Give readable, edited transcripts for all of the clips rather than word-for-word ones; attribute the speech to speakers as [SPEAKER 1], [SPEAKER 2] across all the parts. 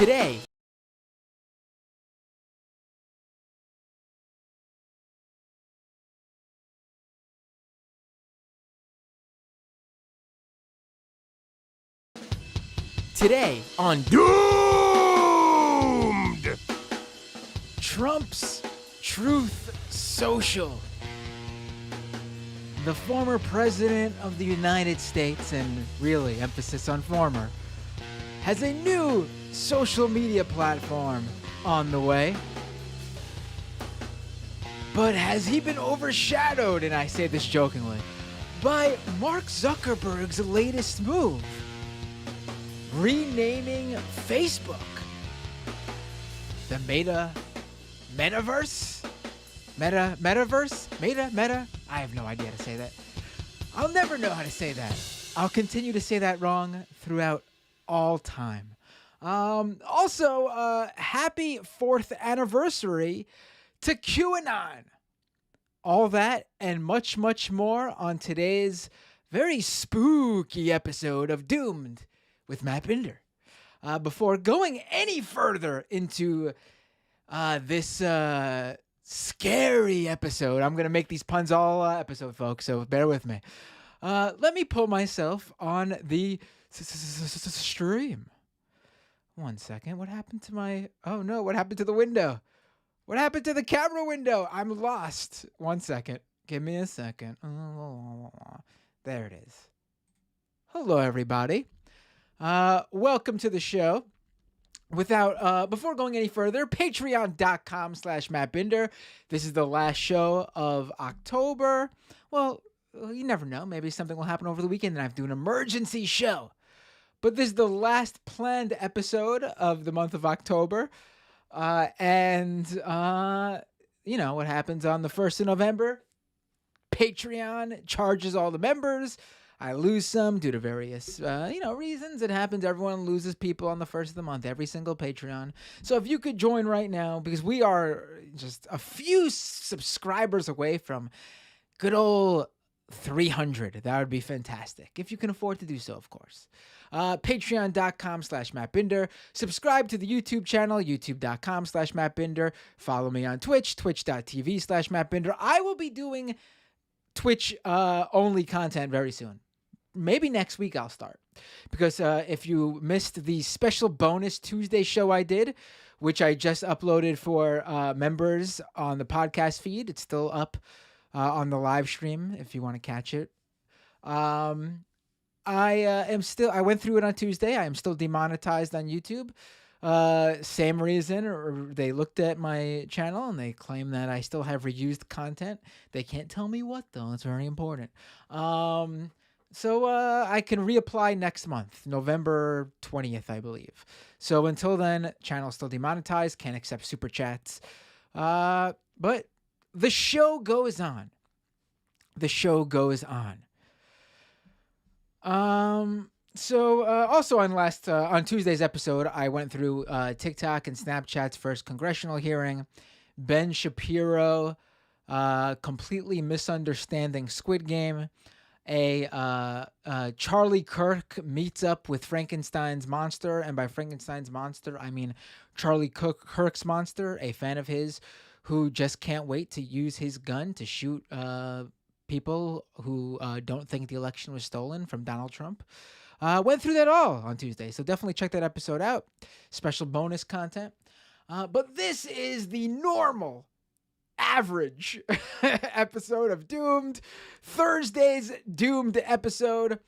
[SPEAKER 1] Today, on
[SPEAKER 2] Doomed!
[SPEAKER 1] Trump's Truth Social. The former president of the United States, and really, emphasis on former, has a new social media platform on the way. But has he been overshadowed, and I say this jokingly, by Mark Zuckerberg's latest move? Renaming Facebook. The Metaverse? Meta? I have no idea how to say that. I'll never know how to say that. I'll continue to say that wrong throughout all time. Also, happy 4th anniversary to QAnon. All that and much, much more on today's very spooky episode of Doomed with Matt Binder. Before going any further into this scary episode, I'm going to make these puns all episode, folks, so bear with me. Let me pull myself on the stream. One second. What happened to my... Oh, no. What happened to the window? What happened to the camera window? I'm lost. One second. Give me a second. There it is. Hello, everybody. Welcome to the show. Before going any further, patreon.com/MattBinder. This is the last show of October. Well, you never know. Maybe something will happen over the weekend and I have to do an emergency show. But this is the last planned episode of the month of October. You know what happens on the 1st of November? Patreon charges all the members. I lose some due to various, reasons. It happens. Everyone loses people on the 1st of the month, every single Patreon. So if you could join right now, because we are just a few subscribers away from good old 300, that would be fantastic. If you can afford to do so, of course. Patreon.com/MattBinder. Subscribe to the YouTube channel, youtube.com/MattBinder. Follow me on Twitch, twitch.tv/MattBinder. I will be doing Twitch only content very soon. Maybe next week I'll start. Because if you missed the special bonus Tuesday show I did, which I just uploaded for members on the podcast feed, it's still up on the live stream if you want to catch it. I went through it on Tuesday. I am still demonetized on YouTube. Same reason, or they looked at my channel and they claim that I still have reused content. They can't tell me what though. It's very important. So I can reapply next month, November 20th, I believe. So until then, channel's still demonetized. Can't accept super chats. But the show goes on. Also on Tuesday's episode, I went through TikTok and Snapchat's first congressional hearing. Ben Shapiro completely misunderstanding Squid Game. Charlie Kirk meets up with Frankenstein's monster, and by Frankenstein's monster, I mean Charlie Kirk's monster, a fan of his who just can't wait to use his gun to shoot people who don't think the election was stolen from Donald Trump. Went through that all on Tuesday, so definitely check that episode out. Special bonus content. But this is the normal, average episode of Doomed. Thursday's Doomed episode.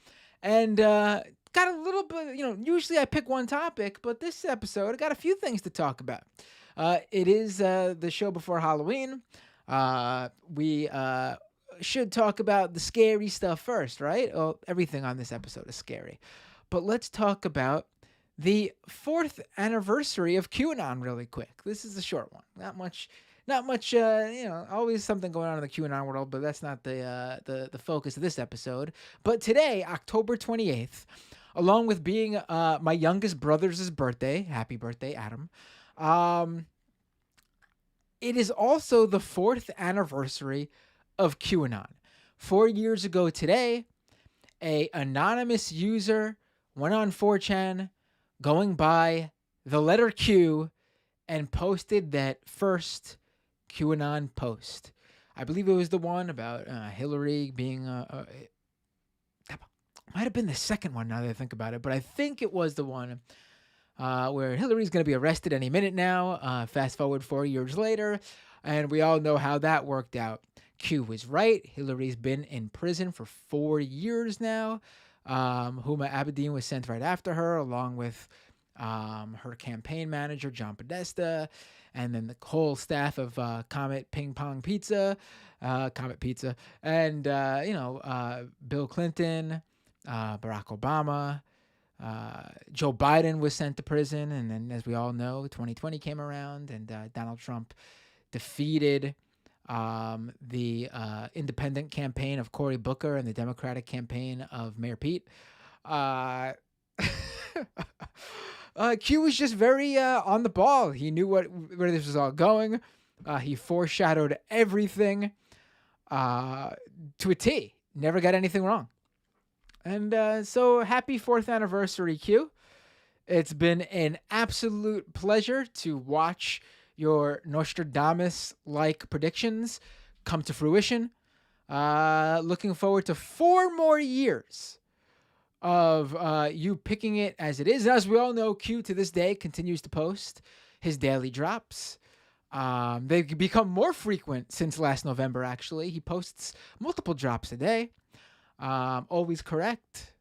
[SPEAKER 1] And got a little bit, usually I pick one topic, but this episode, I got a few things to talk about. It is the show before Halloween. We should talk about the scary stuff first, right? Well, everything on this episode is scary. But let's talk about the 4th anniversary of QAnon really quick. This is a short one. Not much, always something going on in the QAnon world, but that's not the focus of this episode. But today, October 28th, along with being my youngest brother's birthday, happy birthday, Adam, it is also the 4th anniversary of QAnon. 4 years ago today, a anonymous user went on 4chan going by the letter Q and posted that first QAnon post. I believe it was the one about Hillary being that might have been the second one now that I think about it, but I think it was the one where Hillary's going to be arrested any minute now. Fast forward 4 years later, and we all know how that worked out. Q was right. Hillary's been in prison for 4 years now. Huma Abedin was sent right after her, along with her campaign manager, John Podesta, and then the whole staff of Comet Pizza, and Bill Clinton, Barack Obama. Joe Biden was sent to prison, and then, as we all know, 2020 came around, and Donald Trump defeated the independent campaign of Cory Booker and the Democratic campaign of Mayor Pete. Q was just very on the ball. He knew where this was all going. He foreshadowed everything to a T. Never got anything wrong. And so happy 4th anniversary, Q. It's been an absolute pleasure to watch your Nostradamus-like predictions come to fruition. Looking forward to 4 more years of you picking it as it is. As we all know, Q to this day continues to post his daily drops. They've become more frequent since last November, actually. He posts multiple drops a day. Always correct.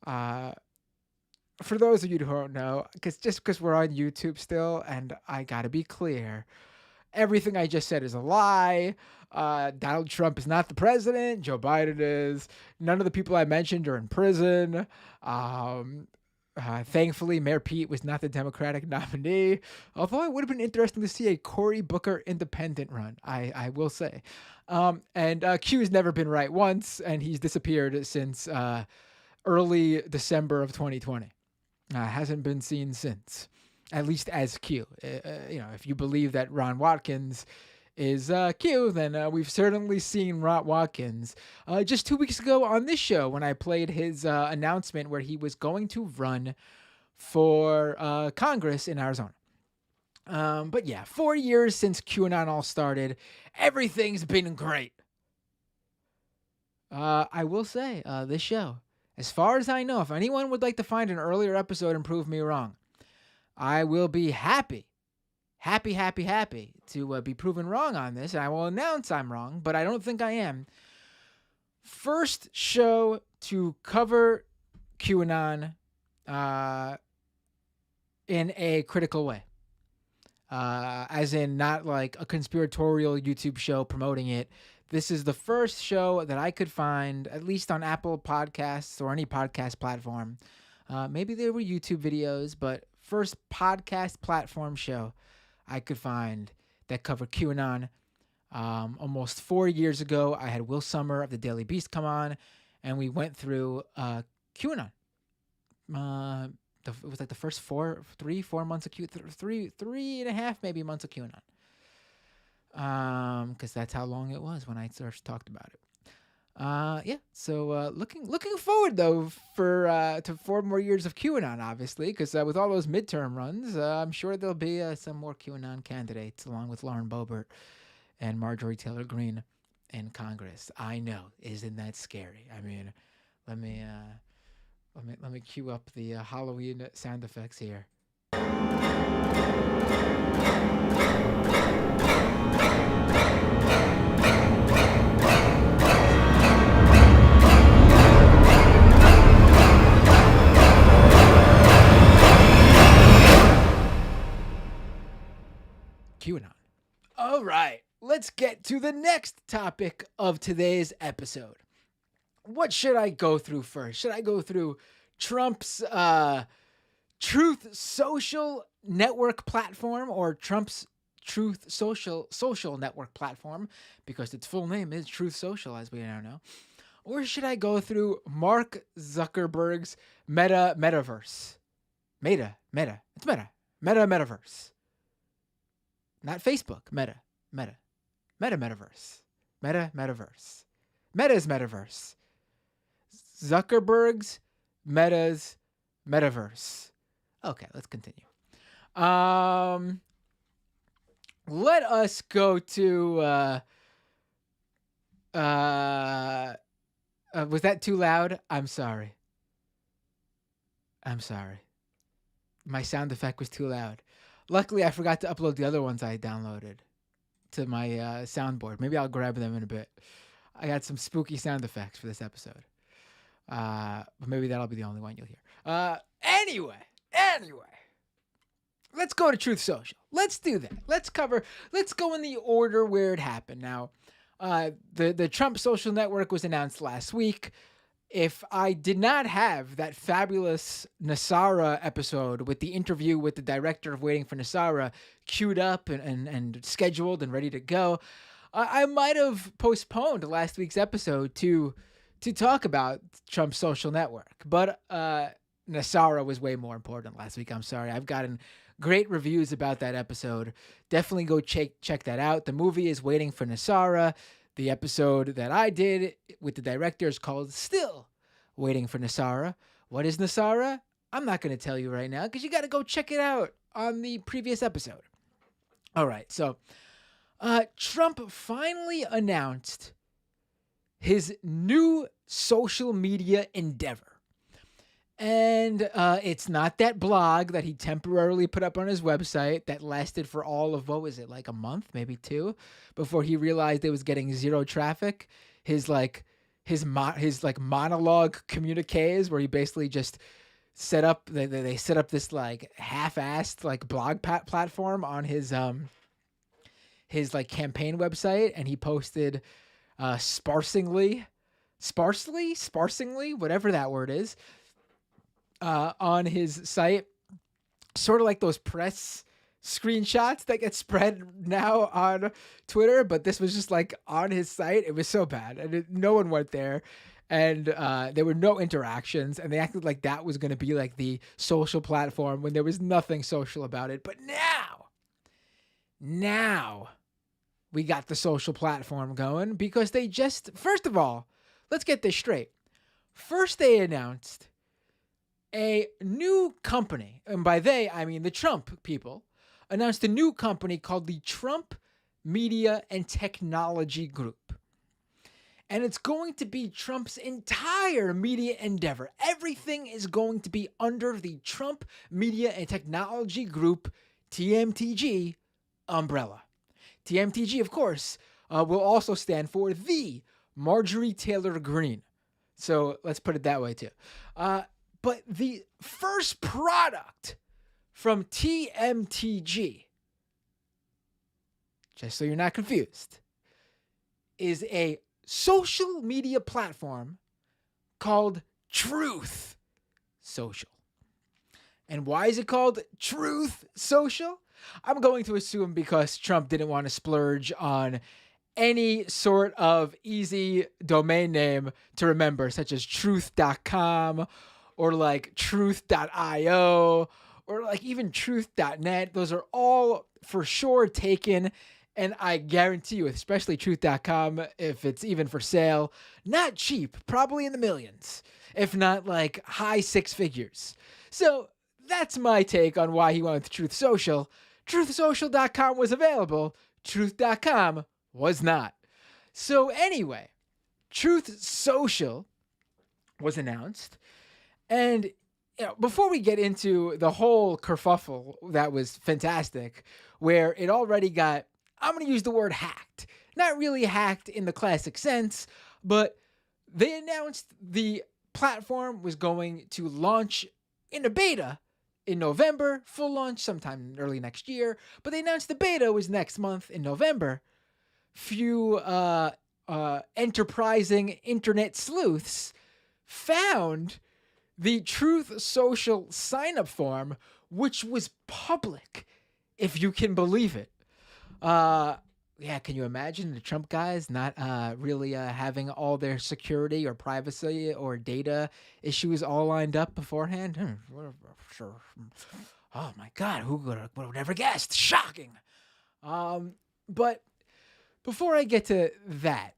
[SPEAKER 1] For those of you who don't know, because we're on YouTube still, and I gotta be clear, everything I just said is a lie. Donald Trump is not the president. Joe Biden is. None of the people I mentioned are in prison. Thankfully, Mayor Pete was not the Democratic nominee. Although it would have been interesting to see a Cory Booker independent run, I will say. And Q has never been right once, and he's disappeared since early December of 2020. Hasn't been seen since, at least as Q. If you believe that Ron Watkins is Q, then we've certainly seen Ron Watkins just 2 weeks ago on this show when I played his announcement where he was going to run for Congress in Arizona. But yeah, 4 years since QAnon all started. Everything's been great. I will say, this show, as far as I know, if anyone would like to find an earlier episode and prove me wrong, I will be happy to be proven wrong on this, and I will announce I'm wrong, but I don't think I am. First show to cover QAnon in a critical way. As in not like a conspiratorial YouTube show promoting it. This is the first show that I could find, at least on Apple Podcasts or any podcast platform. Maybe there were YouTube videos, but first podcast platform show I could find that covered QAnon. Almost 4 years ago, I had Will Sommer of the Daily Beast come on, and we went through QAnon. It was like the first 4 months of QAnon, 3.5 maybe months of QAnon. Because that's how long it was when I first talked about it. So looking forward though to 4 more years of QAnon, obviously, because with all those midterm runs, I'm sure there'll be some more QAnon candidates along with Lauren Boebert and Marjorie Taylor Greene in Congress. I know, isn't that scary? I mean, let me cue up the Halloween sound effects here. QAnon. All right, let's get to the next topic of today's episode. What should I go through first? Should I go through Trump's Truth Social network platform, or Trump's Truth Social network platform, because its full name is Truth Social, as we now know? Or should I go through Mark Zuckerberg's Metaverse? It's Metaverse. Not Facebook. Metaverse. Meta's Metaverse. Zuckerberg's Meta's Metaverse. Okay, let's continue. Um, let us go to. Uh, was that too loud? I'm sorry. I'm sorry. My sound effect was too loud. Luckily, I forgot to upload the other ones I downloaded to my soundboard. Maybe I'll grab them in a bit. I got some spooky sound effects for this episode. But maybe that'll be the only one you'll hear. Anyway, let's go to Truth Social. Let's do that. Let's go in the order where it happened. Now, the Trump social network was announced last week. If I did not have that fabulous Nasara episode with the interview with the director of Waiting for Nasara queued up and scheduled and ready to go, I might have postponed last week's episode to talk about Trump's social network. But Nasara was way more important last week. I'm sorry. I've gotten great reviews about that episode. Definitely go check that out. The movie is Waiting for Nasara. The episode that I did with the director is called Still Waiting for Nasara. What is Nasara? I'm not going to tell you right now because you got to go check it out on the previous episode. All right, so Trump finally announced his new social media endeavor. And it's not that blog that he temporarily put up on his website that lasted for all of, what was it, like a month, maybe two, before he realized it was getting zero traffic. His monologue communiques where he basically just set up, they set up this like half-assed like blog platform on his like campaign website, and he posted sparsely, whatever that word is, on his site, sort of like those press screenshots that get spread now on Twitter, but this was just like on his site. It was so bad, and no one went there, and there were no interactions, and they acted like that was going to be like the social platform when there was nothing social about it. But now we got the social platform going because they just, first of all, let's get this straight. First, they announced a new company, and by they, I mean the Trump people, announced a new company called the Trump Media and Technology Group. And it's going to be Trump's entire media endeavor. Everything is going to be under the Trump Media and Technology Group, TMTG, umbrella. TMTG, of course, will also stand for the Marjorie Taylor Greene. So let's put it that way, too. But the first product from TMTG, just so you're not confused, is a social media platform called Truth Social. And why is it called Truth Social? I'm going to assume because Trump didn't want to splurge on any sort of easy domain name to remember, such as truth.com or like truth.io or like even truth.net. Those are all for sure taken. And I guarantee you, especially truth.com, if it's even for sale, not cheap, probably in the millions, if not like high six figures. So that's my take on why he went with Truth Social. TruthSocial.com was available. Truth.com was not. So anyway, Truth Social was announced. And before we get into the whole kerfuffle that was fantastic, where it already got, I'm going to use the word hacked. Not really hacked in the classic sense, but they announced the platform was going to launch in a beta in November, full launch sometime early next year, but they announced the beta was next month in November. Few enterprising internet sleuths found the Truth Social sign-up form, which was public, if you can believe it. Yeah, can you imagine the Trump guys not really having all their security or privacy or data issues all lined up beforehand? Sure. Oh my God, who would have never guessed? Shocking. But before I get to that,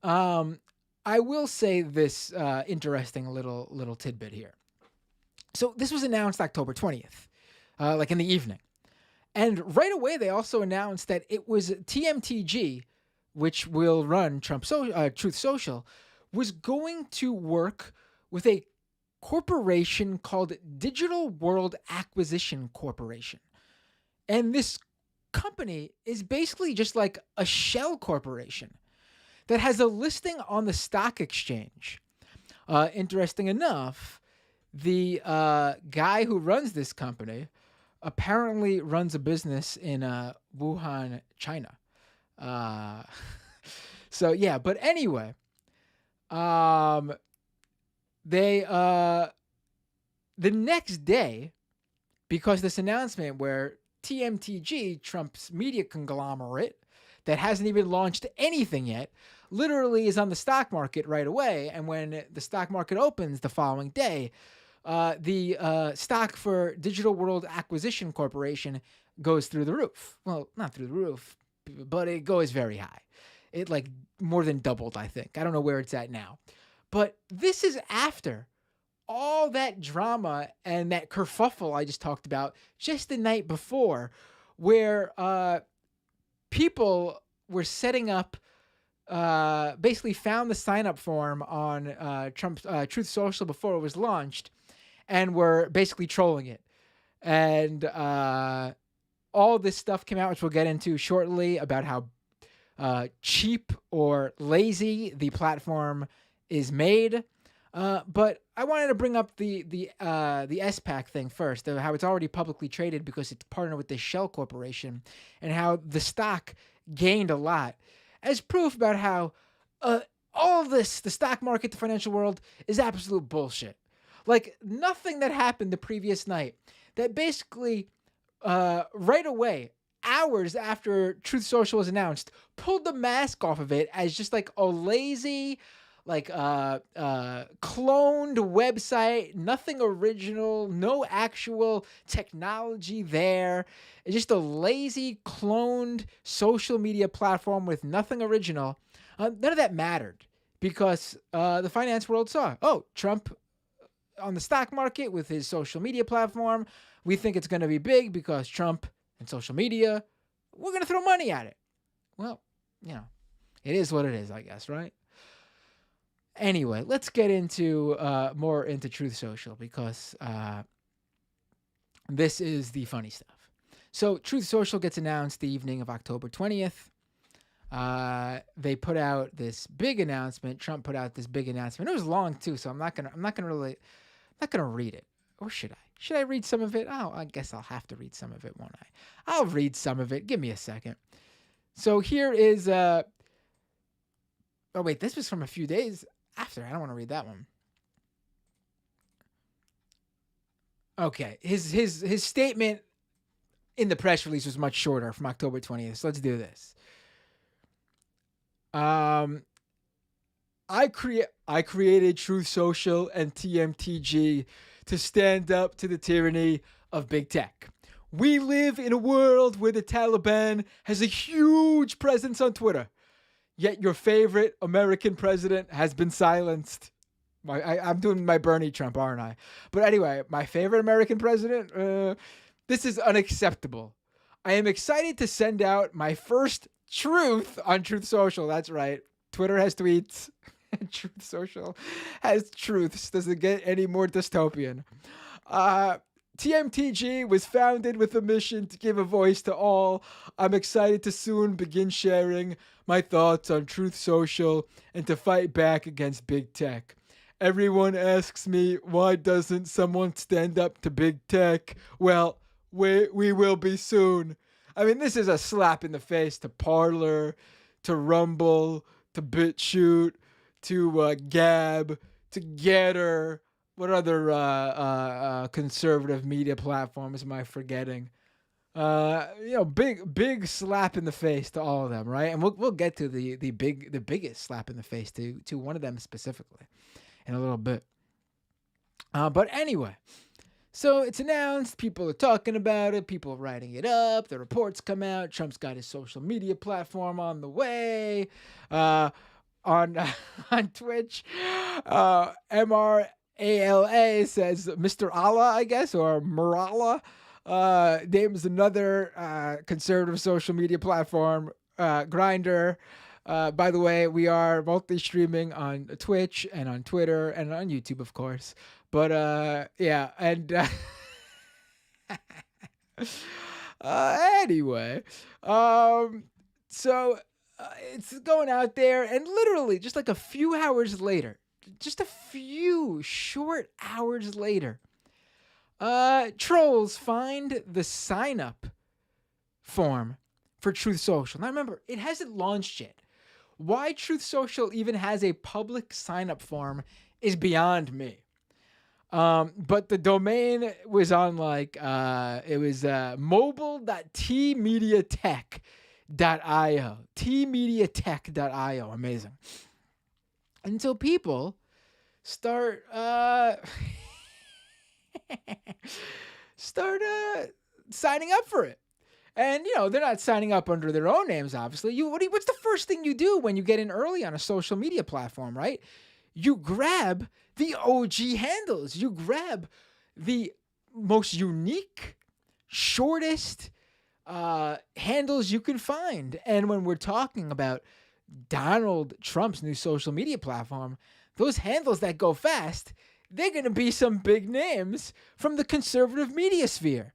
[SPEAKER 1] I will say this interesting little tidbit here. So this was announced October 20th. like in the evening. And right away, they also announced that it was TMTG, which will run Truth Social, was going to work with a corporation called Digital World Acquisition Corporation. And this company is basically just like a shell corporation that has a listing on the stock exchange. Interesting enough, the guy who runs this company apparently runs a business in Wuhan, China. Uh, so yeah, but anyway, they the next day, because this announcement where TMTG, Trump's media conglomerate that hasn't even launched anything yet, literally is on the stock market right away. And when the stock market opens the following day, the stock for Digital World Acquisition Corporation goes through the roof. Well, not through the roof, but it goes very high. It like more than doubled, I think. I don't know where it's at now. But this is after all that drama and that kerfuffle I just talked about just the night before, where people were setting up, basically found the sign up form on Trump's Truth Social before it was launched, and were basically trolling it. And all this stuff came out, which we'll get into shortly, about how cheap or lazy the platform is made. But I wanted to bring up the SPAC thing first, how it's already publicly traded because it's partnered with this shell corporation, and how the stock gained a lot, as proof about how all of this, the stock market, the financial world, is absolute bullshit. Like nothing that happened the previous night that basically right away, hours after Truth Social was announced, pulled the mask off of it as just like a lazy, like cloned website, nothing original, no actual technology there. It's just a lazy cloned social media platform with nothing original. None of that mattered because the finance world saw, oh, Trump on the stock market with his social media platform. We think it's going to be big because Trump and social media, we're going to throw money at it. Well, it is what it is, I guess, right? Anyway, let's get into more into Truth Social because this is the funny stuff. So Truth Social gets announced the evening of October 20th. They put out this big announcement. Trump put out this big announcement. It was long too, so I'm not gonna read it. Or should I? Should I read some of it? Oh, I guess I'll have to read some of it, won't I? I'll read some of it. Give me a second. So here is oh wait, this was from a few days after. I don't want to read that one. Okay, his statement in the press release was much shorter, from October 20th. So let's do this. I created Truth Social and TMTG to stand up to the tyranny of big tech. We live in a world where the Taliban has a huge presence on Twitter. Yet your favorite American president has been silenced. I'm doing my Bernie Trump, aren't I? But anyway, my favorite American president, this is unacceptable. I am excited to send out my first truth on Truth Social. That's right. Twitter has tweets. Truth Social has truths. Does it get any more dystopian? TMTG was founded with a mission to give a voice to all. I'm excited to soon begin sharing my thoughts on Truth Social and to fight back against big tech. Everyone asks me, why doesn't someone stand up to big tech? Well, we will be soon. I mean, this is a slap in the face to Parler, to Rumble, to BitChute, to Gab, to Getter. What other conservative media platforms am I forgetting? Big slap in the face to all of them, right? And we'll get to the biggest slap in the face to one of them specifically in a little bit. But anyway, so it's announced. People are talking about it. People are writing it up. The reports come out. Trump's got his social media platform on the way. On Twitch, MRALA says Mr. Allah, I guess, or Murala. names another conservative social media platform, Grinder. By the way, we are multi-streaming on Twitch and on Twitter and on YouTube, of course. But yeah, and anyway, so it's going out there, and literally just like a few hours later, just a few short hours later, trolls find the sign up form for Truth Social. Now remember, it hasn't launched yet. Why Truth Social even has a public sign up form is beyond me. But the domain was on like it was mobile.tmediatech.io. tmediatech.io. Amazing. And so people start signing up for it. And, they're not signing up under their own names, obviously. What's the first thing you do when you get in early on a social media platform, right? You grab the OG handles. You grab the most unique, shortest handles you can find. And when we're talking about Donald Trump's new social media platform, those handles that go fast, they're going to be some big names from the conservative media sphere.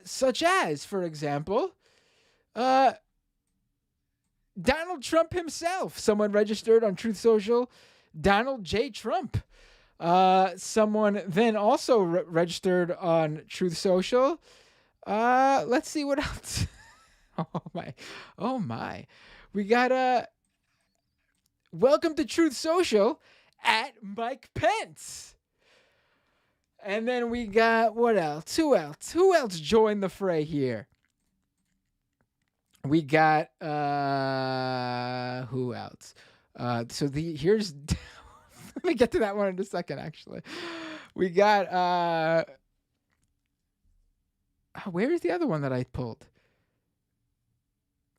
[SPEAKER 1] Such as, for example, Donald Trump himself. Someone registered on Truth Social, Donald J. Trump. Someone then also registered on Truth Social. Let's see what else. Oh my. We got welcome to Truth Social at Mike Pence. And then we got, what else? Who else joined the fray here? We got, who else? Here's, let me get to that one in a second, actually. We got, where is the other one that I pulled?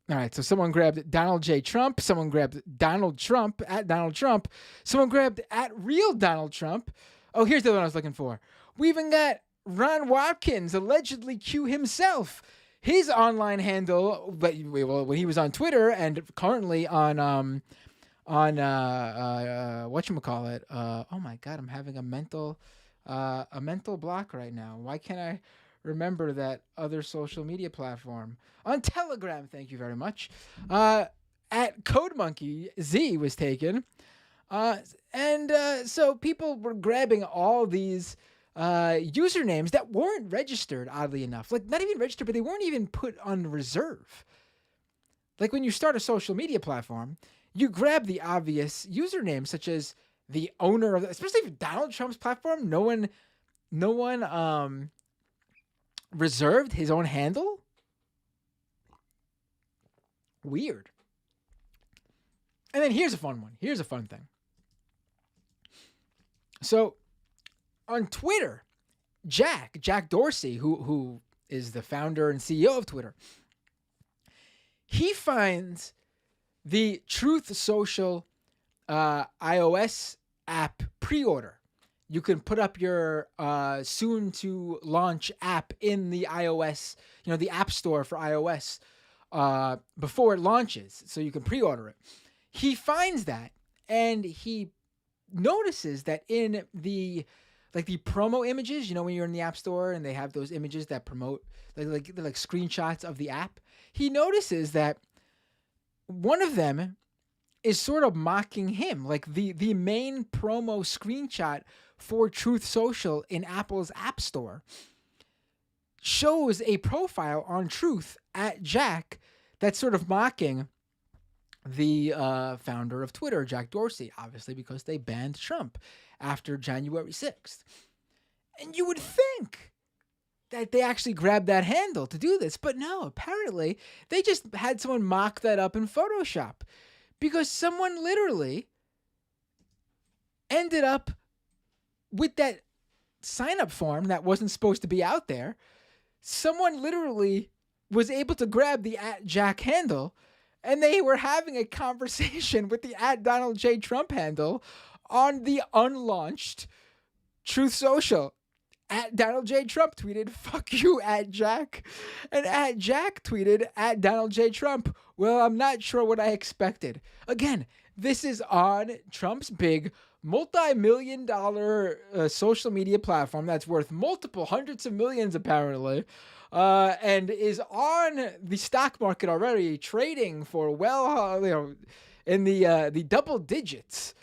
[SPEAKER 1] All right, so someone grabbed Donald J. Trump. Someone grabbed Donald Trump, at Donald Trump. Someone grabbed at real Donald Trump. Oh, here's the one I was looking for. We even got Ron Watkins, allegedly Q himself. His online handle, when he was on Twitter and currently on whatchamacallit. Oh my God, I'm having a mental block right now. Why can't I remember that other social media platform? On Telegram, thank you very much. At Code Monkey Z was taken. So people were grabbing all these usernames that weren't registered, oddly enough. Like, not even registered, but they weren't even put on reserve. Like, when you start a social media platform, you grab the obvious username, such as the owner of, especially for Donald Trump's platform, no one reserved his own handle. Weird. And then here's a fun one. Here's a fun thing. So on Twitter, Jack Dorsey, who is the founder and CEO of Twitter, he finds the Truth Social iOS app pre-order. You can put up your soon to launch app in the iOS, the App Store for iOS before it launches, so you can pre-order it. He finds that, and he notices that in the promo images, when you're in the App Store and they have those images that promote like screenshots of the app, he notices that one of them is sort of mocking him. Like the main promo screenshot for Truth Social in Apple's App Store shows a profile on Truth at Jack that's sort of mocking the founder of Twitter, Jack Dorsey, obviously because they banned Trump after January 6th. And you would think that they actually grabbed that handle to do this, but no, apparently they just had someone mock that up in Photoshop because someone literally ended up with that sign-up form that wasn't supposed to be out there. Someone literally was able to grab the @Jack handle, and they were having a conversation with the @Donald J. Trump handle on the unlaunched Truth Social at Donald J. Trump tweeted, "Fuck you, at Jack." And at Jack tweeted, at Donald J. Trump, "Well, I'm not sure what I expected." Again, this is on Trump's big multi-million dollar social media platform that's worth multiple hundreds of millions, apparently, and is on the stock market already, trading for in the double digits.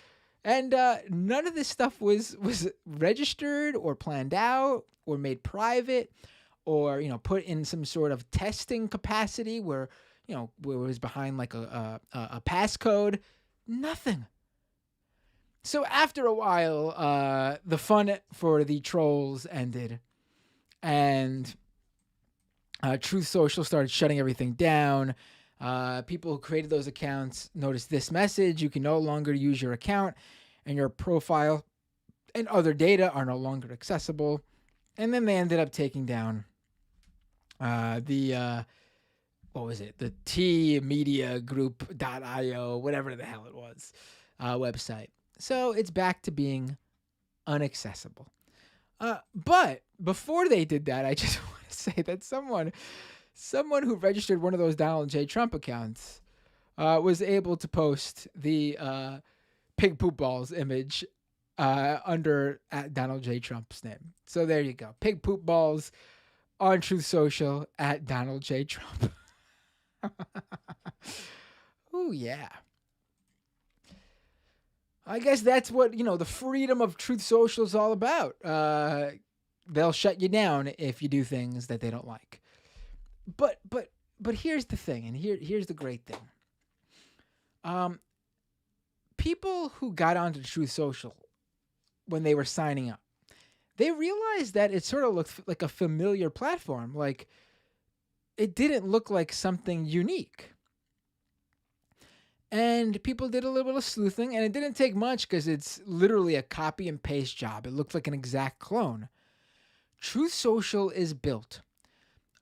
[SPEAKER 1] And none of this stuff was registered or planned out or made private or put in some sort of testing capacity where where it was behind like a passcode. Nothing. So after a while, the fun for the trolls ended, and Truth Social started shutting everything down. People who created those accounts noticed this message: you can no longer use your account, and your profile and other data are no longer accessible. And then they ended up taking down the tmediagroup.io, whatever the hell it was, website. So it's back to being unaccessible. But before they did that, I just want to say that someone who registered one of those Donald J. Trump accounts was able to post the pig poop balls image under at Donald J. Trump's name. So there you go. Pig poop balls on Truth Social at Donald J. Trump. Oh, yeah. I guess that's what, the freedom of Truth Social is all about. They'll shut you down if you do things that they don't like. But here's the thing, and here's the great thing. People who got onto Truth Social when they were signing up, they realized that it sort of looked like a familiar platform. Like, it didn't look like something unique. And people did a little bit of sleuthing, and it didn't take much because it's literally a copy and paste job. It looked like an exact clone. Truth Social is built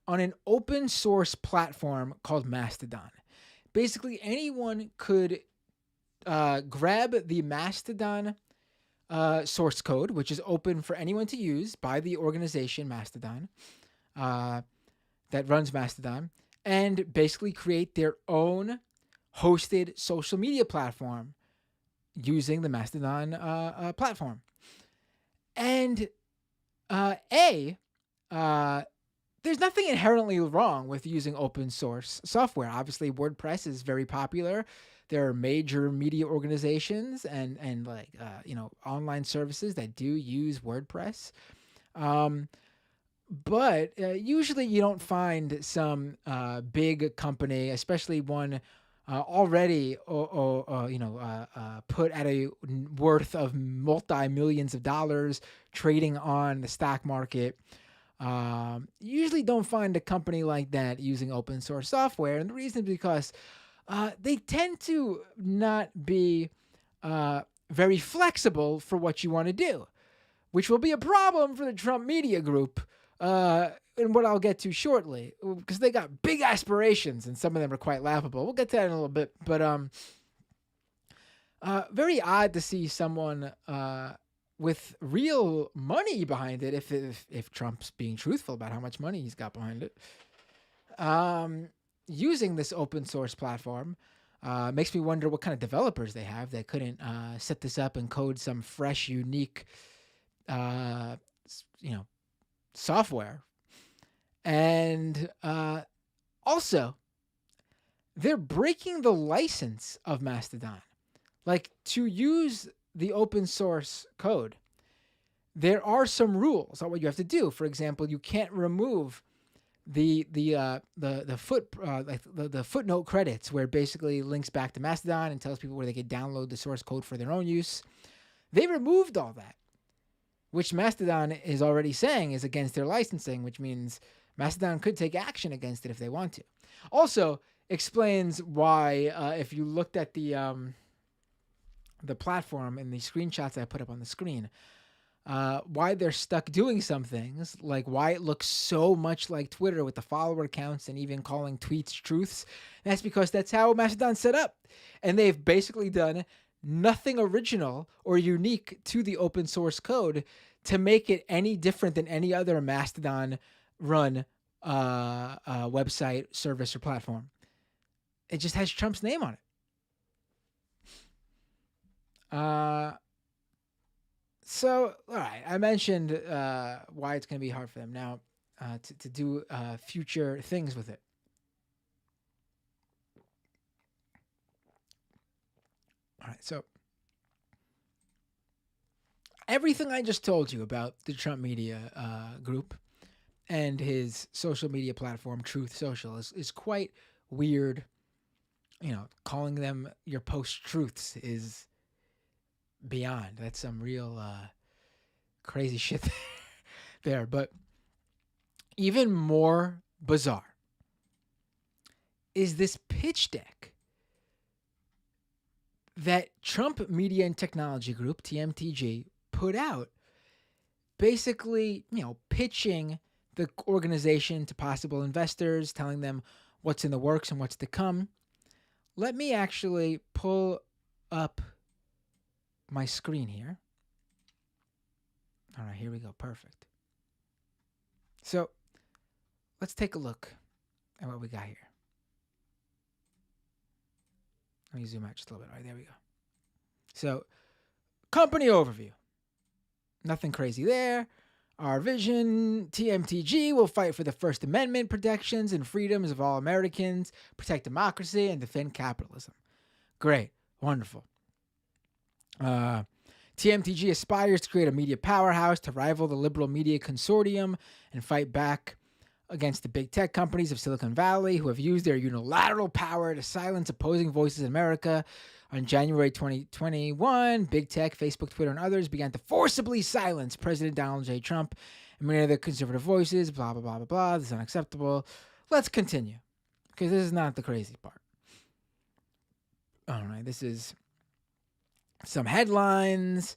[SPEAKER 1] on an open source platform called Mastodon. Basically, anyone could grab the Mastodon source code, which is open for anyone to use by the organization Mastodon that runs Mastodon, and basically create their own hosted social media platform using the Mastodon platform. And there's nothing inherently wrong with using open source software. Obviously, WordPress is very popular. There are major media organizations and online services that do use WordPress. But usually you don't find some big company, especially one already put at a worth of multi-millions of dollars trading on the stock market. Usually don't find a company like that using open source software. And the reason is because they tend to not be very flexible for what you want to do, which will be a problem for the Trump Media Group, and what I'll get to shortly, because they got big aspirations and some of them are quite laughable. We'll get to that in a little bit, but very odd to see someone with real money behind it, if Trump's being truthful about how much money he's got behind it, using this open source platform. Makes me wonder what kind of developers they have that couldn't set this up and code some fresh, unique, software. And also, they're breaking the license of Mastodon. Like, to use the open source code, there are some rules on what you have to do. For example, you can't remove the footnote credits, where it basically links back to Mastodon and tells people where they can download the source code for their own use. They removed all that, which Mastodon is already saying is against their licensing, which means Mastodon could take action against it if they want to. Also explains why, if you looked at the platform and the screenshots I put up on the screen, why they're stuck doing some things, like why it looks so much like Twitter with the follower counts and even calling tweets truths. That's because that's how Mastodon's set up. And they've basically done nothing original or unique to the open source code to make it any different than any other Mastodon run website, service, or platform. It just has Trump's name on it. So, all right, I mentioned why it's going to be hard for them now to do future things with it. All right, so everything I just told you about the Trump Media Group and his social media platform, Truth Social, is quite weird. You know, calling them your post-truths is beyond. That's some real crazy shit there. But even more bizarre is this pitch deck that Trump Media and Technology Group, TMTG, put out, basically, pitching the organization to possible investors, telling them what's in the works and what's to come. Let me actually pull up my screen here. All right, here we go. Perfect. So let's take a look at what we got here. Let me zoom out just a little bit. All right, there we go. So, company overview. Nothing crazy there. Our vision, TMTG will fight for the First Amendment protections and freedoms of all Americans, protect democracy, and defend capitalism. Great. Wonderful. TMTG aspires to create a media powerhouse to rival the liberal media consortium and fight back against the big tech companies of Silicon Valley who have used their unilateral power to silence opposing voices in America. On January 2021, big tech, Facebook, Twitter, and others began to forcibly silence President Donald J. Trump and many other conservative voices, blah, blah, blah, blah, blah. This is unacceptable. Let's continue, because this is not the crazy part. All right, this is some headlines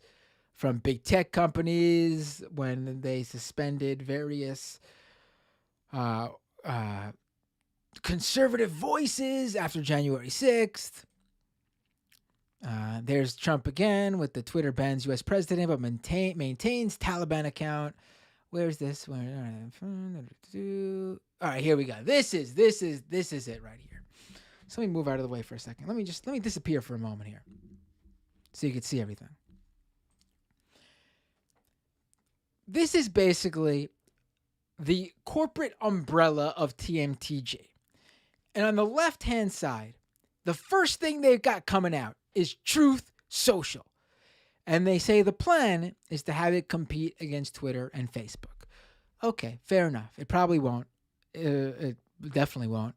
[SPEAKER 1] from big tech companies when they suspended various conservative voices after January 6th. There's Trump again with the Twitter bans U.S. president, but maintains Taliban account. Where's this one? All right, here we go. This is it right here. So let me move out of the way for a second. Let me disappear for a moment here, so you can see everything. This is basically the corporate umbrella of TMTG. And on the left-hand side, the first thing they've got coming out is Truth Social. And they say the plan is to have it compete against Twitter and Facebook. Okay, fair enough. It probably won't. It definitely won't.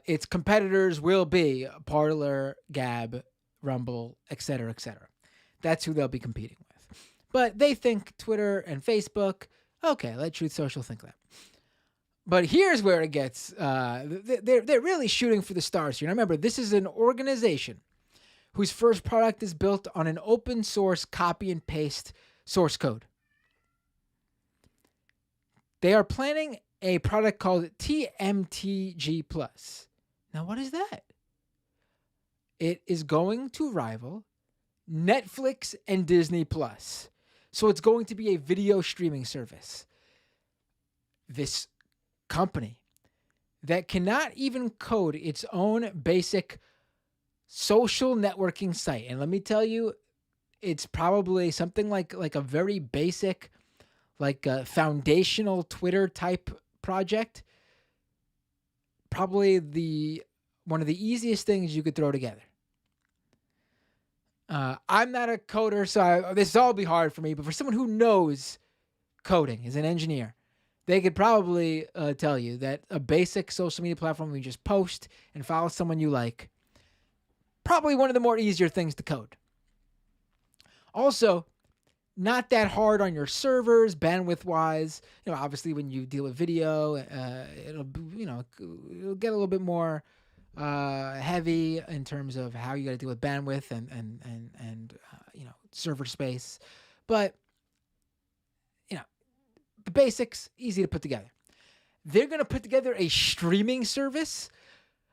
[SPEAKER 1] Its competitors will be Parler, Gab, Rumble, etc., etc. That's who they'll be competing with. But they think Twitter and Facebook. Okay, let Truth Social think that. But here's where it gets. They're really shooting for the stars here. Now remember, this is an organization whose first product is built on an open source copy and paste source code. They are planning a product called TMTG Plus. Now, what is that? It is going to rival Netflix and Disney Plus. So it's going to be a video streaming service. This company that cannot even code its own basic social networking site. And let me tell you, it's probably something like a very basic, like a foundational Twitter type project. Probably one of the easiest things you could throw together. I'm not a coder, so this will all be hard for me. But for someone who knows coding, is an engineer, they could probably tell you that a basic social media platform where you just post and follow someone you like, probably one of the more easier things to code. Also, not that hard on your servers, bandwidth-wise. Obviously, when you deal with video, it'll get a little bit more heavy in terms of how you got to deal with bandwidth and server space. But the basics, easy to put together. They're going to put together a streaming service.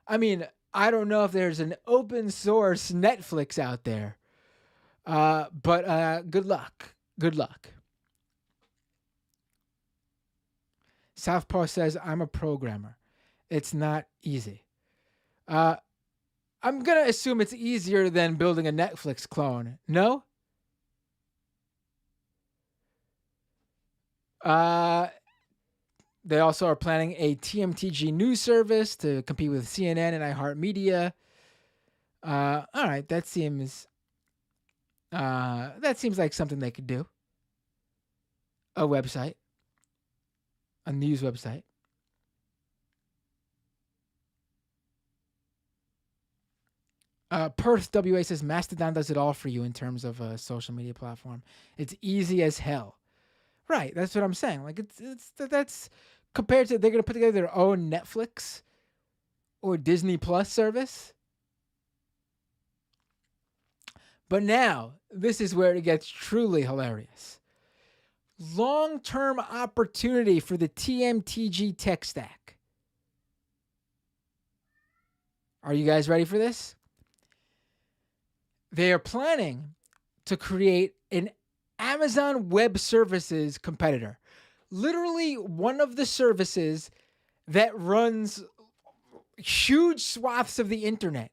[SPEAKER 1] I mean, I don't know if there's an open source Netflix out there, but good luck. Good luck. Southpaw says, I'm a programmer. It's not easy. Uh, I'm going to assume it's easier than building a Netflix clone. No? Uh, they also are planning a TMTG news service to compete with CNN and iHeartMedia. All right, that seems like something they could do. A website, a news website. Perth WA says Mastodon does it all for you in terms of a social media platform. It's easy as hell. Right, that's what I'm saying. Like that's compared to they're gonna put together their own Netflix or Disney Plus service. But now this is where it gets truly hilarious. Long-term opportunity for the TMTG tech stack. Are you guys ready for this? They are planning to create an Amazon Web Services competitor. Literally one of the services that runs huge swaths of the internet.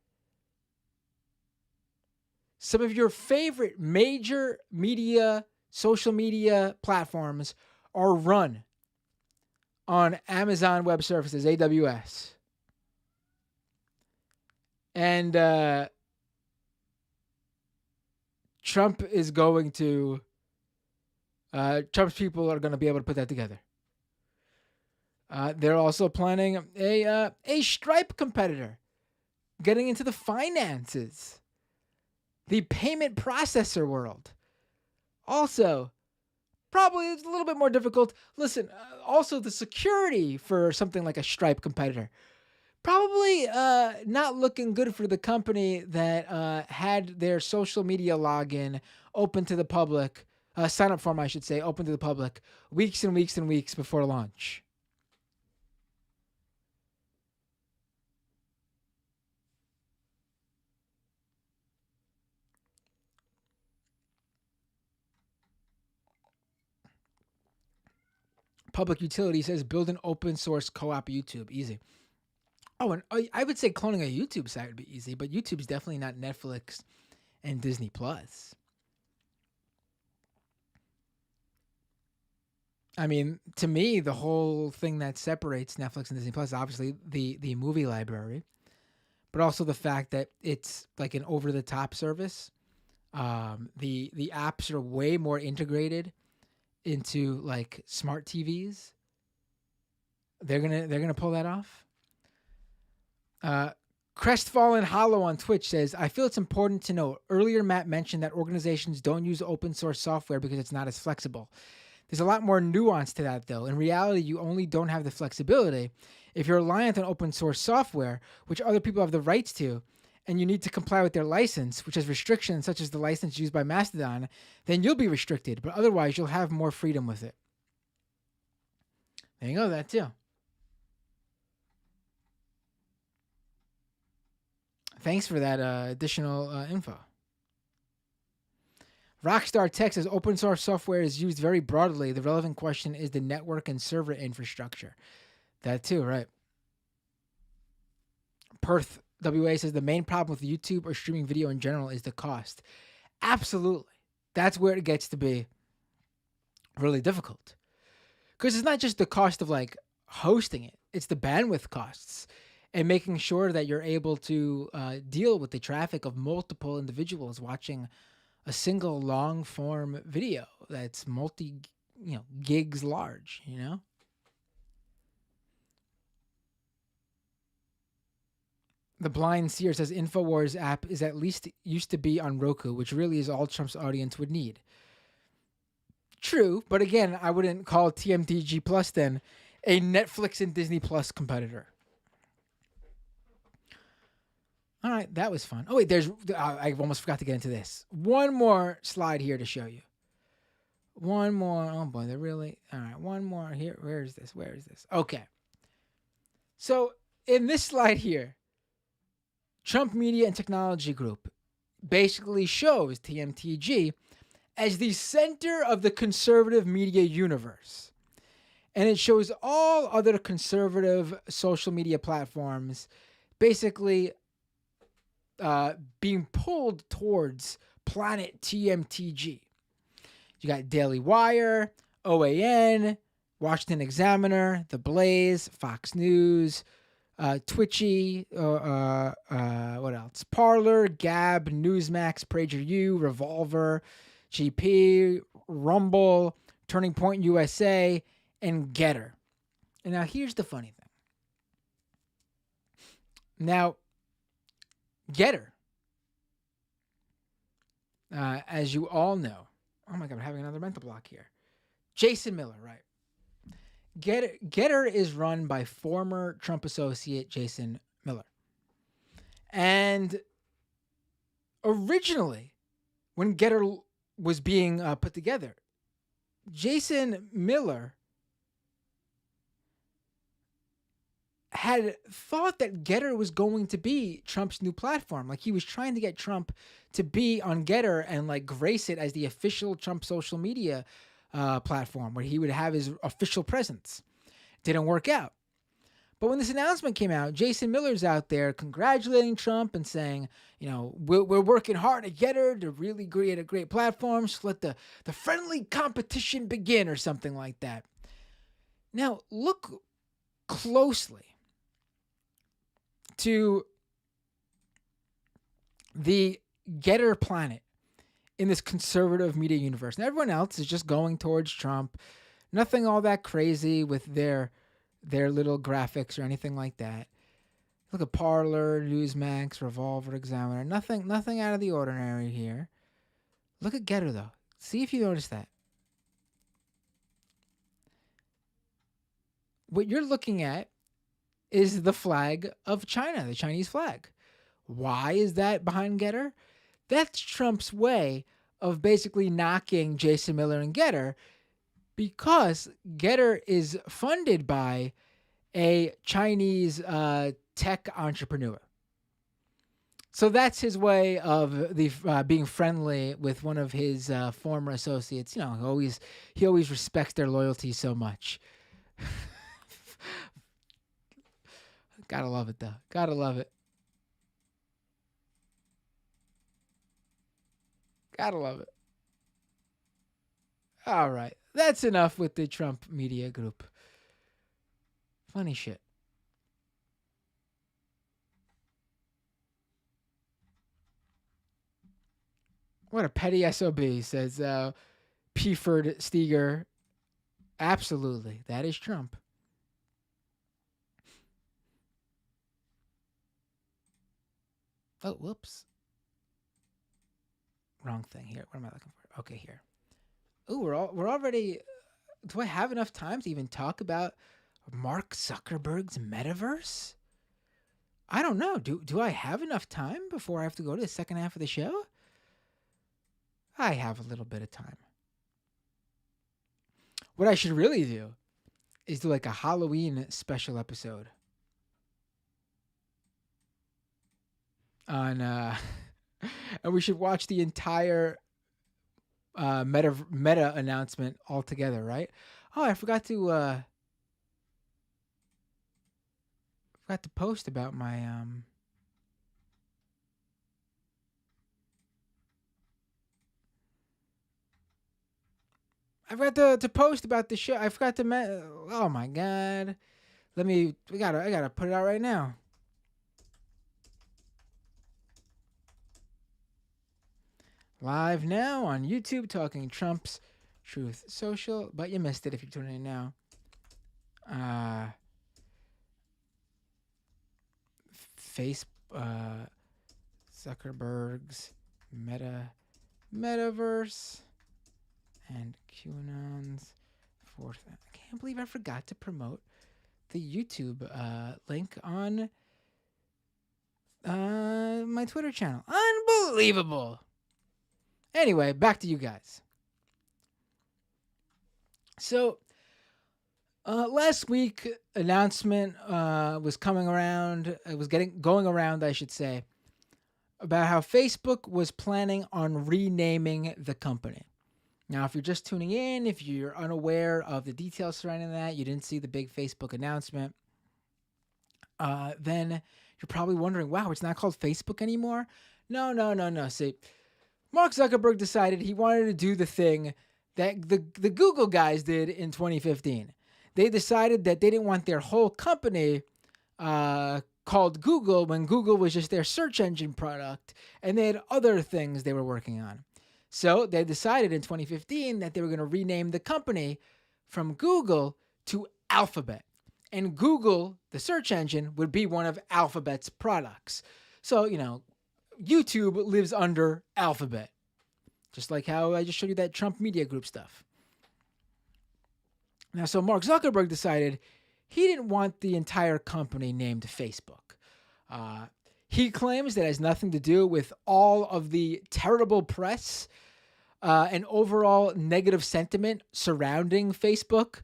[SPEAKER 1] Some of your favorite major media, social media platforms are run on Amazon Web Services, AWS. And Trump is going to, Trump's people are going to be able to put that together. They're also planning a Stripe competitor, getting into the finances, the payment processor world. Also, probably it's a little bit more difficult. Listen, also the security for something like a Stripe competitor. Probably not looking good for the company that had their social media login open to the public, sign up form, I should say, open to the public weeks and weeks and weeks before launch. Public Utility says build an open source co-op YouTube. Easy. Oh, and I would say cloning a YouTube site would be easy, but YouTube's definitely not Netflix and Disney Plus. I mean, to me, the whole thing that separates Netflix and Disney Plus is obviously the movie library, but also the fact that it's like an over the top service. The apps are way more integrated into like smart TVs. They're gonna pull that off. Uh, Crestfallen Hollow on Twitch says, I feel it's important to note. Earlier, Matt mentioned that organizations don't use open source software because it's not as flexible. There's a lot more nuance to that, though. In reality, you only don't have the flexibility if you're reliant on open source software, which other people have the rights to, and you need to comply with their license, which has restrictions such as the license used by Mastodon, then you'll be restricted, but otherwise you'll have more freedom with it. There you go, that too. Thanks for that additional info. Rockstar Tech says open source software is used very broadly. The relevant question is the network and server infrastructure. That too, right? Perth WA says the main problem with YouTube or streaming video in general is the cost. Absolutely. That's where it gets to be really difficult. Because it's not just the cost of like hosting it, it's the bandwidth costs and making sure that you're able to deal with the traffic of multiple individuals watching a single long form video that's gigs large, The Blind Seer says InfoWars app is at least used to be on Roku, which really is all Trump's audience would need. True, but again, I wouldn't call TMTG Plus then a Netflix and Disney Plus competitor. All right, that was fun. Oh wait, I almost forgot to get into this. One more slide here to show you. One more. Oh boy, they're really all right. One more here. Where is this? Okay. So in this slide here, Trump Media and Technology Group basically shows TMTG as the center of the conservative media universe. And it shows all other conservative social media platforms basically being pulled towards Planet TMTG. You got Daily Wire, OAN, Washington Examiner, The Blaze, Fox News, Twitchy, what else? Parler, Gab, Newsmax, PragerU, Revolver, GP, Rumble, Turning Point USA, and Getter. And now here's the funny thing. Now, Getter, as you all know, oh my God, I'm having another mental block here. Jason Miller, right? Getter is run by former Trump associate Jason Miller. And originally, when Getter was being put together, Jason Miller had thought that Getter was going to be Trump's new platform. Like, he was trying to get Trump to be on Getter and like grace it as the official Trump social media platform where he would have his official presence. Didn't work out. But when this announcement came out, Jason Miller's out there congratulating Trump and saying, you know, we're working hard at Getter to really create a great platform. So let the friendly competition begin or something like that. Now, look closely to the Getter planet in this conservative media universe. And everyone else is just going towards Trump. Nothing all that crazy with their little graphics or anything like that. Look at Parler, Newsmax, Revolver, Examiner. Nothing out of the ordinary here. Look at Getter, though. See if you notice that. What you're looking at is the flag of China, the Chinese flag. Why is that behind Getter? That's Trump's way of basically knocking Jason Miller and Getter, because Getter is funded by a Chinese tech entrepreneur. So that's his way of being friendly with one of his former associates. You know, he always respects their loyalty so much. Gotta love it, though. Gotta love it. Gotta love it. All right. That's enough with the Trump media group. Funny shit. What a petty SOB, says Pferd Steger. Absolutely. That is Trump. Oh, whoops. Wrong thing here. What am I looking for? Okay, here. Ooh, we're already. Do I have enough time to even talk about Mark Zuckerberg's Metaverse? I don't know. Do I have enough time before I have to go to the second half of the show? I have a little bit of time. What I should really do is do like a Halloween special episode on and we should watch the entire meta announcement all together, right? Oh, I forgot to post about my I forgot to post about the show. I forgot to oh my God. I gotta put it out right now. Live now on YouTube, talking Trump's Truth Social, but you missed it if you're tuning in now. Zuckerberg's Metaverse and QAnon's fourth. I can't believe I forgot to promote the YouTube link on my Twitter channel. Unbelievable. Anyway, back to you guys. So, last week announcement was coming around. It was going around, I should say, about how Facebook was planning on renaming the company. Now, if you're just tuning in, if you're unaware of the details surrounding that, you didn't see the big Facebook announcement, then you're probably wondering, wow, it's not called Facebook anymore? No, no, no, no. See, Mark Zuckerberg decided he wanted to do the thing that the Google guys did in 2015. They decided that they didn't want their whole company called Google when Google was just their search engine product and they had other things they were working on. So they decided in 2015 that they were going to rename the company from Google to Alphabet. And Google, the search engine, would be one of Alphabet's products. So, YouTube lives under Alphabet. Just like how I just showed you that Trump Media Group stuff. Now, so Mark Zuckerberg decided he didn't want the entire company named Facebook. He claims that has nothing to do with all of the terrible press and overall negative sentiment surrounding Facebook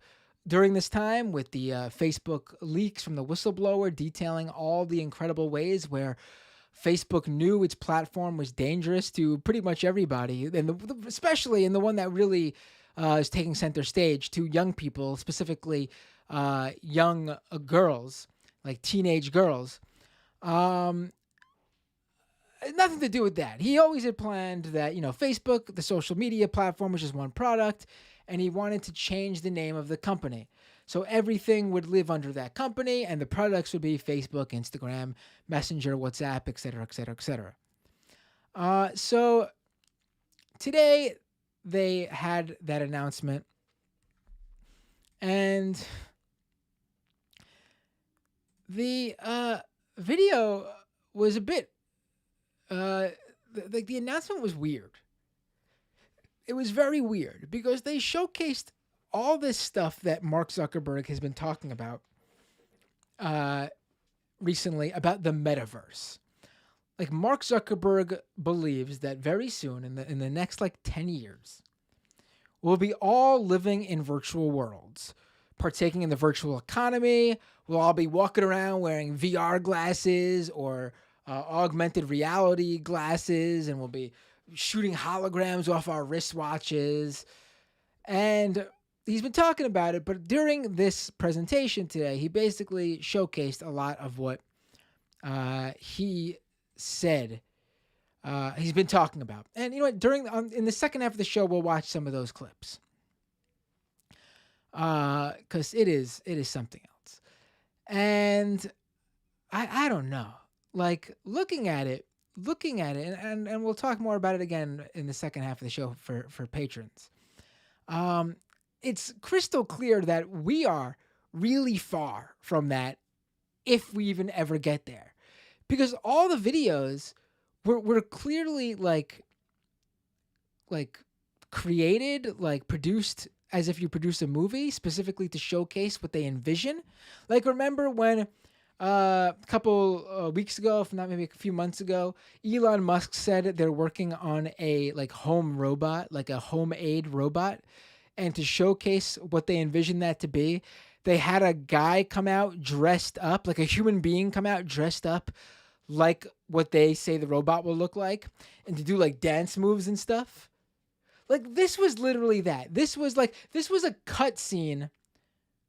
[SPEAKER 1] during this time, with the Facebook leaks from the whistleblower detailing all the incredible ways where Facebook knew its platform was dangerous to pretty much everybody, and especially in the one that really is taking center stage to young people, specifically young girls, like teenage girls. Nothing to do with that. He always had planned that, Facebook, the social media platform, was just one product, and he wanted to change the name of the company. So everything would live under that company, and the products would be Facebook, Instagram, Messenger, WhatsApp, et cetera, et cetera, et cetera. So today they had that announcement, and the video was a bit, the announcement was weird. It was very weird because they showcased all this stuff that Mark Zuckerberg has been talking about recently about the metaverse. Like, Mark Zuckerberg believes that very soon, in the next 10 years, we'll be all living in virtual worlds, partaking in the virtual economy. We'll all be walking around wearing VR glasses or augmented reality glasses, and we'll be shooting holograms off our wristwatches. And he's been talking about it, but during this presentation today, he basically showcased a lot of what he said he's been talking about. And you know what? In the second half of the show, we'll watch some of those clips because it is something else. And I don't know. Like, looking at it, and we'll talk more about it again in the second half of the show for patrons. It's crystal clear that we are really far from that, if we even ever get there, because all the videos were clearly like created, produced as if you produce a movie specifically to showcase what they envision. Like, remember when a couple weeks ago, if not maybe a few months ago, Elon Musk said they're working on a home robot, like a home aid robot. And to showcase what they envision that to be, they had a guy come out dressed up, like a human being come out dressed up like what they say the robot will look like, and to do dance moves and stuff. Like, this was literally that. This was a cutscene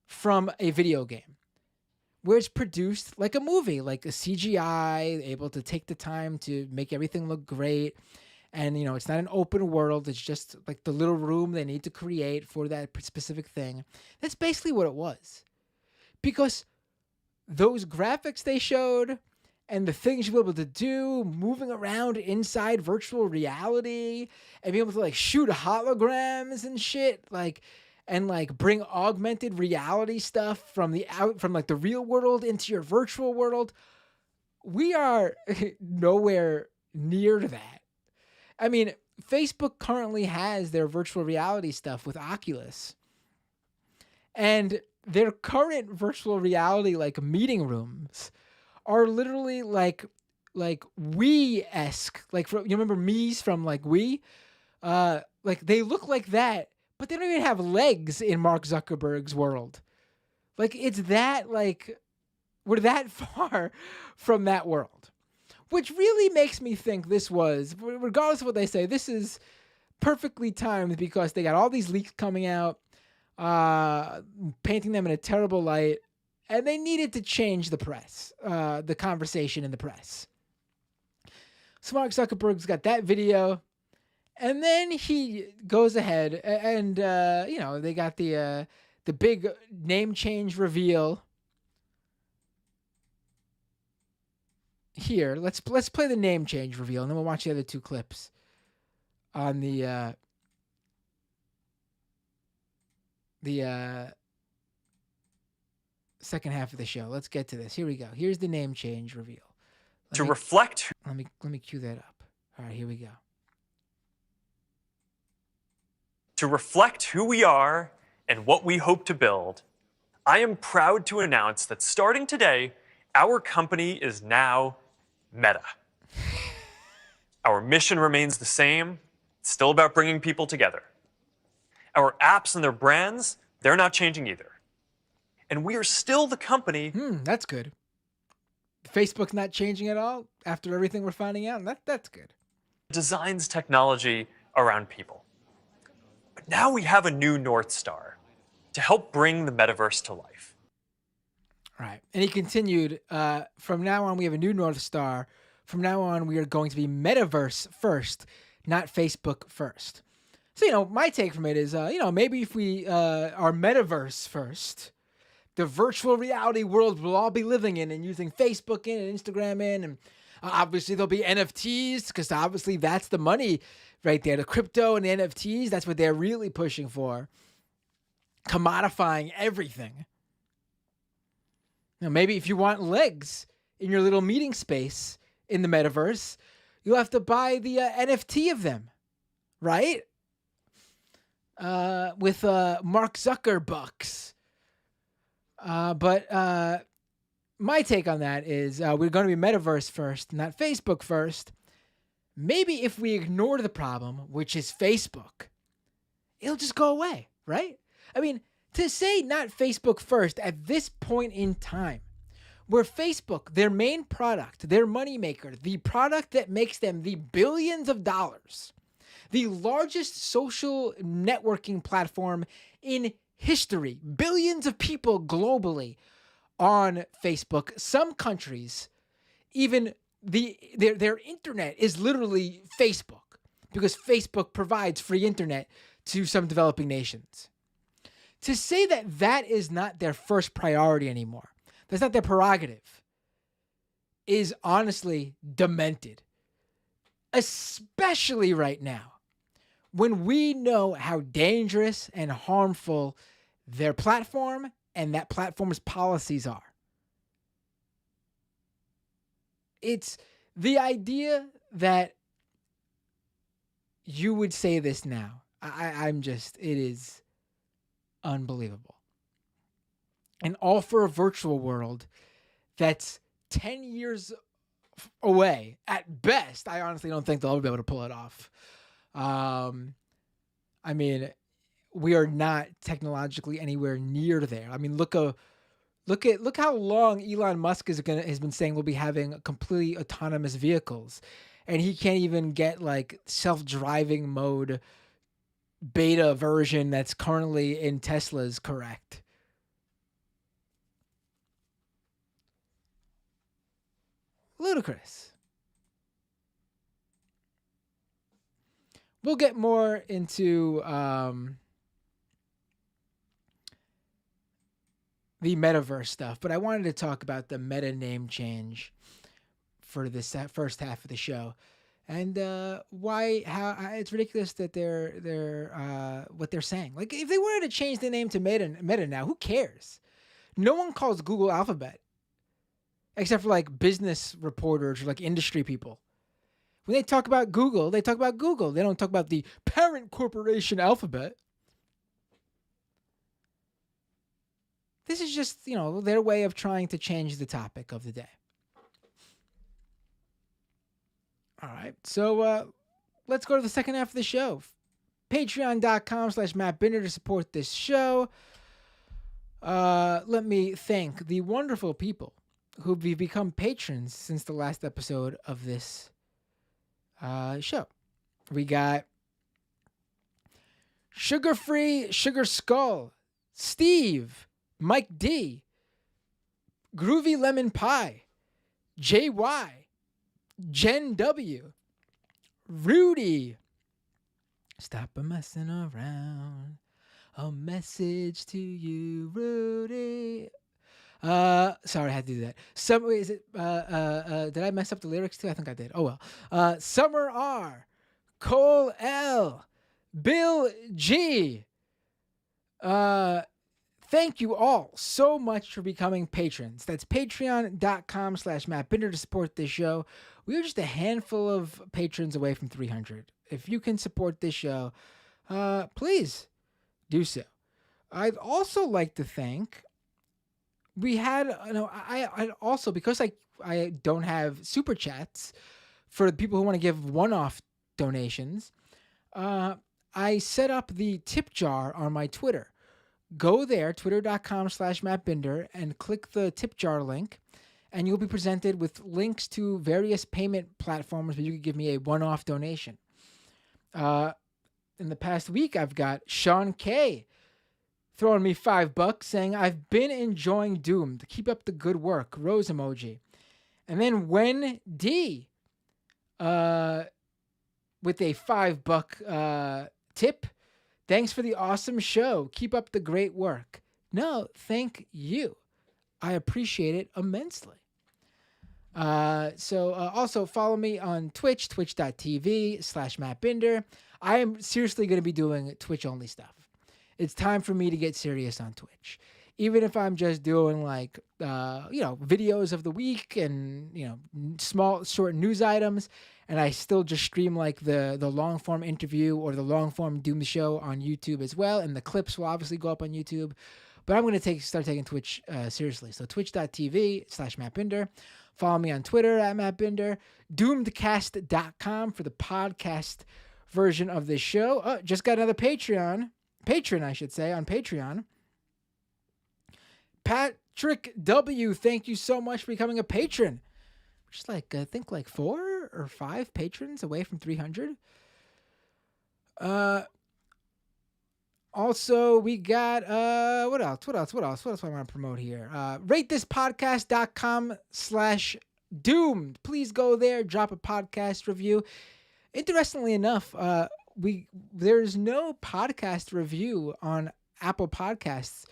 [SPEAKER 1] from a video game, where it's produced like a movie, like a CGI, able to take the time to make everything look great. And, it's not an open world. It's just like the little room they need to create for that specific thing. That's basically what it was. Because those graphics they showed and the things you'll be able to do, moving around inside virtual reality and being able to shoot holograms and shit, and bring augmented reality stuff from the real world into your virtual world. We are nowhere near that. I mean, Facebook currently has their virtual reality stuff with Oculus. And their current virtual reality meeting rooms are literally like Wii-esque. You remember Mii's from Wii? They look like that, but they don't even have legs in Mark Zuckerberg's world. It's that we're that far from that world. Which really makes me think this was, regardless of what they say, this is perfectly timed because they got all these leaks coming out, painting them in a terrible light, and they needed to change the press, the conversation in the press. So Mark Zuckerberg's got that video, and then he goes ahead and they got the big name change reveal. Here, let's play the name change reveal, and then we'll watch the other two clips on the second half of the show. Let's get to this. Here we go. Here's the name change reveal.
[SPEAKER 2] Reflect.
[SPEAKER 1] Let me cue that up. All right, here we go.
[SPEAKER 2] To reflect who we are and what we hope to build, I am proud to announce that starting today, our company is now Meta. Our mission remains the same. It's still about bringing people together. Our apps and their brands, they're not changing either. And we are still the company.
[SPEAKER 1] That's good. Facebook's not changing at all after everything we're finding out. That's good.
[SPEAKER 2] Designs technology around people. But now we have a new North Star to help bring the metaverse to life.
[SPEAKER 1] All right. And he continued, from now on, we have a new North Star. From now on, we are going to be Metaverse first, not Facebook first. So, my take from it is, maybe if we are Metaverse first, the virtual reality world we'll all be living in and using Facebook in and Instagram in. And obviously there'll be NFTs because obviously that's the money right there. The crypto and the NFTs, that's what they're really pushing for. Commodifying everything. Maybe if you want legs in your little meeting space in the metaverse, you'll have to buy the NFT of them, right? With Mark Zuckerberg bucks. But my take on that is we're going to be Metaverse first, not Facebook first. Maybe if we ignore the problem, which is Facebook, it'll just go away, right? I mean, to say not Facebook first at this point in time, where Facebook, their main product, their moneymaker, the product that makes them the billions of dollars, the largest social networking platform in history, billions of people globally on Facebook, some countries, even their internet is literally Facebook because Facebook provides free internet to some developing nations. To say that that is not their first priority anymore, that's not their prerogative, is honestly demented. Especially right now, when we know how dangerous and harmful their platform and that platform's policies are. It's the idea that you would say this now. It is unbelievable. And all for a virtual world that's 10 years away at best. I honestly don't think they'll ever be able to pull it off. I mean, we are not technologically anywhere near there. I mean, look how long Elon Musk has been saying we'll be having completely autonomous vehicles, and he can't even get like self-driving mode beta version that's currently in Tesla's correct. Ludicrous. We'll get more into the metaverse stuff, but I wanted to talk about the meta name change for this first half of the show, and how it's ridiculous that they're what they're saying. Like, if they wanted to change the name to Meta now, who cares? No one calls Google Alphabet, except for like business reporters or like industry people. When they talk about Google, they talk about Google. They don't talk about the parent corporation Alphabet. This is just, their way of trying to change the topic of the day. All right, so let's go to the second half of the show. Patreon.com/Matt Binder to support this show. Let me thank the wonderful people who've become patrons since the last episode of this show. We got Sugar Free Sugar Skull, Steve, Mike D, Groovy Lemon Pie, JY, Jen W, Rudy, Stop a Messing Around, a message to you, Rudy. Sorry, I had to do that. Did I mess up the lyrics too? I think I did. Oh well. Summer R, Cole L, Bill G. Thank you all so much for becoming patrons. That's patreon.com/Matt Binder to support this show. We are just a handful of patrons away from 300. If you can support this show, please do so. I'd also like to thank. We had, I also, because I don't have super chats for the people who want to give one-off donations, I set up the tip jar on my Twitter. Go there, twitter.com/Matt Binder, and click the tip jar link, and you'll be presented with links to various payment platforms where you can give me a one-off donation. In the past week, I've got Sean K. throwing me $5 saying, I've been enjoying Doomed. Keep up the good work. Rose emoji. And then Wen D with a $5 tip. Thanks for the awesome show. Keep up the great work. No, thank you. I appreciate it immensely. Also follow me on Twitch, twitch.tv/Matt Binder. I am seriously going to be doing Twitch only stuff. It's time for me to get serious on Twitch. Even if I'm just doing videos of the week and, small, short news items, and I still just stream like the long form interview or the long form Doom show on YouTube as well. And the clips will obviously go up on YouTube, but I'm going to start taking Twitch seriously. So twitch.tv/Matt Binder. Follow me on Twitter @Matt Binder. Doomedcast.com for the podcast version of this show. Just got another patron, I should say, on Patreon. Patrick W, thank you so much for becoming a patron. Which is I think 4 or 5 patrons away from 300. Also, we got, what else do I want to promote here? RateThisPodcast.com/doomed. Please go there, drop a podcast review. Interestingly enough, there's no podcast review on Apple Podcasts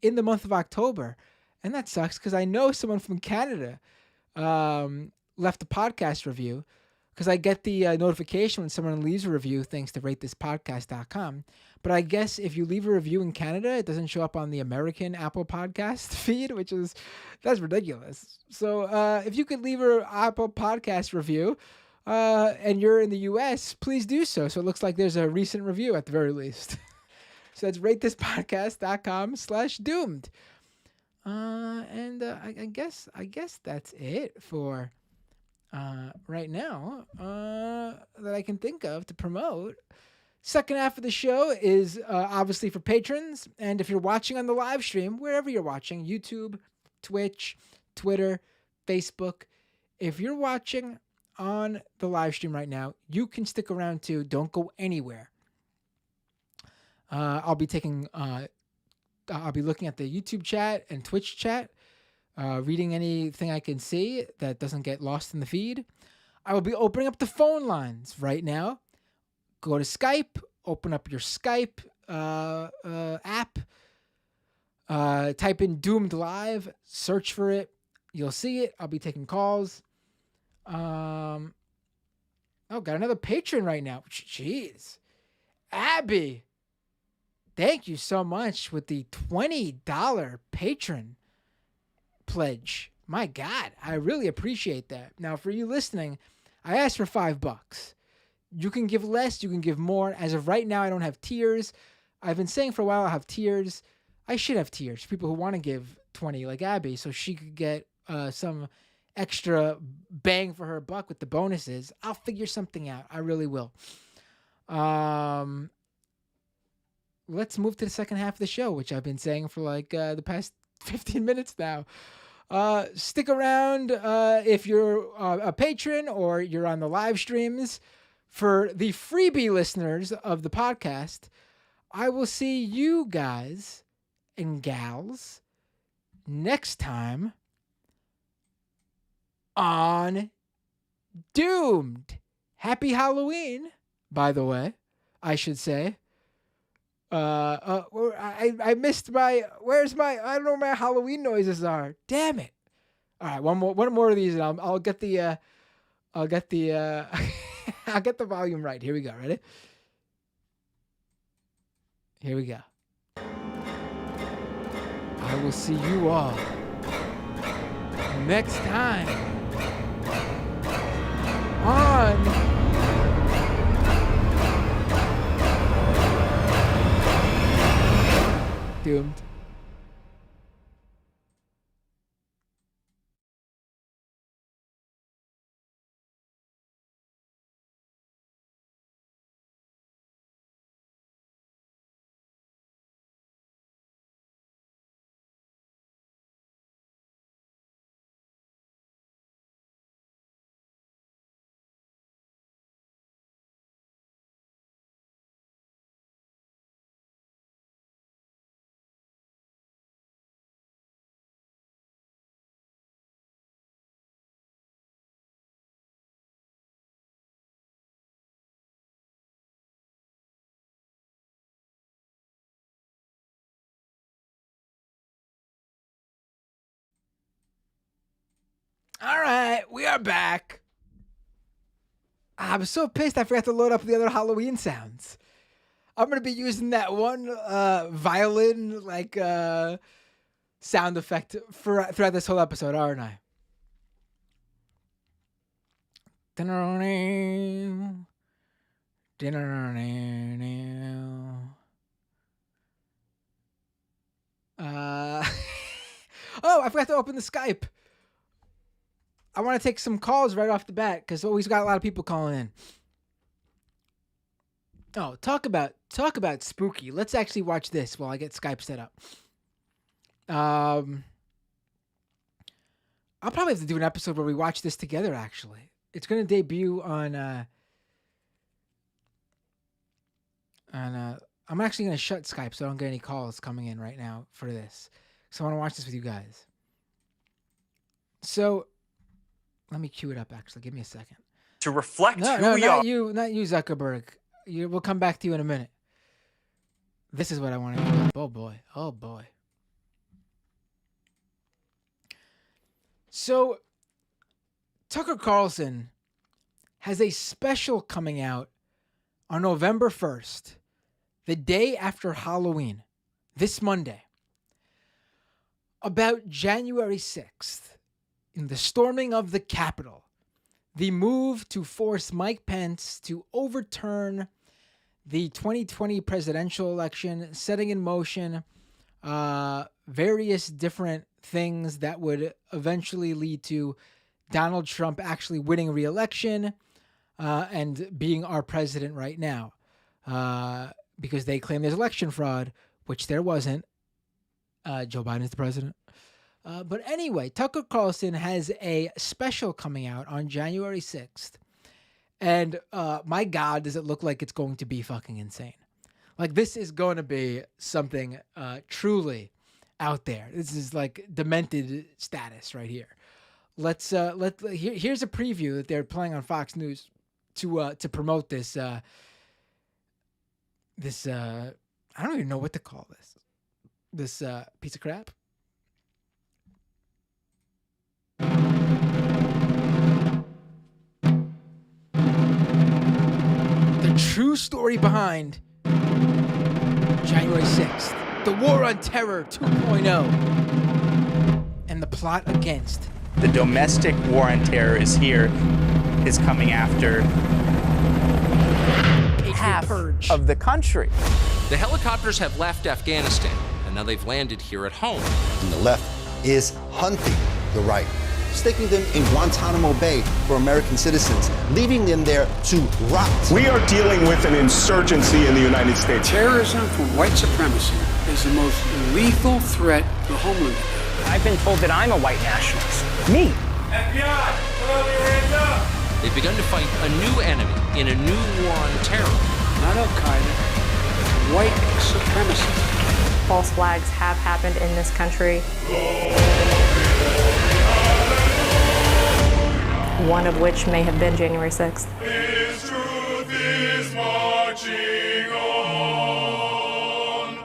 [SPEAKER 1] in the month of October. And that sucks because I know someone from Canada left a podcast review, because I get the notification when someone leaves a review thanks to RateThisPodcast.com. But I guess if you leave a review in Canada, it doesn't show up on the American Apple Podcast feed, that's ridiculous. So if you could leave an Apple Podcast review and you're in the U.S., please do so. So it looks like there's a recent review at the very least. So that's RateThisPodcast.com/doomed. I guess that's it for right now that I can think of to promote. Second half of the show is obviously for patrons, and if you're watching on the live stream, wherever you're watching, YouTube, Twitch, Twitter, Facebook, if you're watching on the live stream right now, you can stick around too. Don't go anywhere. I'll be looking at the YouTube chat and Twitch chat, reading anything I can see that doesn't get lost in the feed. I will be opening up the phone lines right now. Go to Skype, open up your Skype app, type in Doomed Live, search for it. You'll see it. I'll be taking calls. Got another patron right now. Jeez. Abby, thank you so much with the $20 patron pledge. My God, I really appreciate that. Now, for you listening, I asked for $5. You can give less, you can give more. As of right now, I don't have tiers. I've been saying for a while I have tiers. I should have tiers. People who want to give 20, like Abby, so she could get some extra bang for her buck with the bonuses. I'll figure something out. I really will. Let's move to the second half of the show, which I've been saying for the past 15 minutes now. Stick around if you're a patron or you're on the live streams. For the freebie listeners of the podcast, I will see you guys and gals next time on Doomed. Happy Halloween, by the way, I should say. I missed my. Where's my? I don't know where my Halloween noises are. Damn it! All right, one more of these, and I'll get the. I'll get the. I'll get the volume right. Here we go. Ready? Here we go. I will see you all next time on Doomed. All right, we are back. I'm so pissed I forgot to load up the other Halloween sounds. I'm going to be using that one violin sound effect throughout this whole episode, aren't I? Oh, I forgot to open the Skype. I want to take some calls right off the bat because we've got a lot of people calling in. Oh, talk about spooky. Let's actually watch this while I get Skype set up. I'll probably have to do an episode where we watch this together. Actually, it's going to debut on. I'm actually going to shut Skype so I don't get any calls coming in right now for this. So I want to watch this with you guys. So. Let me cue it up, actually. Give me a second.
[SPEAKER 2] To reflect who we
[SPEAKER 1] are.
[SPEAKER 2] Not
[SPEAKER 1] you, Zuckerberg. We'll come back to you in a minute. This is what I want to do. Oh, boy. Oh, boy. So, Tucker Carlson has a special coming out on November 1st, the day after Halloween, this Monday, about January 6th. In the storming of the Capitol, the move to force Mike Pence to overturn the 2020 presidential election, setting in motion various different things that would eventually lead to Donald Trump actually winning re-election and being our president right now. Because they claim there's election fraud, which there wasn't. Joe Biden is the president. But anyway, Tucker Carlson has a special coming out on January 6th. And my God, does it look like it's going to be fucking insane. Like, this is going to be something truly out there. This is like demented status right here. Here's a preview that they're playing on Fox News to promote this. I don't even know what to call this. This piece of crap. The true story behind January 6th, the War on Terror 2.0, and the plot against.
[SPEAKER 3] The domestic war on terror is coming after half of the country.
[SPEAKER 4] The helicopters have left Afghanistan, and now they've landed here at home.
[SPEAKER 5] And the left is hunting the right, sticking them in Guantanamo Bay for American citizens, leaving them there to rot.
[SPEAKER 6] We are dealing with an insurgency in the United States.
[SPEAKER 7] Terrorism from white supremacy is the most lethal threat to the homeland.
[SPEAKER 8] I've been told that I'm a white nationalist. Me.
[SPEAKER 9] FBI, put all your hands up.
[SPEAKER 4] They've begun to fight a new enemy in a new war on terror.
[SPEAKER 7] Not Al-Qaeda, white supremacy.
[SPEAKER 10] False flags have happened in this country. One of which may have been January 6th.
[SPEAKER 9] His truth is marching on.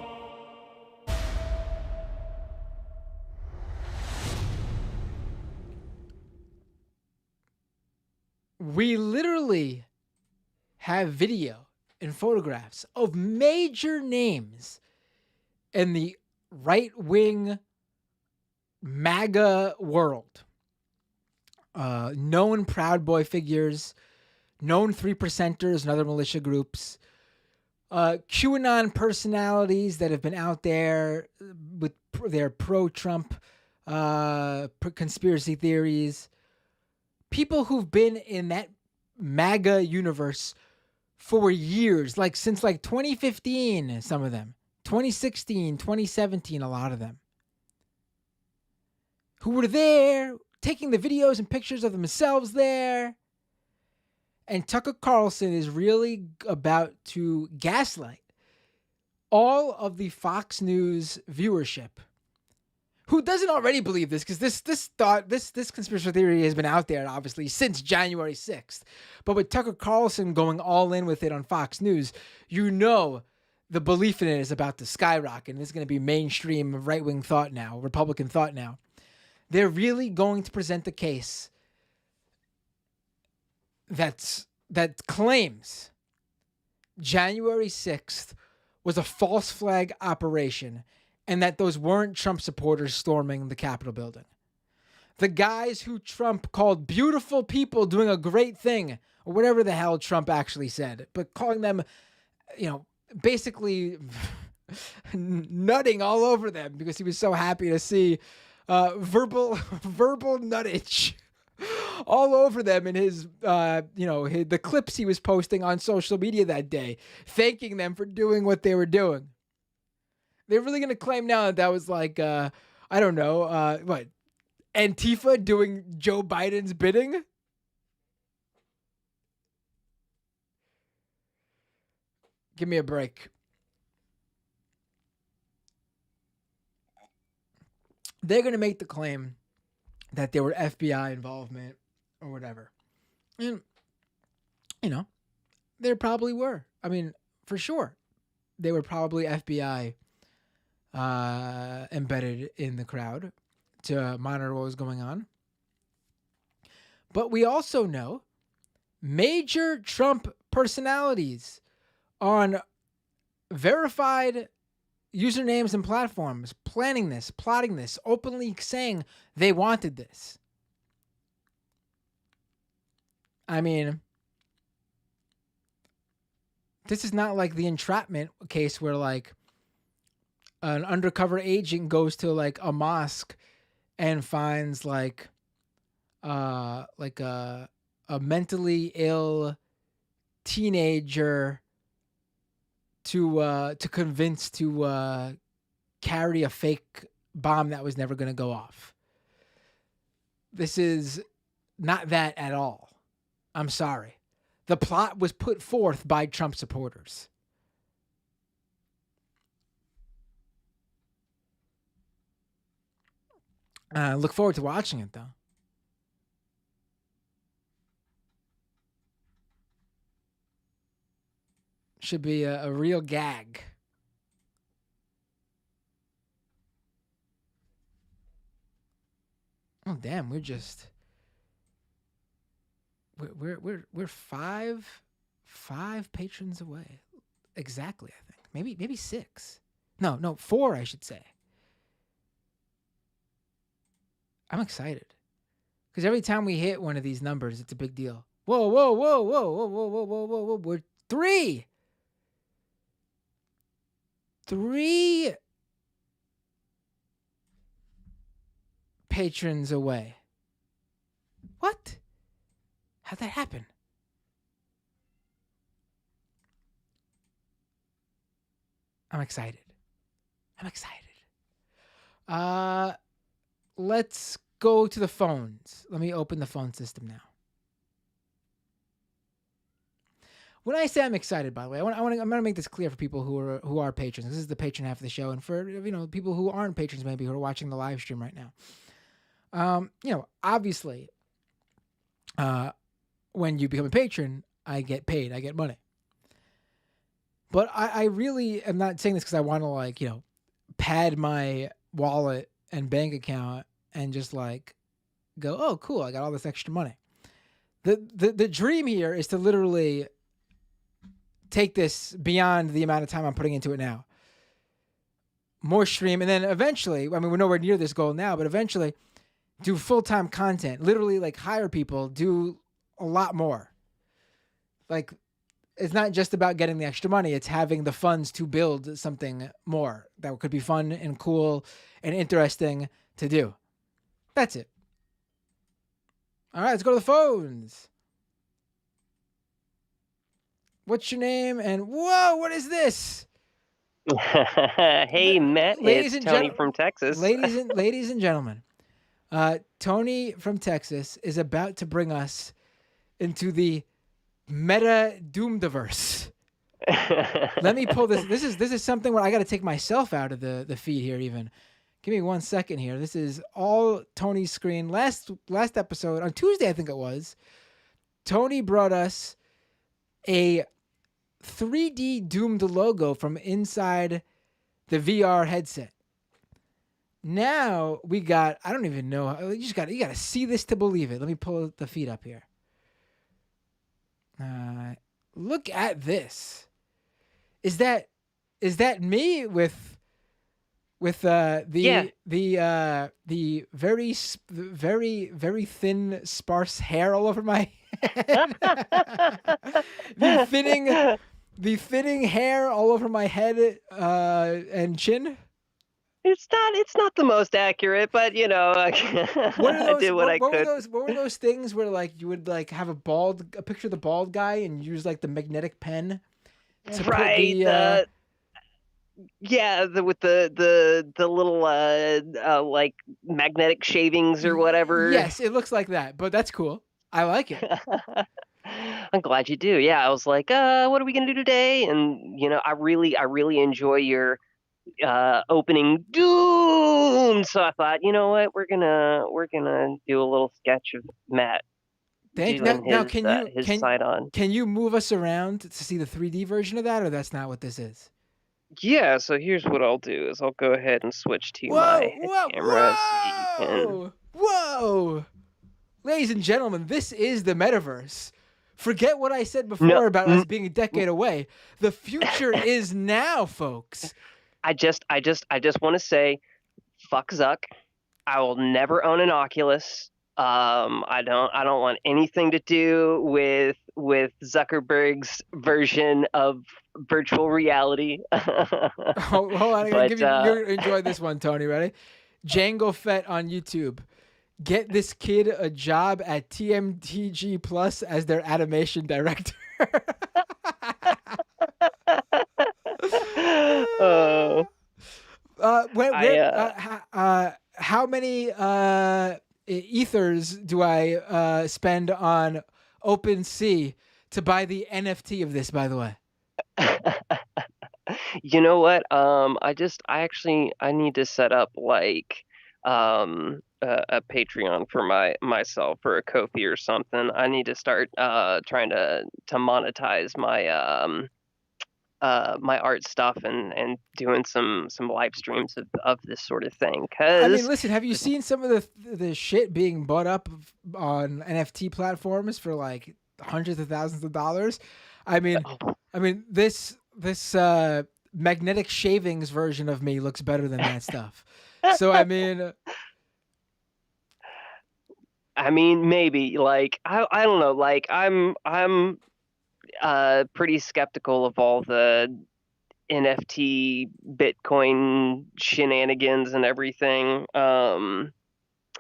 [SPEAKER 1] We literally have video and photographs of major names in the right-wing MAGA world. Known Proud Boy figures, known 3%ers and other militia groups, QAnon personalities that have been out there with their pro-Trump conspiracy theories, people who've been in that MAGA universe for years, like since like 2015, some of them, 2016, 2017, a lot of them, who were there taking the videos and pictures of themselves there. And Tucker Carlson is really about to gaslight all of the Fox News viewership who doesn't already believe this, because this conspiracy theory has been out there obviously since January 6th. But with Tucker Carlson going all in with it on Fox News, you know the belief in it is about to skyrocket. And it's going to be mainstream right-wing thought now, Republican thought now. They're really going to present the case that claims January 6th was a false flag operation and that those weren't Trump supporters storming the Capitol building. The guys who Trump called beautiful people doing a great thing, or whatever the hell Trump actually said, but calling them, basically nutting all over them because he was so happy to see verbal nuttage all over them in his, the clips he was posting on social media that day, thanking them for doing what they were doing. They're really going to claim now that was like, Antifa doing Joe Biden's bidding? Give me a break. They're going to make the claim that there were FBI involvement or whatever. And, there probably were. I mean, for sure. They were probably FBI embedded in the crowd to monitor what was going on. But we also know major Trump personalities on verified usernames and platforms planning this, plotting this, openly saying they wanted this. I mean, this is not like the entrapment case where like an undercover agent goes to like a mosque and finds like a mentally ill teenager to convince to carry a fake bomb that was never going to go off. This is not that at all. I'm sorry. The plot was put forth by Trump supporters. Look forward to watching it, though. Should be a real gag. Oh damn, we're five patrons away. Exactly, I think. Maybe 6. No, 4, I should say. I'm excited. Because every time we hit one of these numbers, it's a big deal. Whoa. We're 3 patrons away. What? How'd that happen? I'm excited. Let's go to the phones. Let me open the phone system now. When I say I'm excited, by the way, I'm going to make this clear for people who are patrons. This is the patron half of the show, and for people who aren't patrons, maybe who are watching the live stream right now. Obviously, when you become a patron, I get paid, I get money. But I really am not saying this because I want to pad my wallet and bank account and just go, oh, cool, I got all this extra money. The dream here is to literally take this beyond the amount of time I'm putting into it now. More stream, and then eventually, we're nowhere near this goal now, but eventually do full-time content. Literally, hire people, do a lot more. It's not just about getting the extra money. It's having the funds to build something more that could be fun and cool and interesting to do. That's it. All right, let's go to the phones. What's your name? And whoa, what is this?
[SPEAKER 11] Hey, Matt, it's Tony from Texas.
[SPEAKER 1] Ladies and gentlemen, Tony from Texas is about to bring us into the Meta Doomdaverse. Let me pull this. This is something where I got to take myself out of the feed here. Even give me 1 second here. This is all Tony's screen. Last episode on Tuesday, I think it was. Tony brought us a 3D Doomed logo from inside the VR headset. Now we got, I don't even know. You got to see this to believe it. Let me pull the feed up here. Look at this. Is that me with the very thin sparse hair all over my head? the thinning hair all over my head and chin.
[SPEAKER 11] It's not the most accurate, but I did what I could.
[SPEAKER 1] What were those things where you would have a picture of the bald guy and use the magnetic pen to
[SPEAKER 11] right,
[SPEAKER 1] put the
[SPEAKER 11] with the little magnetic shavings or whatever.
[SPEAKER 1] Yes, it looks like that, but that's cool. I like it.
[SPEAKER 11] I'm glad you do. Yeah, I was like, what are we gonna do today? And I really enjoy your opening Doom. So I thought, you know what, we're gonna do a little sketch of Matt.
[SPEAKER 1] Thank you. Now, can you move us around to see the 3D version of that, or that's not what this is?
[SPEAKER 11] Yeah, so here's what I'll do is I'll go ahead and switch to my camera.
[SPEAKER 1] Whoa! Ladies and gentlemen, this is the Metaverse. Forget what I said before about us being a decade away. The future is now, folks.
[SPEAKER 11] I just want to say, fuck Zuck. I will never own an Oculus. I don't want anything to do with Zuckerberg's version of virtual reality.
[SPEAKER 1] Hold on, I'm gonna give you enjoy this one, Tony. Ready? Django Fett on YouTube. Get this kid a job at TMTG Plus as their animation director. How many ethers do I spend on OpenSea to buy the NFT of this, by the way?
[SPEAKER 11] You know what? I need to set up a Patreon for myself or a Ko-fi or something. I need to start trying to monetize my my art stuff and doing some live streams of this sort of thing. Cause
[SPEAKER 1] listen, have you seen some of the shit being bought up on NFT platforms for hundreds of thousands of dollars? This magnetic shavings version of me looks better than that stuff. So
[SPEAKER 11] maybe I don't know. I'm pretty skeptical of all the NFT Bitcoin shenanigans and everything. And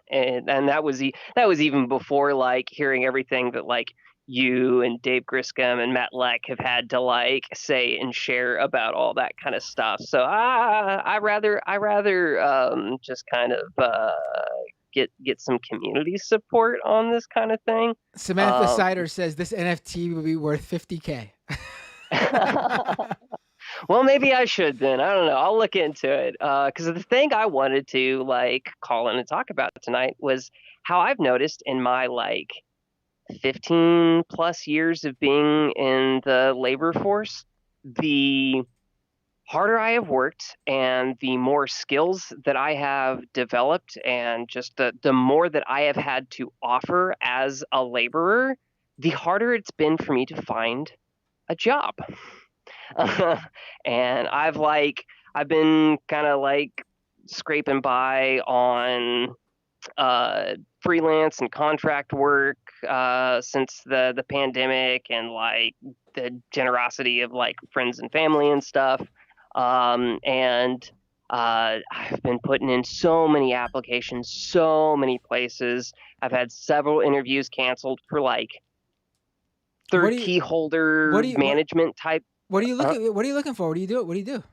[SPEAKER 11] that was even before hearing everything that you and Dave Griscom and Matt Leck have had to say and share about all that kind of stuff. So I rather just kind of get some community support on this kind of thing.
[SPEAKER 1] Samantha Sider says this NFT will be worth $50K.
[SPEAKER 11] Well, maybe I should then. I don't know. I'll look into it. Because the thing I wanted to like call in and talk about tonight was how I've noticed in my like 15 plus years of being in the labor force, the harder I have worked and the more skills that I have developed and just the more that I have had to offer as a laborer, the harder it's been for me to find a job. And I've been kind of like scraping by on freelance and contract work since the pandemic and like the generosity of like friends and family and stuff. And I've been putting in so many applications, so many places. I've had several interviews canceled for like key holder management type.
[SPEAKER 1] What are you looking? What are you looking for? What do you do? What do you do?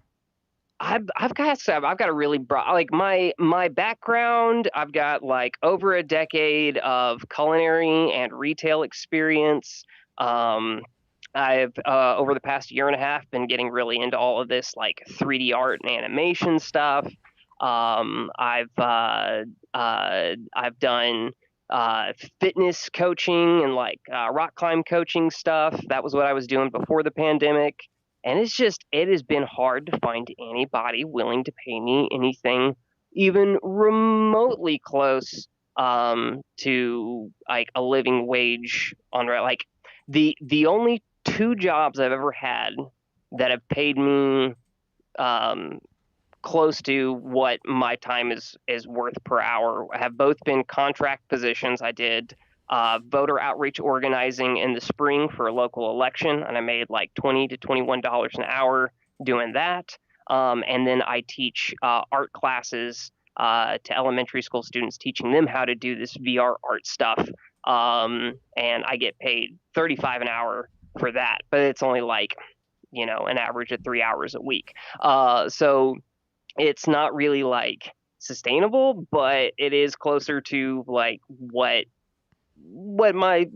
[SPEAKER 11] I've got a really broad, like my background. I've got like over a decade of culinary and retail experience. I've over the past year and a half been getting really into all of this like 3D art and animation stuff. I've done fitness coaching and like rock climb coaching stuff. That was what I was doing before the pandemic. And it has been hard to find anybody willing to pay me anything even remotely close to like a living wage on like the only 2 jobs I've ever had that have paid me close to what my time is worth per hour have both been contract positions. I did voter outreach organizing in the spring for a local election, and I made like $20 to $21 an hour doing that. And then I teach art classes to elementary school students, teaching them how to do this VR art stuff. And I get paid $35 an hour for that, but it's only like, an average of 3 hours a week. So it's not really like sustainable, but it is closer to like what my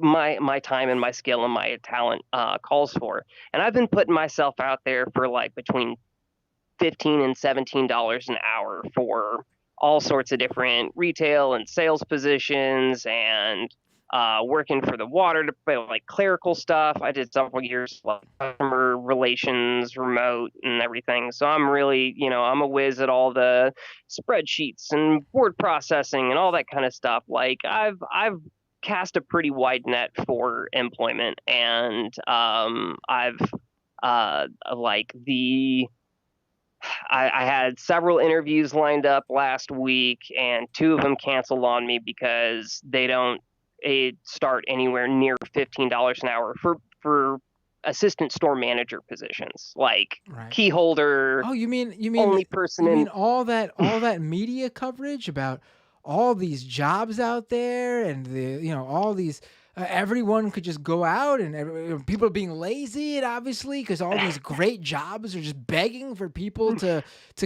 [SPEAKER 11] time and my skill and my talent calls for. And I've been putting myself out there for like between $15 and $17 an hour for all sorts of different retail and sales positions and working for the water department, like clerical stuff. I did several years like customer relations, remote and everything. So I'm really, I'm a whiz at all the spreadsheets and word processing and all that kind of stuff. Like I've cast a pretty wide net for employment, and I had several interviews lined up last week, and 2 of them canceled on me because they don't start anywhere near $15 an hour for assistant store manager positions, like key holder.
[SPEAKER 1] Oh, you mean
[SPEAKER 11] only person?
[SPEAKER 1] You mean all that media coverage about all these jobs out there, and all these everyone could just go out, and people are being lazy, and obviously because all these great jobs are just begging for people to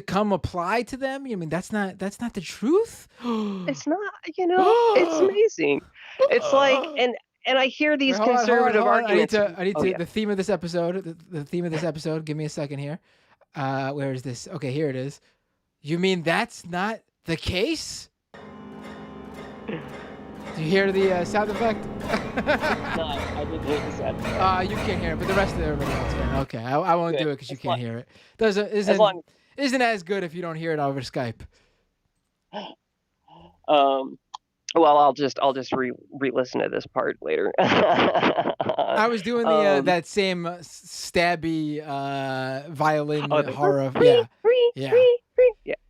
[SPEAKER 1] come apply to them. I mean, that's not the truth.
[SPEAKER 11] It's not. It's amazing. It's like, and I hear these conservative arguments.
[SPEAKER 1] I need to. The theme of this episode. The theme of this episode. Give me a second here. Where is this? Okay, here it is. You mean that's not the case? Do you hear the sound effect?
[SPEAKER 11] No, I didn't hear the sound effect.
[SPEAKER 1] You can't hear it, but the rest of everybody else can. Okay, I won't do it because you can't hear it. Isn't as good if you don't hear it over Skype.
[SPEAKER 11] Well, I'll just re-listen to this part later.
[SPEAKER 1] I was doing that same stabby violin horror.
[SPEAKER 11] Yeah,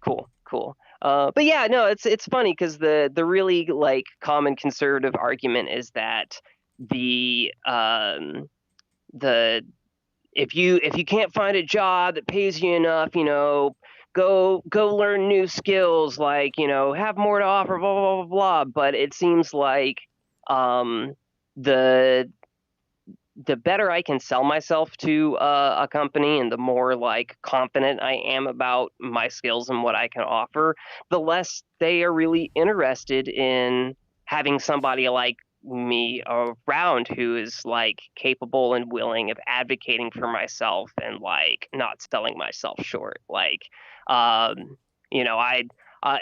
[SPEAKER 11] cool. But yeah, no, it's funny because the really like common conservative argument is that if you can't find a job that pays you enough, go learn new skills, like, have more to offer, blah, blah, blah, blah. But it seems like the the better I can sell myself to a company, and the more like confident I am about my skills and what I can offer, the less they are really interested in having somebody like me around who is like capable and willing of advocating for myself and like not selling myself short. Like, you know,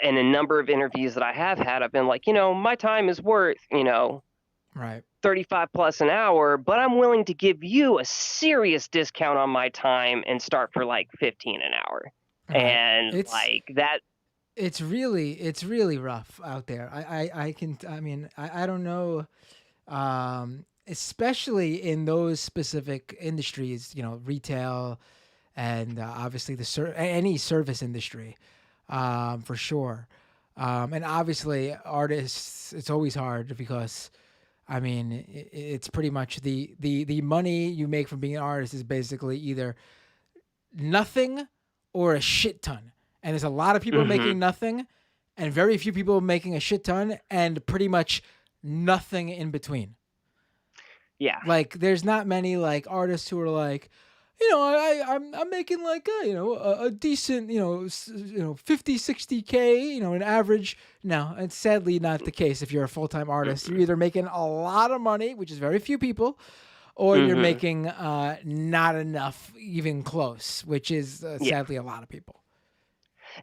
[SPEAKER 11] in a number of interviews that I have had, I've been like, you know, my time is worth, you know,
[SPEAKER 1] Right.
[SPEAKER 11] 35 plus an hour, but I'm willing to give you a serious discount on my time and start for like 15 an hour.
[SPEAKER 1] Right.
[SPEAKER 11] And
[SPEAKER 1] It's
[SPEAKER 11] like that.
[SPEAKER 1] it's really rough out there. I don't know, especially in those specific industries, you know, retail and obviously any service industry, for sure. And obviously artists, it's always hard because I mean, it's pretty much the money you make from being an artist is basically either nothing or a shit ton. And there's a lot of people making nothing and very few people making a shit ton and pretty much nothing in between.
[SPEAKER 11] Yeah.
[SPEAKER 1] Like there's not many like artists who are like, you know, I'm making like a decent, 50, 60K, you know, an average. No, it's sadly not the case. If you're a full-time artist, you're either making a lot of money, which is very few people, or you're making not enough, even close, which is sadly a lot of people.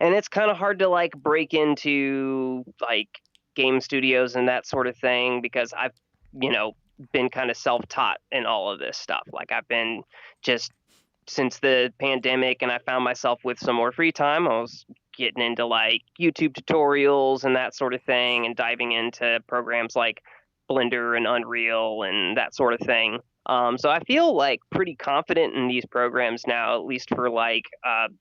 [SPEAKER 11] And it's kind of hard to like break into like game studios and that sort of thing because I've, you know, been kind of self-taught in all of this stuff. Like I've been just since the pandemic and I found myself with some more free time, I was getting into like YouTube tutorials and that sort of thing and diving into programs like Blender and Unreal and that sort of thing. So I feel like pretty confident in these programs now, at least for like,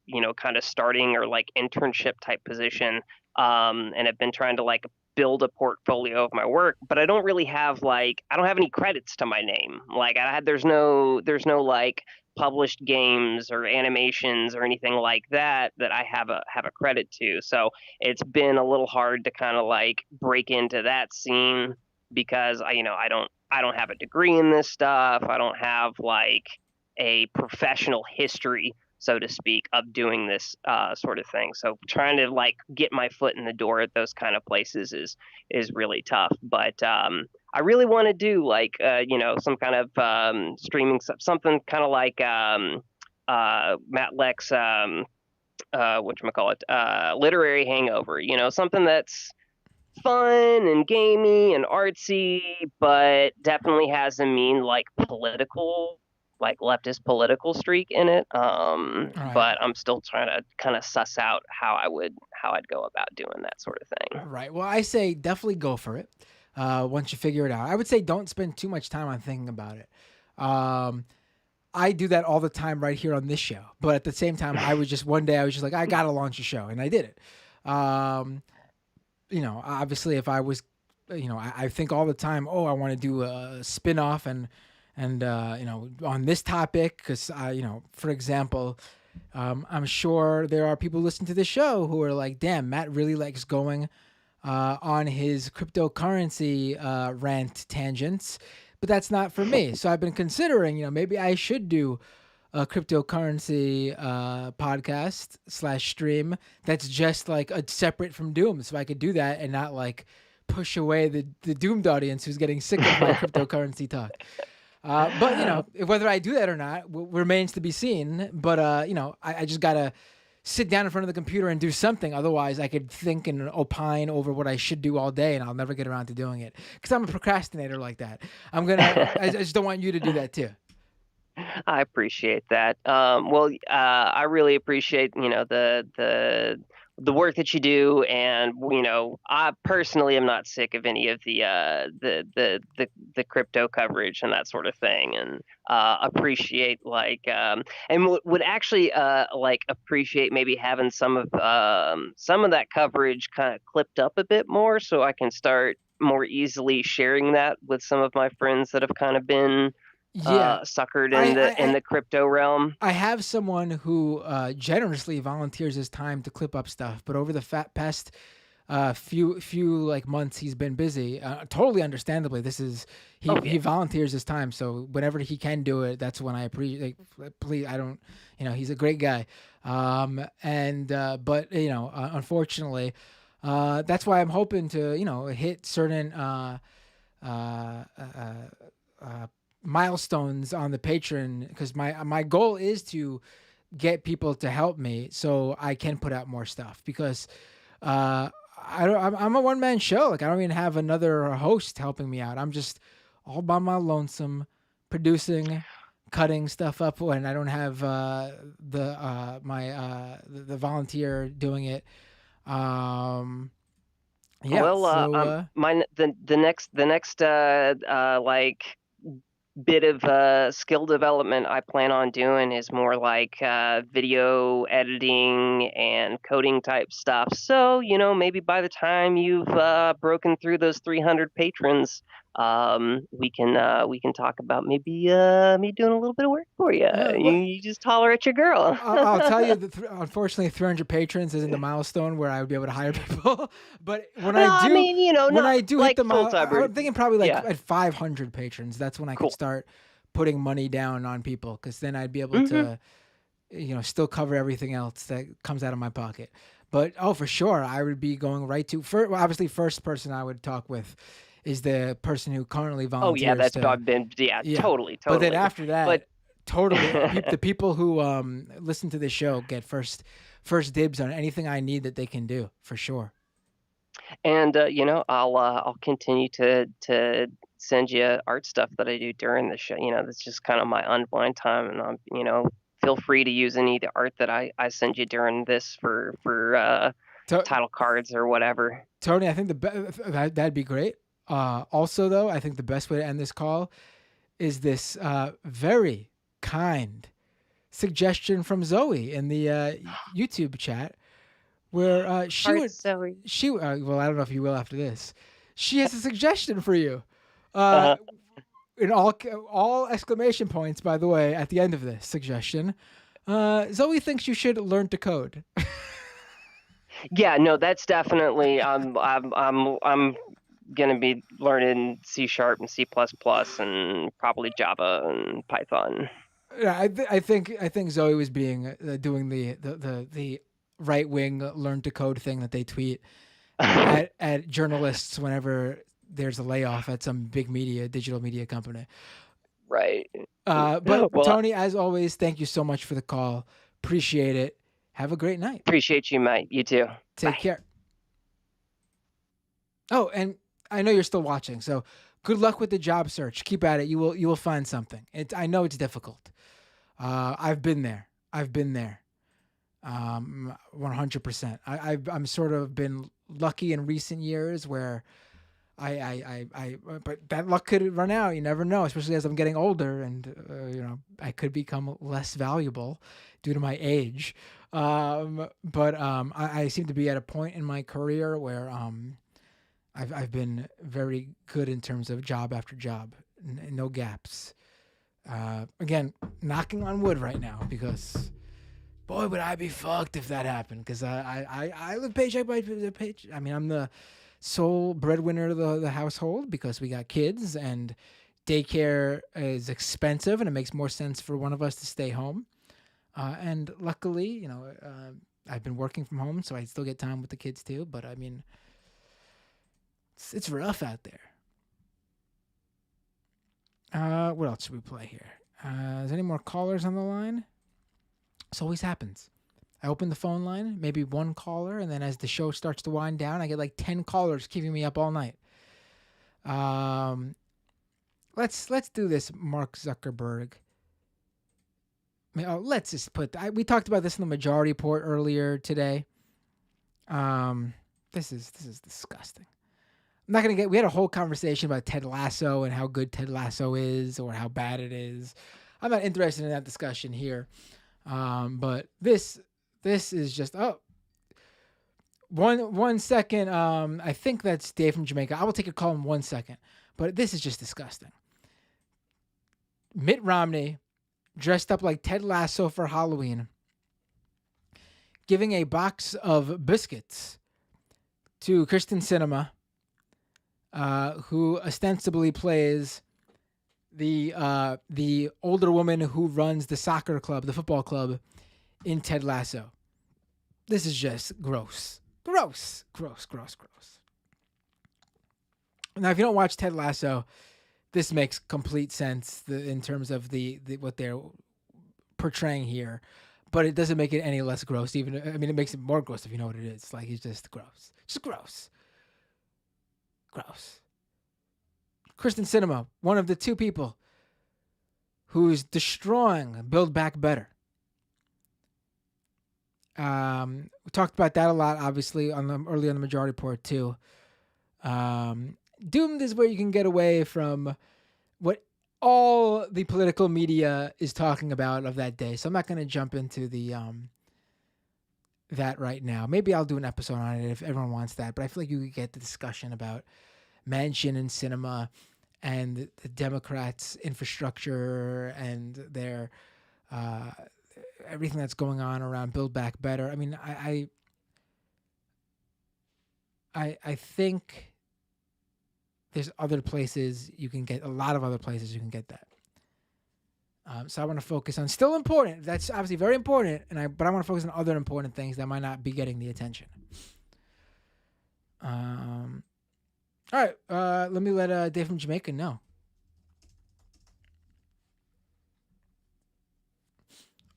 [SPEAKER 11] you know, kind of starting or like internship type position. And I've been trying to like build a portfolio of my work, but I don't really have like, I don't have any credits to my name. Like there's no like published games or animations or anything like that I have a credit to. So it's been a little hard to kind of like break into that scene because I don't have a degree in this stuff. I don't have like a professional history, so to speak, of doing this sort of thing. So trying to like get my foot in the door at those kind of places is really tough. But I really want to do like you know, some kind of streaming stuff, something kind of like Matt Leck's whatchamacallit, Literary Hangover. You know, something that's fun and gamey and artsy, but definitely has a mean like political, like leftist political streak in it.
[SPEAKER 1] Right.
[SPEAKER 11] But I'm still trying to kind of suss out how I'd go about doing that sort of thing.
[SPEAKER 1] Right. Well, I say definitely go for it. Once you figure it out, I would say don't spend too much time on thinking about it. I do that all the time right here on this show, but at the same time, one day I was just like, I gotta launch a show, and I did it. You know, obviously, if I was, you know, I think all the time, oh, I want to do a spin-off and you know, on this topic, because you know, for example, I'm sure there are people listening to this show who are like, damn, Matt really likes going on his cryptocurrency rant tangents, but that's not for me. So I've been considering, you know, maybe I should do a cryptocurrency podcast / stream that's just like a separate from Doom, so I could do that and not like push away the Doomed audience who's getting sick of my cryptocurrency talk. But you know, whether I do that or not remains to be seen. But you know, I just gotta sit down in front of the computer and do something. Otherwise, I could think and opine over what I should do all day, and I'll never get around to doing it because I'm a procrastinator like that. I just don't want you to do that too.
[SPEAKER 11] I appreciate that. Well, I really appreciate, you know, the work that you do, and you know, I personally am not sick of any of the crypto coverage and that sort of thing, and appreciate like and would actually like appreciate maybe having some of that coverage kind of clipped up a bit more, so I can start more easily sharing that with some of my friends that have kind of been suckered in the crypto realm.
[SPEAKER 1] I have someone who generously volunteers his time to clip up stuff, but over the past few like months he's been busy. Totally understandably, this is he volunteers his time, so whenever he can do it, that's when I appreciate. Like, please, I don't, he's a great guy. But unfortunately, that's why I'm hoping to hit certain milestones on the Patreon, because my goal is to get people to help me so I can put out more stuff, because I'm a one-man show. Like, I don't even have another host helping me out. I'm just all by my lonesome, producing, cutting stuff up when I don't have the volunteer doing it.
[SPEAKER 11] The next like bit of skill development I plan on doing is more like video editing and coding type stuff. So, maybe by the time you've broken through those 300 patrons, we can talk about maybe me doing a little bit of work for you. You just holler at your girl.
[SPEAKER 1] I'll tell you that unfortunately 300 patrons isn't the milestone where I would be able to hire people. But when I do hit the milestone, I'm thinking probably at 500 patrons. That's when I could start putting money down on people, because then I'd be able to, still cover everything else that comes out of my pocket. But for sure, I would be going right to obviously first person I would talk with is the person who currently volunteers.
[SPEAKER 11] Oh yeah, that's been totally.
[SPEAKER 1] But then after that, totally the people who listen to this show get first dibs on anything I need that they can do, for sure.
[SPEAKER 11] And I'll continue to send you art stuff that I do during the show. That's just kind of my unwind time, and I'm feel free to use any of the art that I send you during this for title cards or whatever.
[SPEAKER 1] Tony, I think that'd be great. Also, though, I think the best way to end this call is this very kind suggestion from Zoe in the YouTube chat, where well, I don't know if you will after this. She has a suggestion for you. In all exclamation points, by the way, at the end of this suggestion. Zoe thinks you should learn to code.
[SPEAKER 11] Yeah, no, that's definitely. I'm gonna be learning C# and C++ and probably Java and Python.
[SPEAKER 1] Yeah, I think Zoe was doing the right wing learn to code thing that they tweet at journalists whenever there's a layoff at some big digital media company.
[SPEAKER 11] Right.
[SPEAKER 1] But Tony, as always, thank you so much for the call. Appreciate it. Have a great night.
[SPEAKER 11] Appreciate you, mate. You too.
[SPEAKER 1] Take care. Oh, and I know you're still watching, so good luck with the job search. Keep at it. You will find something. I know it's difficult. I've been there. 100%. I'm sort of been lucky in recent years where but that luck could run out. You never know, especially as I'm getting older, and I could become less valuable due to my age. But I seem to be at a point in my career where I've been very good in terms of job after job, no gaps. Again, knocking on wood right now, because boy, would I be fucked if that happened, because I live paycheck by paycheck. I mean, I'm the sole breadwinner of the household because we got kids, and daycare is expensive, and it makes more sense for one of us to stay home. And luckily, I've been working from home, so I still get time with the kids too. But I mean, it's rough out there. What else should we play here? Is there any more callers on the line? This always happens. I open the phone line, maybe one caller, and then as the show starts to wind down, I get like 10 callers keeping me up all night. Let's do this, Mark Zuckerberg. Let's just we talked about this in the Majority Report earlier today. This is disgusting. I'm not gonna we had a whole conversation about Ted Lasso and how good Ted Lasso is or how bad it is. I'm not interested in that discussion here. But this is just one second. I think that's Dave from Jamaica. I will take a call in 1 second. But this is just disgusting. Mitt Romney dressed up like Ted Lasso for Halloween, giving a box of biscuits to Kristen Cinema, who ostensibly plays the older woman who runs the soccer club, the football club in Ted Lasso. This is just gross. Gross. Now, if you don't watch Ted Lasso, this makes complete sense in terms of the what they're portraying here, but it doesn't make it any less gross. It makes it more gross if you know what it is. Like, it's just gross. Just gross. Gross. Kristen Cinema, one of the two people who's destroying Build Back Better. We talked about that a lot, obviously, early on the Majority Report too. Doomed is where you can get away from what all the political media is talking about of that day. So I'm not going to jump into that right now. Maybe I'll do an episode on it if everyone wants that. But I feel like you could get the discussion about Manchin and Cinema and the Democrats' infrastructure and their everything that's going on around Build Back Better. I mean, I think there's other places you can get, a lot of other places you can get that. So I want to focus on, still important, that's obviously very important, but I want to focus on other important things that might not be getting the attention. All right, let me let Dave from Jamaica know.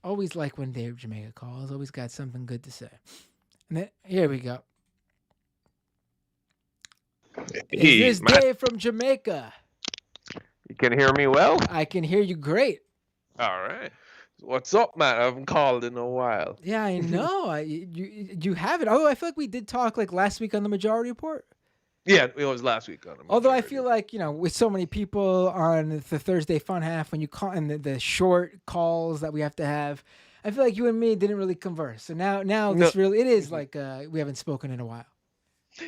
[SPEAKER 1] Always like when Dave from Jamaica calls. Always got something good to say. And then, here we go. Is this Dave from Jamaica?
[SPEAKER 12] You can hear me well?
[SPEAKER 1] I can hear you great.
[SPEAKER 12] All right. What's up, man? I haven't called in a while.
[SPEAKER 1] Yeah, I know. You haven't. Although I feel like we did talk like last week on the Majority Report.
[SPEAKER 12] Yeah, it was last week on the Majority.
[SPEAKER 1] Although I feel like, with so many people on the Thursday Fun Half, when you call, and the short calls that we have to have, I feel like you and me didn't really converse. So now this really, it is like we haven't spoken in a while.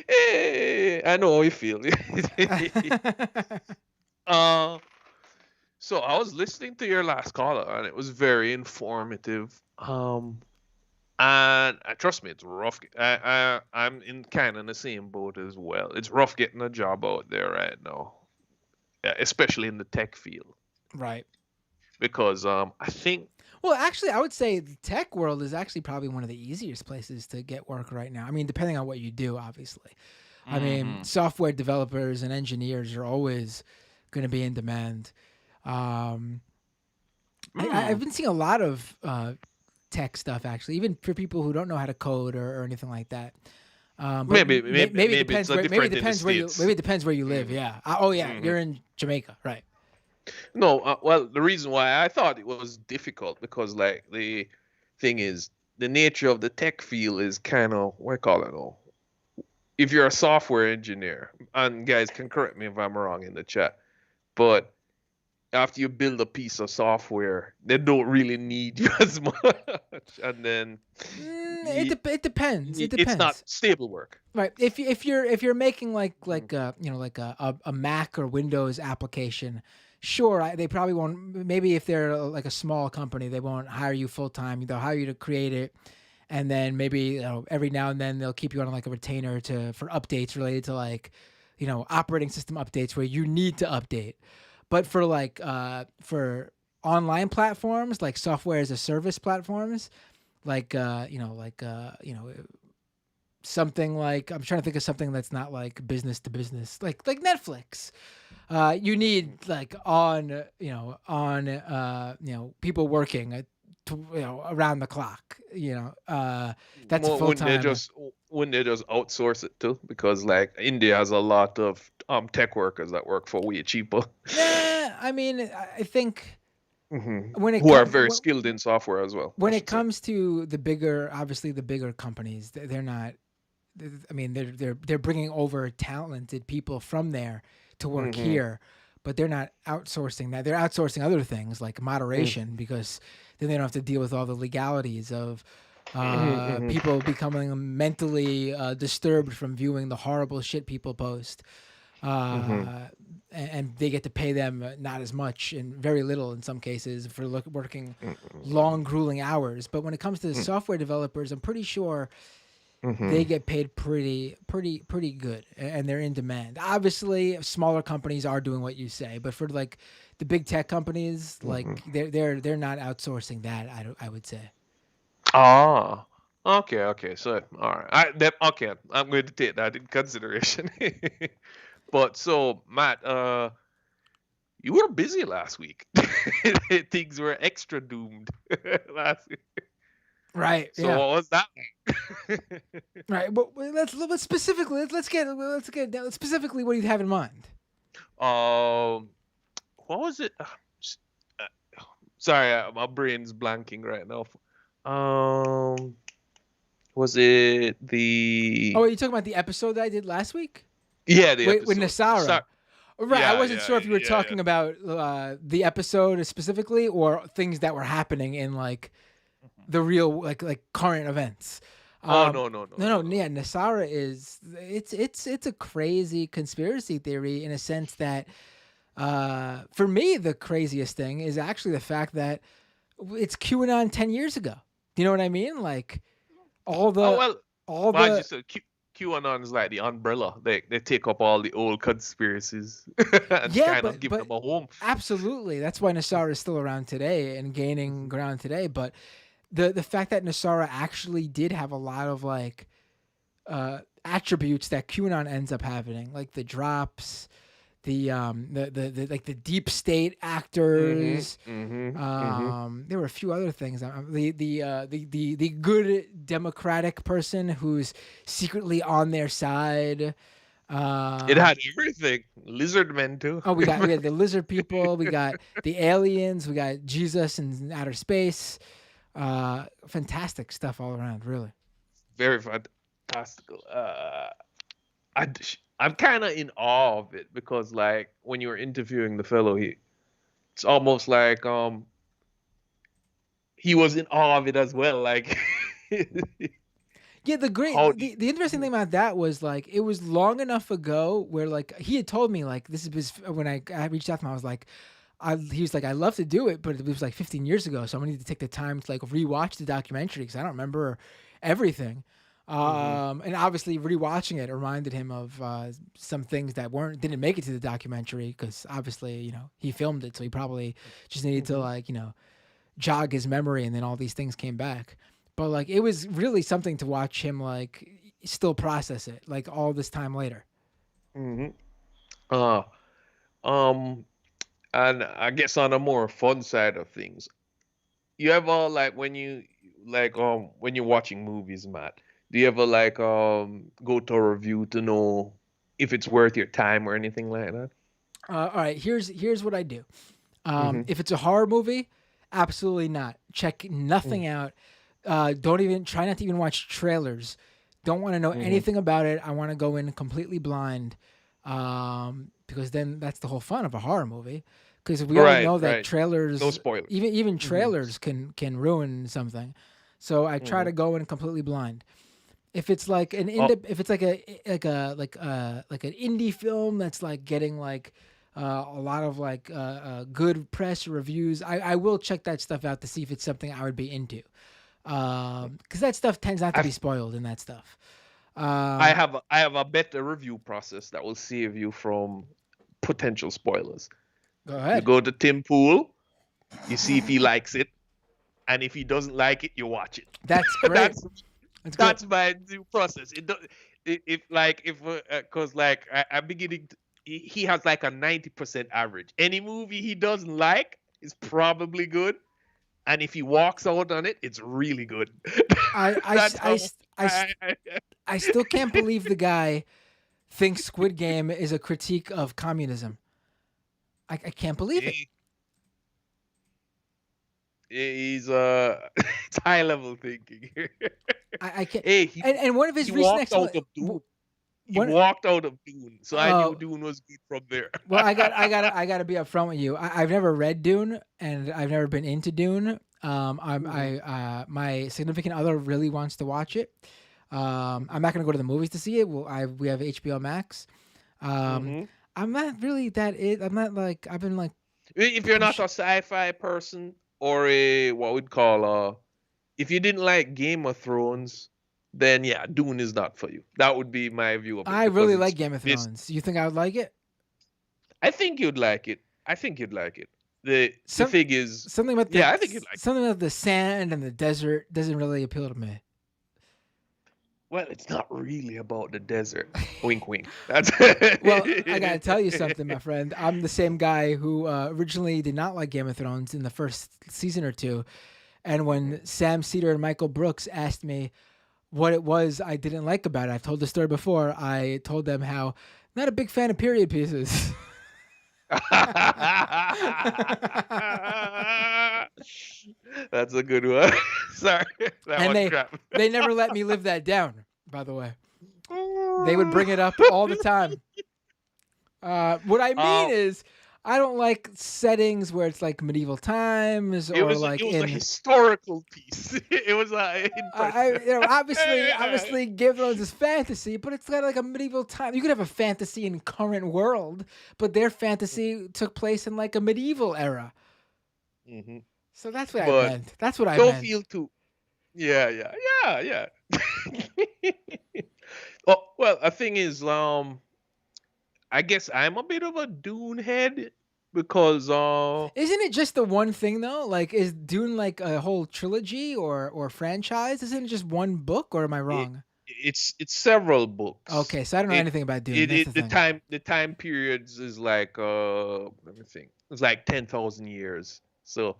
[SPEAKER 12] Hey, I know how you feel. So I was listening to your last caller, and it was very informative. And trust me, it's rough. I'm in kind of the same boat as well. It's rough getting a job out there right now, especially in the tech field.
[SPEAKER 1] Right.
[SPEAKER 12] Because I think.
[SPEAKER 1] Well, actually, I would say the tech world is actually probably one of the easiest places to get work right now. I mean, depending on what you do, obviously. I mean, software developers and engineers are always going to be in demand. I've been seeing a lot of tech stuff, actually, even for people who don't know how to code or anything like that. Maybe it depends. Maybe it depends where you live. Yeah. You're in Jamaica, right?
[SPEAKER 12] No, well, the reason why I thought it was difficult because, like, the thing is, the nature of the tech field is kind of, what I call it, if you're a software engineer, and guys can correct me if I'm wrong in the chat, but after you build a piece of software, they don't really need you as much, and then
[SPEAKER 1] it depends. It depends.
[SPEAKER 12] It's not stable work,
[SPEAKER 1] right? If you're making like a Mac or Windows application. Sure, they probably won't. Maybe if they're like a small company, they won't hire you full time. They'll hire you to create it, and then maybe every now and then they'll keep you on like a retainer for updates related to operating system updates where you need to update. But for for online platforms like software as a service platforms, something like, I'm trying to think of something that's not like business to business, like Netflix. You need people working around the clock. That's full time.
[SPEAKER 12] Wouldn't they just outsource it too? Because like India has a lot of tech workers that work for way cheaper.
[SPEAKER 1] Yeah, I mean, I think
[SPEAKER 12] who are very skilled in software as well.
[SPEAKER 1] When it comes to the bigger companies, they're not. I mean, they're bringing over talented people from there to work here, but they're not outsourcing that. They're outsourcing other things like moderation because then they don't have to deal with all the legalities of people becoming mentally disturbed from viewing the horrible shit people post. And they get to pay them not as much and very little in some cases for working long, grueling hours. But when it comes to software developers, I'm pretty sure they get paid pretty good, and they're in demand. Obviously, smaller companies are doing what you say, but for like the big tech companies, like they're not outsourcing that. I would say.
[SPEAKER 12] Ah, okay. So, all right. Okay, I'm going to take that in consideration. But so, Matt, you were busy last week. Things were extra doomed last week.
[SPEAKER 1] Right.
[SPEAKER 12] So
[SPEAKER 1] yeah.
[SPEAKER 12] what was that?
[SPEAKER 1] Right. But let's specifically let's get down specifically what do you have in mind?
[SPEAKER 12] What was it? Sorry, my brain's blanking right now. Was it the?
[SPEAKER 1] Oh, are you talking about the episode that I did last week?
[SPEAKER 12] Yeah, the
[SPEAKER 1] with Nasara. Right. I wasn't sure if you were talking about the episode specifically or things that were happening in like the real like current events.
[SPEAKER 12] No.
[SPEAKER 1] Yeah, Nasara is it's a crazy conspiracy theory in a sense that for me the craziest thing is actually the fact that it's QAnon 10 years ago. Do you know what I mean? Like all the
[SPEAKER 12] QAnon is like the umbrella. They take up all the old conspiracies and kind of give them a home.
[SPEAKER 1] Absolutely. That's why Nasara is still around today and gaining ground today. But the fact that Nasara actually did have a lot of like attributes that QAnon ends up having, like the drops, the like the deep state actors. There were a few other things. The good democratic person who's secretly on their side.
[SPEAKER 12] It had everything. Lizard men too.
[SPEAKER 1] We got the lizard people. We got the aliens. We got Jesus in outer space. Fantastic stuff all around. Really.
[SPEAKER 12] Very fantastical. I'm kind of in awe of it because, like, when you were interviewing the fellow, it's almost like he was in awe of it as well. Like,
[SPEAKER 1] yeah, the interesting thing about that was like it was long enough ago where like he had told me like this is when I reached out to him, I was like. He was like, I love to do it, but it was like 15 years ago, so I'm gonna need to take the time to like rewatch the documentary because I don't remember everything. And obviously, rewatching it reminded him of some things that didn't make it to the documentary because obviously, he filmed it, so he probably just needed to like jog his memory, and then all these things came back. But like, it was really something to watch him like still process it like all this time later.
[SPEAKER 12] And I guess on a more fun side of things, you ever like when you're watching movies, Matt, do you ever like go to a review to know if it's worth your time or anything like that?
[SPEAKER 1] All right, here's what I do. If it's a horror movie, absolutely not. Check nothing out. Try not to even watch trailers. Don't want to know anything about it. I want to go in completely blind. Because then that's the whole fun of a horror movie. Because we all know that trailers,
[SPEAKER 12] no spoilers.
[SPEAKER 1] Even trailers can ruin something. So I try to go in completely blind. If it's like an if it's like an indie film that's like getting like a lot of like good press reviews, I will check that stuff out to see if it's something I would be into. Because that stuff tends not to be spoiled in that stuff.
[SPEAKER 12] I have a better review process that will save you from potential spoilers.
[SPEAKER 1] Go ahead.
[SPEAKER 12] You go to Tim Pool, you see if he likes it, and if he doesn't like it, you watch it.
[SPEAKER 1] That's great.
[SPEAKER 12] That's my new process. I'm beginning. He has like a 90% average. Any movie he doesn't like is probably good. And if he walks out on it, it's really good.
[SPEAKER 1] I still can't believe the guy thinks Squid Game is a critique of communism. I can't believe it.
[SPEAKER 12] He's it's high level thinking.
[SPEAKER 1] I can't. And one of his recent
[SPEAKER 12] he walked out of Dune, so I knew Dune was good from there.
[SPEAKER 1] Well, I gotta be upfront with you. I've never read Dune, and I've never been into Dune. My significant other really wants to watch it. I'm not gonna go to the movies to see it. We have HBO Max. I'm not really that. I'm not like I've been like.
[SPEAKER 12] If you're not a sci-fi person or a what we'd call if you didn't like Game of Thrones then yeah, Dune is not for you. That would be my view of it.
[SPEAKER 1] I really like Game of Thrones. You think I would like it?
[SPEAKER 12] I think you'd like it. The thing is,
[SPEAKER 1] something about
[SPEAKER 12] I think you'd like
[SPEAKER 1] something about the sand and the desert doesn't really appeal to me.
[SPEAKER 12] Well, it's not really about the desert. Wink, wink. That's
[SPEAKER 1] Well, I gotta tell you something, my friend. I'm the same guy who originally did not like Game of Thrones in the first season or two, and when Sam Cedar and Michael Brooks asked me what it was I didn't like about it, I've told the story before. I told them how not a big fan of period pieces.
[SPEAKER 12] That's a good one. Sorry.
[SPEAKER 1] They never let me live that down, by the way. They would bring it up all the time. What I mean is, I don't like settings where it's like medieval times or
[SPEAKER 12] it was
[SPEAKER 1] like
[SPEAKER 12] a historical piece. It was
[SPEAKER 1] obviously Game of Thrones is fantasy, but it's got like a medieval time. You could have a fantasy in current world, but their fantasy took place in like a medieval era.
[SPEAKER 12] Mm-hmm.
[SPEAKER 1] So that's what I meant. That's what I meant.
[SPEAKER 12] Don't feel too. Yeah. Oh well, the thing is, I guess I'm a bit of a Dune head because
[SPEAKER 1] isn't it just the one thing though? Like, is Dune like a whole trilogy or franchise? Isn't it just one book, or am I wrong?
[SPEAKER 12] It's several books.
[SPEAKER 1] Okay, so I don't know anything about Dune.
[SPEAKER 12] The time periods is like let me think. It's like 10,000 years. So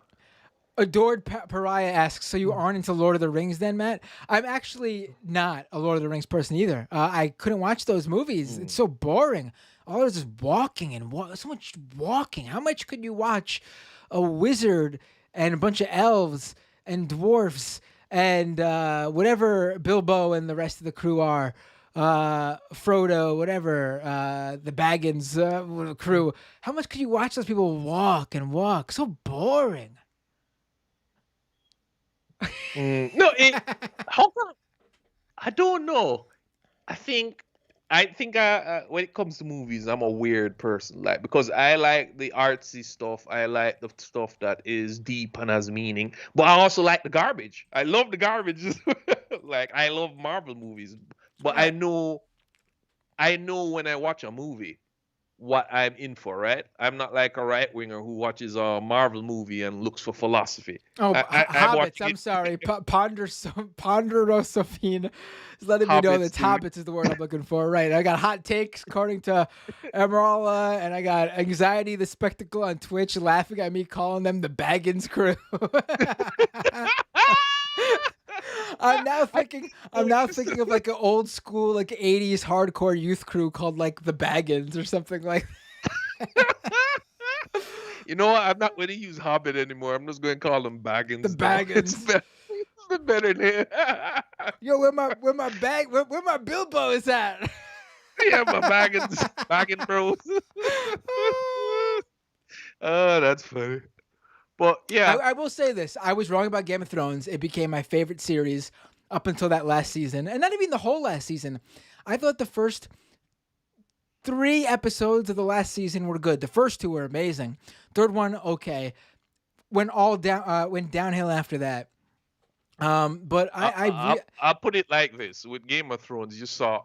[SPEAKER 1] Adored Pariah asks, so you aren't into Lord of the Rings then, Matt? I'm actually not a Lord of the Rings person either. I couldn't watch those movies. It's so boring. All it is walking and so much walking. How much could you watch a wizard and a bunch of elves and dwarfs and whatever Bilbo and the rest of the crew are, Frodo, whatever, the Baggins crew. How much could you watch those people walk and walk? So boring.
[SPEAKER 12] No, how come? I don't know. I think when it comes to movies, I'm a weird person, like, because I like the artsy stuff. I like the stuff that is deep and has meaning, but I also like the garbage. I love the garbage. Like, I love Marvel movies, but I know when I watch a movie what I'm in for, right? I'm not like a right winger who watches a Marvel movie and looks for philosophy.
[SPEAKER 1] Oh, Hobbits. I'm sorry. Ponderosophine is letting me know that Hobbits is the word I'm looking for. Right. I got hot takes according to Emerala, and I got Anxiety the Spectacle on Twitch laughing at me calling them the Baggins crew. I'm now thinking of like an old school, like 80s hardcore youth crew called like the Baggins or something like that.
[SPEAKER 12] You know what? I'm not going to use Hobbit anymore. I'm just going to call them Baggins.
[SPEAKER 1] The Baggins.
[SPEAKER 12] It's the better name.
[SPEAKER 1] Yo, where my Bilbo is at?
[SPEAKER 12] Yeah, my Baggins bros. Oh, that's funny. Well, yeah.
[SPEAKER 1] I will say this. I was wrong about Game of Thrones. It became my favorite series up until that last season. And not even the whole last season. I thought the first 3 episodes of the last season were good. The first 2 were amazing. Third one, okay. Went downhill after that. But
[SPEAKER 12] I'll put it like this. With Game of Thrones, you saw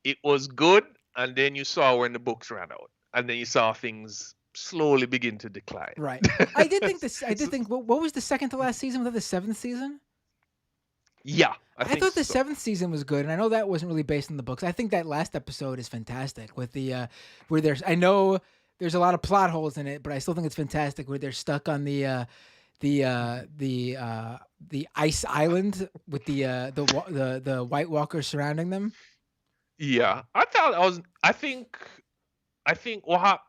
[SPEAKER 12] it was good, and then you saw when the books ran out. And then you saw things slowly begin to decline.
[SPEAKER 1] Right. I did think what was the second to last season? Was that the 7th season?
[SPEAKER 12] Yeah.
[SPEAKER 1] I thought the 7th season was good, and I know that wasn't really based on the books. I think that last episode is fantastic with the where I know there's a lot of plot holes in it, but I still think it's fantastic where they're stuck on the ice island with the White Walkers surrounding them.
[SPEAKER 12] Yeah. I think what happened,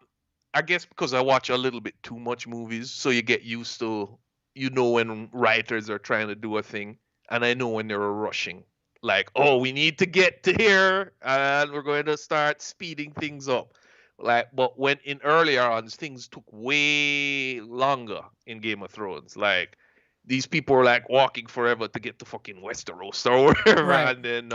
[SPEAKER 12] I guess because I watch a little bit too much movies, so you get used to, when writers are trying to do a thing, and I know when they're rushing. Like, oh, we need to get to here, and we're going to start speeding things up. Like, but when in earlier on, things took way longer in Game of Thrones. Like, these people were like walking forever to get to fucking Westeros or wherever, right. And then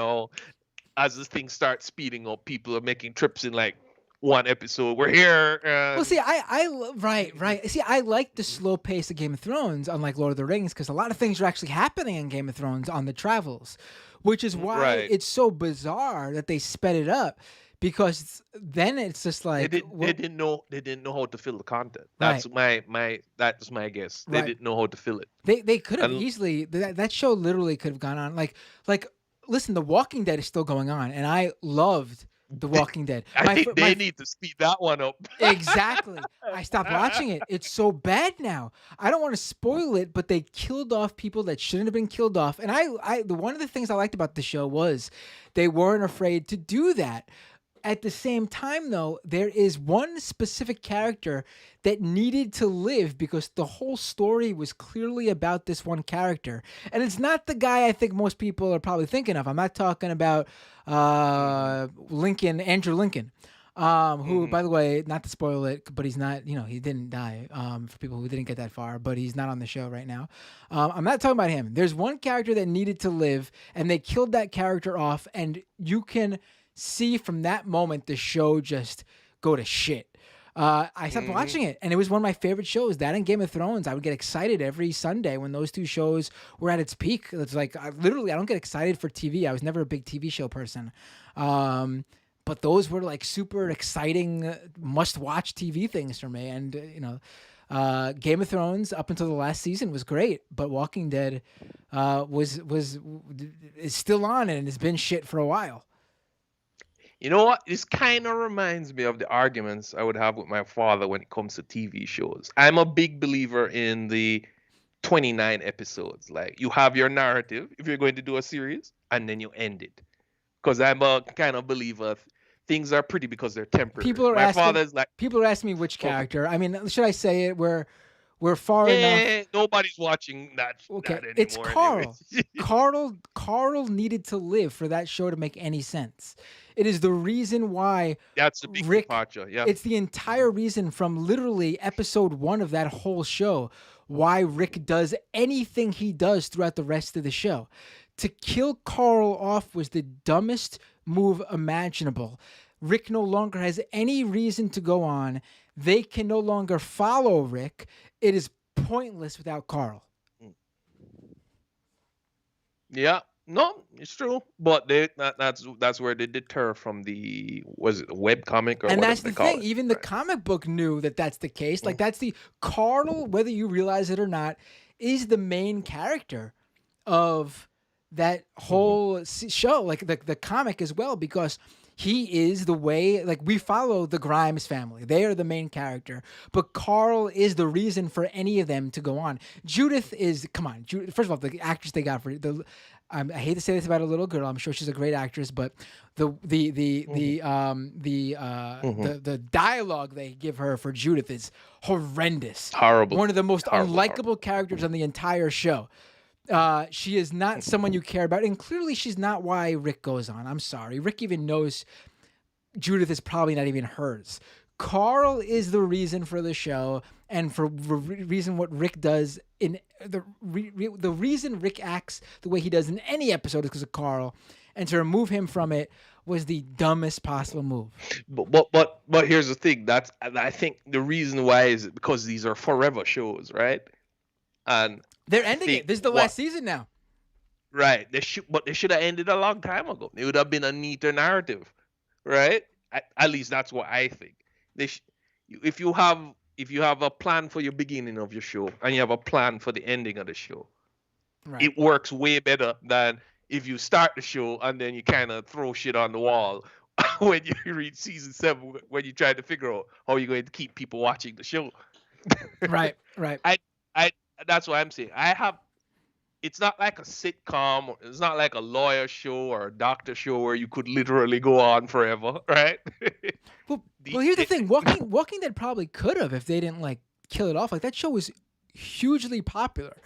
[SPEAKER 12] as this thing starts speeding up, people are making trips in like one episode. We're here.
[SPEAKER 1] Well, see, right. See, I like the slow pace of Game of Thrones, unlike Lord of the Rings, because a lot of things are actually happening in Game of Thrones on the travels, which is why it's so bizarre that they sped it up. Because then it's just like
[SPEAKER 12] they didn't know how to fill the content. That's my guess. They didn't know how to fill it.
[SPEAKER 1] They could have easily that show literally could have gone on like listen, The Walking Dead is still going on, and I loved The Walking Dead.
[SPEAKER 12] I think they need to speed that one up.
[SPEAKER 1] Exactly. I stopped watching it. It's so bad now. I don't want to spoil it, but they killed off people that shouldn't have been killed off. And one of the things I liked about the show was they weren't afraid to do that. At the same time, though, there is one specific character that needed to live because the whole story was clearly about this one character. And it's not the guy I think most people are probably thinking of. I'm not talking about Andrew Lincoln, who, by the way, not to spoil it, but he's not, he didn't die, for people who didn't get that far, but he's not on the show right now. I'm not talking about him. There's one character that needed to live, and they killed that character off, and you can see from that moment the show just go to shit. I stopped watching it, and it was one of my favorite shows. That and Game of Thrones. I would get excited every Sunday when those two shows were at its peak. It's like I don't get excited for TV. I was never a big TV show person, but those were like super exciting, must-watch TV things for me. And Game of Thrones up until the last season was great, but Walking Dead is still on and has been shit for a while.
[SPEAKER 12] You know what? This kind of reminds me of the arguments I would have with my father when it comes to TV shows. I'm a big believer in the 29 episodes. Like, you have your narrative if you're going to do a series, and then you end it. Because I'm a kind of believer things are pretty because they're temporary.
[SPEAKER 1] People are asking me which character. I mean, should I say it? We're far enough.
[SPEAKER 12] Nobody's watching that.
[SPEAKER 1] Okay,
[SPEAKER 12] that anymore
[SPEAKER 1] it's Carl.
[SPEAKER 12] anyways.
[SPEAKER 1] Carl needed to live for that show to make any sense. It is the reason why
[SPEAKER 12] that's a big departure. Yeah,
[SPEAKER 1] it's the entire reason from literally episode 1 of that whole show why Rick does anything he does throughout the rest of the show. To kill Carl off was the dumbest move imaginable. Rick no longer has any reason to go on. They can no longer follow Rick. It is pointless without Carl.
[SPEAKER 12] Yeah, no, it's true. But that's where they deter from the web comic or
[SPEAKER 1] and
[SPEAKER 12] whatever
[SPEAKER 1] that's the
[SPEAKER 12] they call
[SPEAKER 1] thing.
[SPEAKER 12] it.
[SPEAKER 1] Even the comic book knew that that's the case. Like that's the Carl, whether you realize it or not, is the main character of that whole show. Like the comic as well, because he is the way, like we follow the Grimes family. They are the main character. But Carl is the reason for any of them to go on. Judith is, first of all, the actress they got for I hate to say this about a little girl. I'm sure she's a great actress, but the dialogue they give her for Judith is horrendous.
[SPEAKER 12] Horrible.
[SPEAKER 1] One of the most
[SPEAKER 12] Horrible.
[SPEAKER 1] unlikable characters on the entire show. She is not someone you care about, and clearly she's not why Rick goes on. I'm sorry. Rick even knows Judith is probably not even hers. Carl is the reason for the show, and for reason what Rick does in the reason Rick acts the way he does in any episode is because of Carl, and to remove him from it was the dumbest possible move.
[SPEAKER 12] But here's the thing. I think the reason why is because these are forever shows, right? And
[SPEAKER 1] they're ending it. This is the last season now.
[SPEAKER 12] Right. They should have ended a long time ago. It would have been a neater narrative, right? At least that's what I think. If you have a plan for your beginning of your show and you have a plan for the ending of the show, right, it works way better than if you start the show and then you kind of throw shit on the wall when you reach season 7 when you try to figure out how you're going to keep people watching the show.
[SPEAKER 1] Right.
[SPEAKER 12] That's what I'm saying. It's not like a sitcom. It's not like a lawyer show or a doctor show where you could literally go on forever, right?
[SPEAKER 1] Well, here's the thing. Walking Dead probably could have if they didn't like kill it off. Like that show was hugely popular.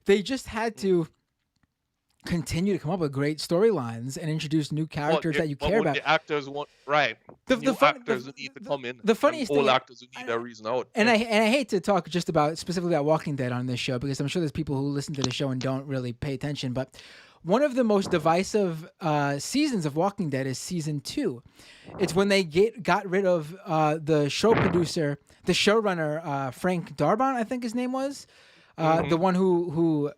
[SPEAKER 1] They just had to continue to come up with great storylines and introduce new characters that you care about.
[SPEAKER 12] The actors want actors who need to come in.
[SPEAKER 1] The funniest thing,
[SPEAKER 12] old actors who need a reason out.
[SPEAKER 1] And I hate to talk specifically about Walking Dead on this show because I'm sure there's people who listen to the show and don't really pay attention. But one of the most divisive seasons of Walking Dead is season 2. It's when they got rid of the show producer, the showrunner, Frank Darabont, I think his name was, the one who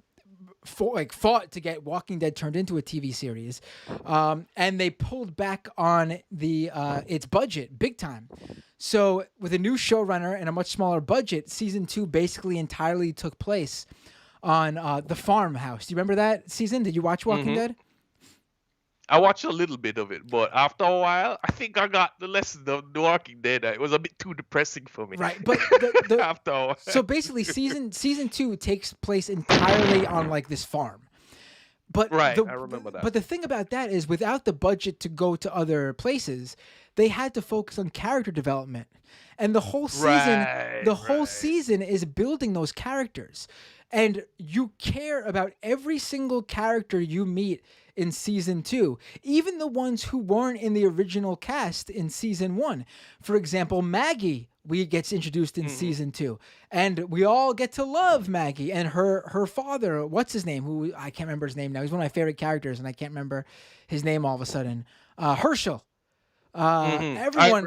[SPEAKER 1] fought to get Walking Dead turned into a TV series, and they pulled back on its budget big time. So with a new showrunner and a much smaller budget, season 2 basically entirely took place on the farmhouse. Do you remember that season? Did you watch Walking Dead?
[SPEAKER 12] I watched a little bit of it, but after a while, I think I got the lesson of The Walking Dead. It was a bit too depressing for me.
[SPEAKER 1] Right, but
[SPEAKER 12] after a while.
[SPEAKER 1] So basically, season 2 takes place entirely on like this farm. But
[SPEAKER 12] I remember that.
[SPEAKER 1] But the thing about that is, without the budget to go to other places, they had to focus on character development, and the whole season is building those characters. And you care about every single character you meet in season 2, even the ones who weren't in the original cast in season 1. For example, Maggie gets introduced in season 2, and we all get to love Maggie and her father. What's his name? Who I can't remember his name now. He's one of my favorite characters, and I can't remember his name all of a sudden. Herschel. Everyone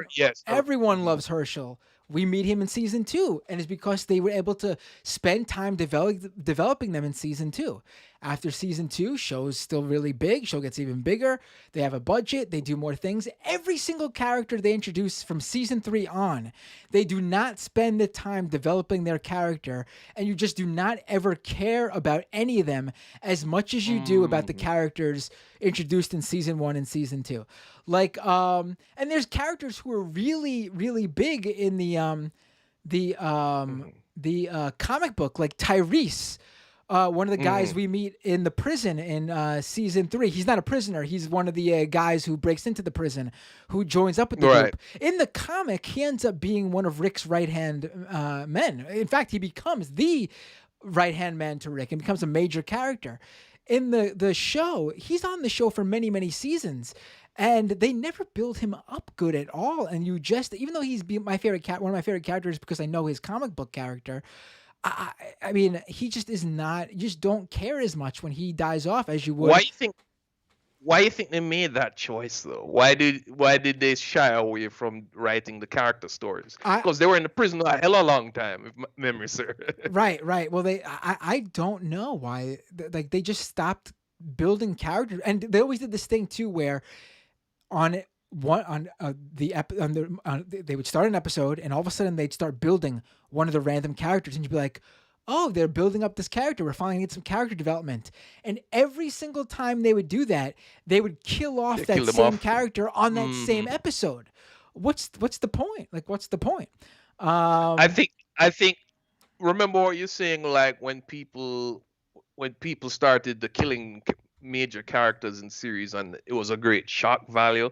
[SPEAKER 1] loves Herschel. We meet him in season 2, and it's because they were able to spend time developing them in season 2. After season 2, show's still really big. Show gets even bigger. They have a budget. They do more things. Every single character they introduce from season 3 on, they do not spend the time developing their character, and you just do not ever care about any of them as much as you do about the characters introduced in season 1 and season 2. Like, and there's characters who are really, really big in the comic book, like Tyrese, one of the guys we meet in the prison in season 3. He's not a prisoner. He's one of the guys who breaks into the prison, who joins up with the group. In the comic, he ends up being one of Rick's right-hand men. In fact, he becomes the right-hand man to Rick and becomes a major character. In the show, he's on the show for many, many seasons, and they never build him up good at all. And you just, even though he's my favorite one of my favorite characters because I know his comic book character, I mean, he just is not. You just don't care as much when he dies off as you would.
[SPEAKER 12] Why you think they made that choice though? Why did they shy away from writing the character stories? Because they were in the prison a hell of a long time, if memory serves.
[SPEAKER 1] Right. Well, I don't know why. Like, they just stopped building characters, and they always did this thing too, where they would start an episode, and all of a sudden they'd start building one of the random characters, and you'd be like, oh, they're building up this character. We're finally getting some character development. And every single time they would do that, they would kill off that same character on that same episode. What's the point? Like, what's the point?
[SPEAKER 12] I think. Remember what you're saying? Like when people started the killing major characters in series, and it was a great shock value,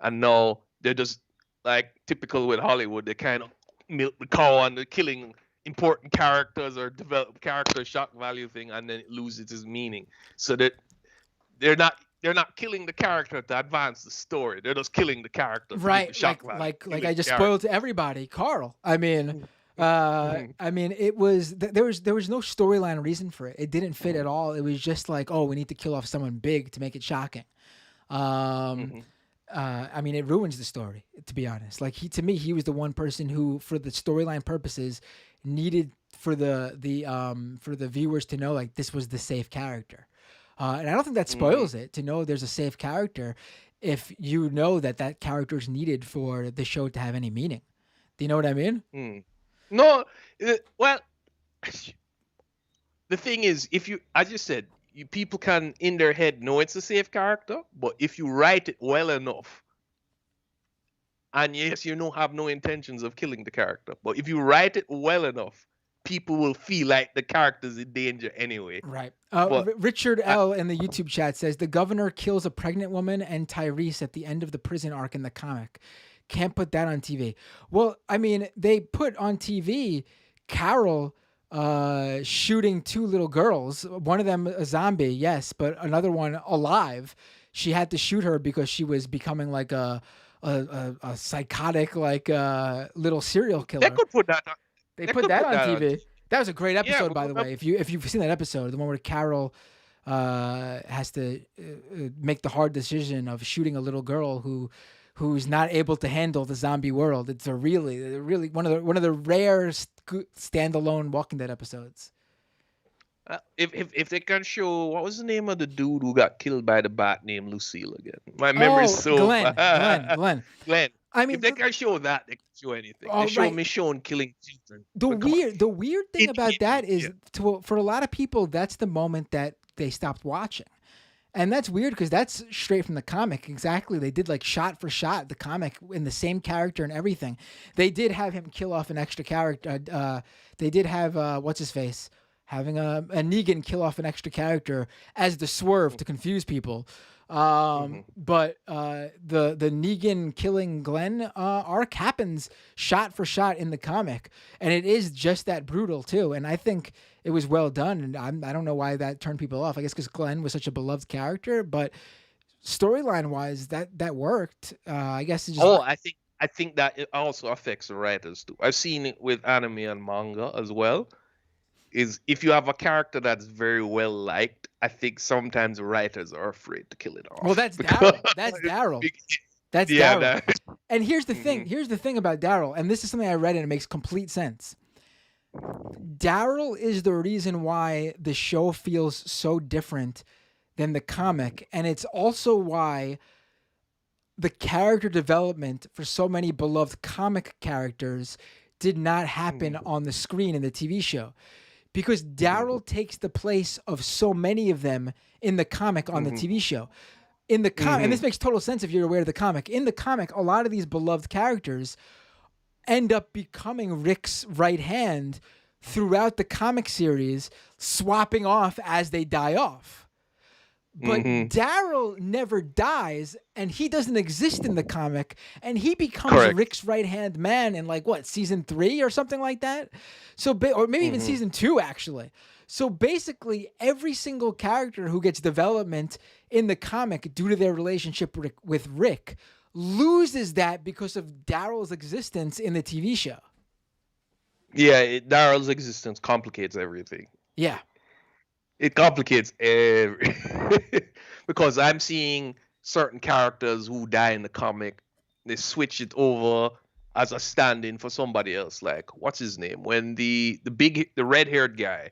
[SPEAKER 12] and now they're just like typical with Hollywood. They kind of milk the cow on the killing important characters or develop character shock value thing, and then it loses its meaning. So that they're not killing the character to advance the story. They're just killing the character.
[SPEAKER 1] Right.
[SPEAKER 12] Shock
[SPEAKER 1] like I just spoiled to everybody, Carl. I mean, it was there was no storyline reason for it. It didn't fit at all. It was just like, oh, we need to kill off someone big to make it shocking. I mean, it ruins the story, to be honest. Like, to me, he was the one person who, for the storyline purposes, needed for the viewers to know, like, this was the safe character. And I don't think that spoils it to know there's a safe character if you know that character is needed for the show to have any meaning. Do you know what I mean?
[SPEAKER 12] No, well, the thing is, as you said, people can in their head know it's a safe character, but if you write it well enough, and yes, you have no intentions of killing the character, but if you write it well enough, people will feel like the character's in danger anyway.
[SPEAKER 1] Right. Richard L. in the YouTube chat says, the governor kills a pregnant woman and Tyrese at the end of the prison arc in the comic. Can't put that on TV. Well, I mean, they put on TV Carol shooting two little girls. One of them a zombie, yes, but another one alive. She had to shoot her because she was becoming like a psychotic, like little serial killer.
[SPEAKER 12] They could put that on.
[SPEAKER 1] They put that on TV. That was a great episode, by the way. If you've seen that episode, the one where Carol has to make the hard decision of shooting a little girl who's not able to handle the zombie world. It's a really one of the rare standalone Walking Dead episodes.
[SPEAKER 12] If they can show, what was the name of the dude who got killed by the bat named Lucille again? My memory's so
[SPEAKER 1] Glenn.
[SPEAKER 12] Glenn.
[SPEAKER 1] I mean,
[SPEAKER 12] if they can show that, they can show anything.
[SPEAKER 1] Oh,
[SPEAKER 12] they show
[SPEAKER 1] right.
[SPEAKER 12] Michonne killing children.
[SPEAKER 1] The weird thing about that is, for a lot of people, that's the moment that they stopped watching. And that's weird because that's straight from the comic. Exactly. They did like shot for shot the comic in the same character and everything. They did have him kill off an extra character. They did have, what's his face? Having a Negan kill off an extra character as the swerve to confuse people. But the Negan killing Glenn arc happens shot for shot in the comic, and it is just that brutal too. And I think it was well done, and I don't know why that turned people off. I guess because Glenn was such a beloved character, but storyline wise, that worked. I guess it just.
[SPEAKER 12] I think that it also affects the writers too. I've seen it with anime and manga as well. Is if you have a character that's very well liked, I think sometimes writers are afraid to kill it off.
[SPEAKER 1] Well, that's Daryl. That's Daryl. That's Daryl. And here's the thing. Here's the thing about Daryl, and this is something I read and it makes complete sense. Daryl is the reason why the show feels so different than the comic, and it's also why the character development for so many beloved comic characters did not happen on the screen in the TV show. Because Daryl takes the place of so many of them in the comic on the TV show. In the comic, and this makes total sense if you're aware of the comic. In the comic, a lot of these beloved characters end up becoming Rick's right hand throughout the comic series, swapping off as they die off. But Daryl never dies, and he doesn't exist in the comic, and he becomes Rick's right-hand man in, like, what, season 3 or something like that? So, or maybe even season 2, actually. So basically, every single character who gets development in the comic due to their relationship with Rick loses that because of Daryl's existence in the TV show.
[SPEAKER 12] Yeah, Daryl's existence complicates everything.
[SPEAKER 1] Yeah.
[SPEAKER 12] It complicates because I'm seeing certain characters who die in the comic, they switch it over as a stand-in for somebody else. Like, what's his name? When the red-haired guy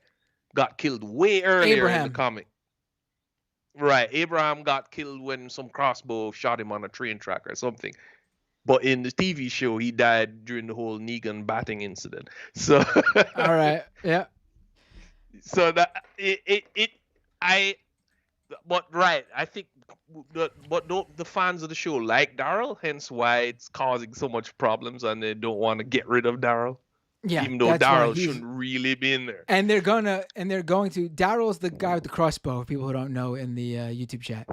[SPEAKER 12] got killed way earlier in the comic. Right, Abraham got killed when some crossbow shot him on a train track or something. But in the TV show, he died during the whole Negan batting incident. So
[SPEAKER 1] all right, yeah.
[SPEAKER 12] So that I think the fans of the show like Daryl, hence why it's causing so much problems, and they don't want to get rid of Daryl.
[SPEAKER 1] Yeah,
[SPEAKER 12] even though Daryl shouldn't really be in there.
[SPEAKER 1] And they're going to Daryl's the guy with the crossbow. For people who don't know in the YouTube chat,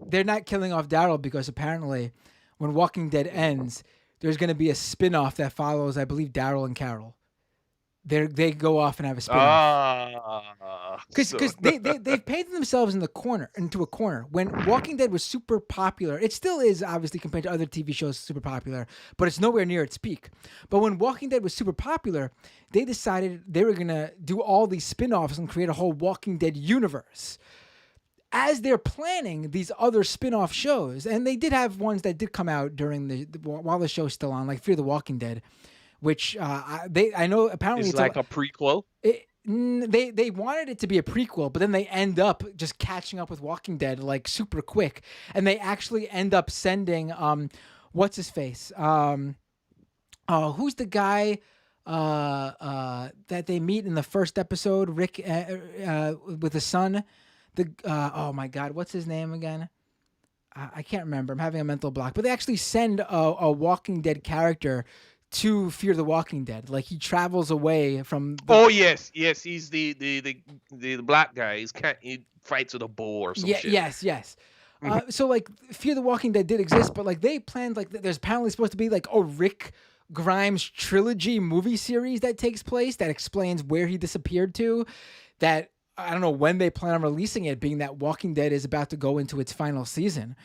[SPEAKER 1] they're not killing off Daryl because apparently, when Walking Dead ends, there's going to be a spin-off that follows, I believe, Daryl and Carol. They go off and have a spin-off. Because they've painted themselves into a corner. When Walking Dead was super popular, it still is, obviously, compared to other TV shows, super popular, but it's nowhere near its peak. But when Walking Dead was super popular, they decided they were going to do all these spin-offs and create a whole Walking Dead universe. As they're planning these other spin-off shows, and they did have ones that did come out during while the show's still on, like Fear the Walking Dead, which I know apparently
[SPEAKER 12] it's like a prequel.
[SPEAKER 1] They wanted it to be a prequel, but then they end up just catching up with Walking Dead like super quick, and they actually end up sending what's his face? Who's the guy that they meet in the first episode? Rick with his son. Oh my God, what's his name again? I can't remember. I'm having a mental block. But they actually send a Walking Dead character to Fear the Walking Dead. Like he travels away from.
[SPEAKER 12] Yes, he's the black guy. He fights with a bow or some shit.
[SPEAKER 1] Yes. So like Fear the Walking Dead did exist, but like they planned like there's apparently supposed to be like a Rick Grimes trilogy movie series that takes place that explains where he disappeared to. That I don't know when they plan on releasing it, being that Walking Dead is about to go into its final season.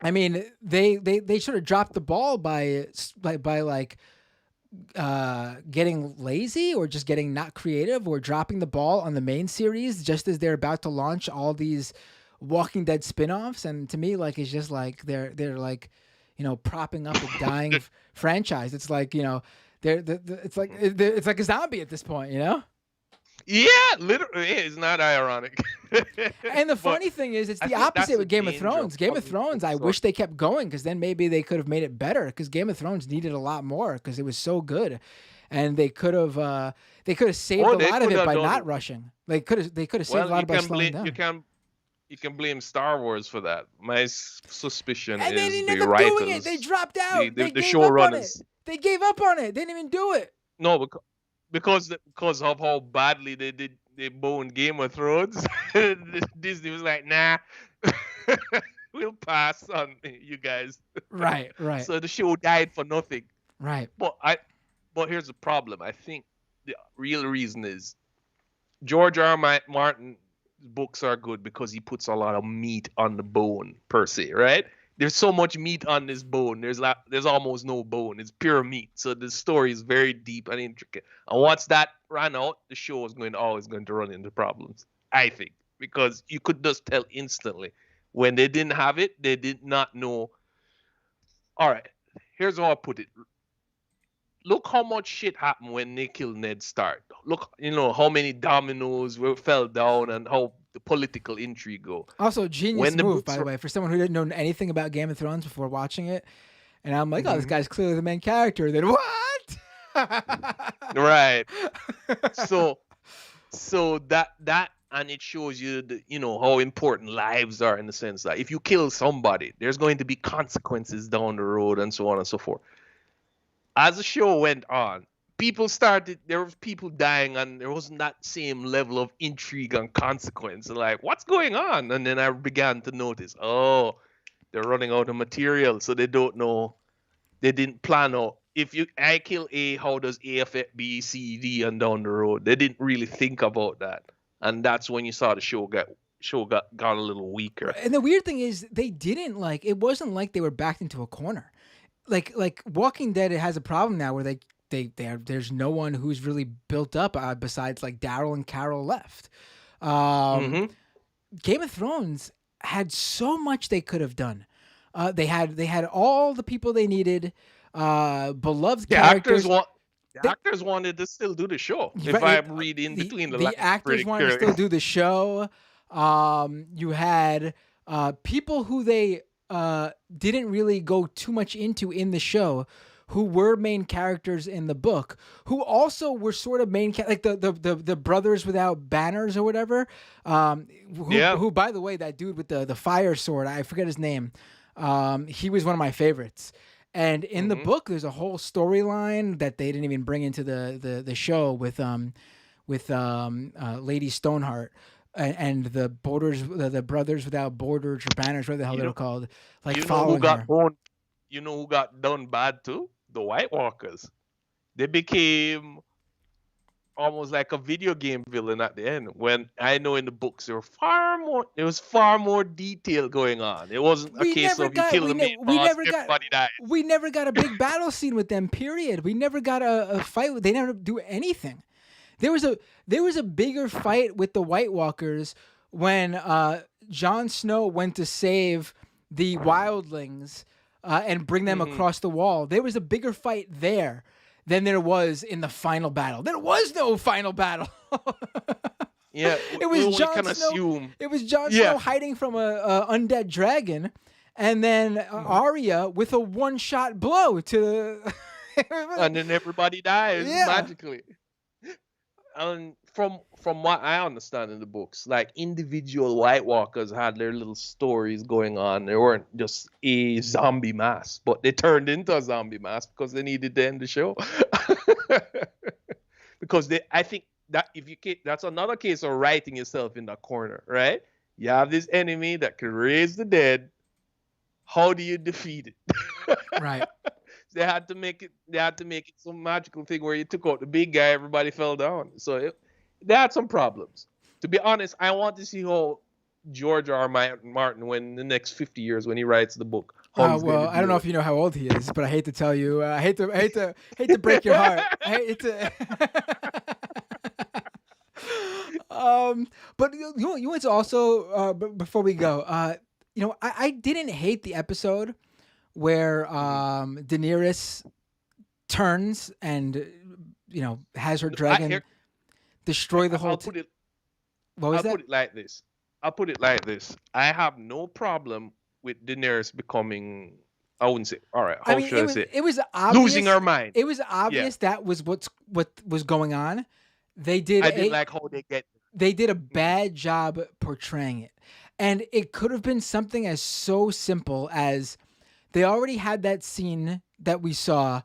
[SPEAKER 1] I mean, they sort of dropped the ball by like getting lazy or just getting not creative or dropping the ball on the main series just as they're about to launch all these Walking Dead spin-offs. And to me, like, it's just like they're like, propping up a dying franchise. It's like, it's like a zombie at this point,
[SPEAKER 12] Yeah, literally, it's not ironic.
[SPEAKER 1] And the funny thing is, it's the opposite with Game of Thrones. Game of Thrones, I wish they kept going, because then maybe they could have made it better, because Game of Thrones needed a lot more because it was so good, and they could have saved a lot of it by not rushing. They could have saved a lot by slowing down.
[SPEAKER 12] You can blame Star Wars for that. My suspicion
[SPEAKER 1] and
[SPEAKER 12] is
[SPEAKER 1] they didn't end
[SPEAKER 12] the
[SPEAKER 1] up
[SPEAKER 12] writers,
[SPEAKER 1] doing it. They dropped out.
[SPEAKER 12] the
[SPEAKER 1] They
[SPEAKER 12] showrunners.
[SPEAKER 1] They gave up on it. They didn't even do it.
[SPEAKER 12] No, because of how badly they boned Game of Thrones. Disney was like, nah, we'll pass on you guys.
[SPEAKER 1] Right.
[SPEAKER 12] So the show died for nothing.
[SPEAKER 1] Right.
[SPEAKER 12] But here's the problem. I think the real reason is George R. R. Martin books are good because he puts a lot of meat on the bone, per se, right? There's so much meat on this bone. There's almost no bone. It's pure meat. So the story is very deep and intricate. And once that ran out, the show is always going to run into problems, I think, because you could just tell instantly when they didn't have it, they did not know. All right, here's how I put it. Look how much shit happened when they killed Ned Stark. Look, how many dominoes fell down and how the political intrigue go.
[SPEAKER 1] Also, genius move, by the way, for someone who didn't know anything about Game of Thrones before watching it. And I'm like, oh, this guy's clearly the main character. Then what?
[SPEAKER 12] Right. So that and it shows you how important lives are, in the sense that if you kill somebody, there's going to be consequences down the road and so on and so forth. As the show went on, there was people dying, and there wasn't that same level of intrigue and consequence. Like, what's going on? And then I began to notice, oh, they're running out of material, so they don't know. They didn't plan out. If I kill A, how does A affect B, C, D, and down the road? They didn't really think about that, and that's when you saw the show got a little weaker.
[SPEAKER 1] And the weird thing is, they didn't it wasn't like they were backed into a corner. Like Walking Dead, it has a problem now where there's no one who's really built up besides like Daryl and Carol left. Game of Thrones had so much they could have done. They had all the people they needed, beloved characters.
[SPEAKER 12] The actors wanted to still do the show. If I read in between the
[SPEAKER 1] actors wanted to still do the show. You had people who they didn't really go too much into in the show, who were main characters in the book, who also were sort of like the brothers without banners or whatever. Who, by the way, that dude with the fire sword, I forget his name. He was one of my favorites. And in the book, there's a whole storyline that they didn't even bring into the show with Lady Stoneheart. And the brothers without borders or banners, whatever the hell they're called, following her.
[SPEAKER 12] You know who got done bad too? The White Walkers. They became almost like a video game villain at the end. When I know in the books there was far more detail going on. It wasn't a case of you kill the main boss, everybody dies.
[SPEAKER 1] We never got a big battle scene with them. Period. We never got a fight. They never do anything. There was a bigger fight with the White Walkers when Jon Snow went to save the wildlings and bring them across the wall. There was a bigger fight there than there was in the final battle. There was no final battle.
[SPEAKER 12] Yeah,
[SPEAKER 1] it was Jon Snow. It was Jon Snow hiding from a undead dragon, and then Arya with a one-shot blow to.
[SPEAKER 12] And then everybody dies magically. And from what I understand in the books, like individual White Walkers had their little stories going on. They weren't just a zombie mass, but they turned into a zombie mass because they needed to end the show. Because I think that that's another case of writing yourself in that corner, right? You have this enemy that can raise the dead. How do you defeat it?
[SPEAKER 1] Right.
[SPEAKER 12] They had to make it some magical thing where you took out the big guy, everybody fell down. So they had some problems. To be honest, I want to see how George R. R. Martin, when the next 50 years when he writes the book,
[SPEAKER 1] Well, I don't know if you know how old he is, but I hate to tell you. I hate to break your heart. I hate to. But you went to also before we go. I didn't hate the episode where Daenerys turns and has her dragon destroy the whole. What was that?
[SPEAKER 12] I'll put it like this. I have no problem with Daenerys becoming. I wouldn't say. All right. How should I say?
[SPEAKER 1] It was obvious,
[SPEAKER 12] losing her mind.
[SPEAKER 1] It was obvious that was what was going on. They did.
[SPEAKER 12] I didn't like how they get.
[SPEAKER 1] They did a bad job portraying it, and it could have been something as so simple as they already had that scene that we saw.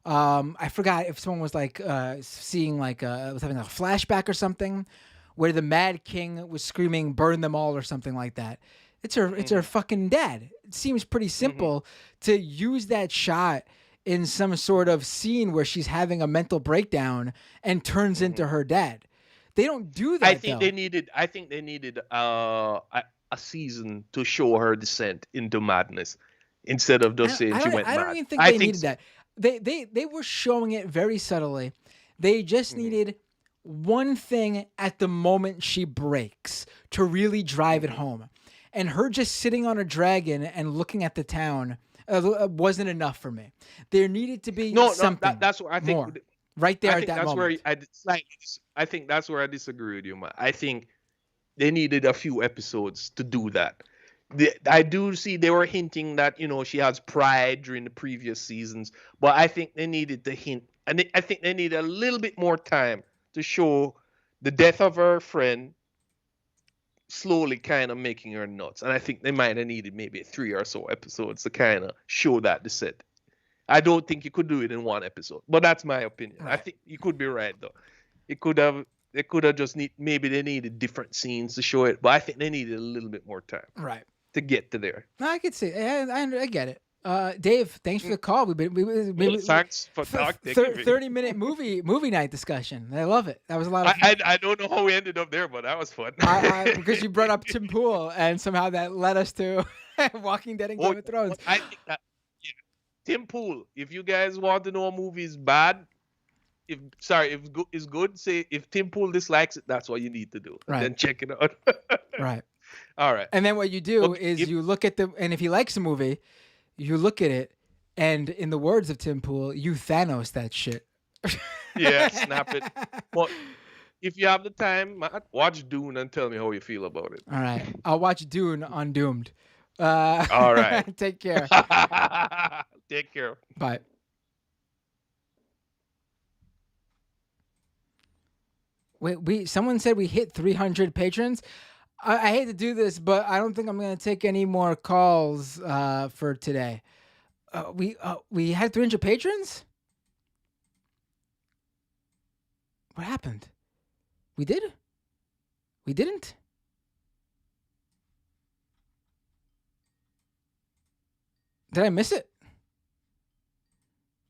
[SPEAKER 1] I forgot if someone was like seeing like was having a flashback or something, where the Mad King was screaming "Burn them all" or something like that. It's her fucking dad. It seems pretty simple to use that shot in some sort of scene where she's having a mental breakdown and turns into her dad. They don't do that.
[SPEAKER 12] I think they needed a season to show her descent into madness instead of just saying she went mad.
[SPEAKER 1] I don't even think they needed that. They were showing it very subtly. They just needed one thing at the moment she breaks to really drive it home. And her just sitting on a dragon and looking at the town wasn't enough for me. There needed to be something.
[SPEAKER 12] That's what I think.
[SPEAKER 1] More. Right there at that moment.
[SPEAKER 12] I think that's where I disagree with you, man. I think they needed a few episodes to do that. I do see they were hinting that she has pride during the previous seasons, but I think they needed to hint, and I think they need a little bit more time to show the death of her friend slowly kind of making her nuts. And I think they might have needed maybe 3 or so episodes to kind of show that descent. I don't think you could do it in one episode, but that's my opinion. Right. I think you could be right though. They could have just maybe they needed different scenes to show it, but I think they needed a little bit more time.
[SPEAKER 1] Right.
[SPEAKER 12] To get to there.
[SPEAKER 1] No, I could see. I get it. Dave, thanks for the call.
[SPEAKER 12] Thanks for talking.
[SPEAKER 1] 30-minute movie night discussion. I love it. That was a lot of
[SPEAKER 12] fun. I don't know how we ended up there, but that was fun.
[SPEAKER 1] Because you brought up Tim Pool, and somehow that led us to Walking Dead and Game of Thrones.
[SPEAKER 12] I think that Tim Pool. If you guys want to know a movie is bad, if it's good, say if Tim Pool dislikes it, that's what you need to do.
[SPEAKER 1] Right.
[SPEAKER 12] Then check it out.
[SPEAKER 1] Right.
[SPEAKER 12] All right.
[SPEAKER 1] And then what you do is you look at and if he likes a movie, you look at it, and in the words of Tim Pool, you Thanos that shit.
[SPEAKER 12] Yeah, snap it. But if you have the time, Matt, watch Dune and tell me how you feel about it.
[SPEAKER 1] All right. I'll watch Dune on Doomed.
[SPEAKER 12] All right.
[SPEAKER 1] Take care.
[SPEAKER 12] Take care.
[SPEAKER 1] Bye. Wait, someone said we hit 300 patrons. I hate to do this, but I don't think I'm going to take any more calls for today. We had 300 patrons? What happened? We did? We didn't? Did I miss it?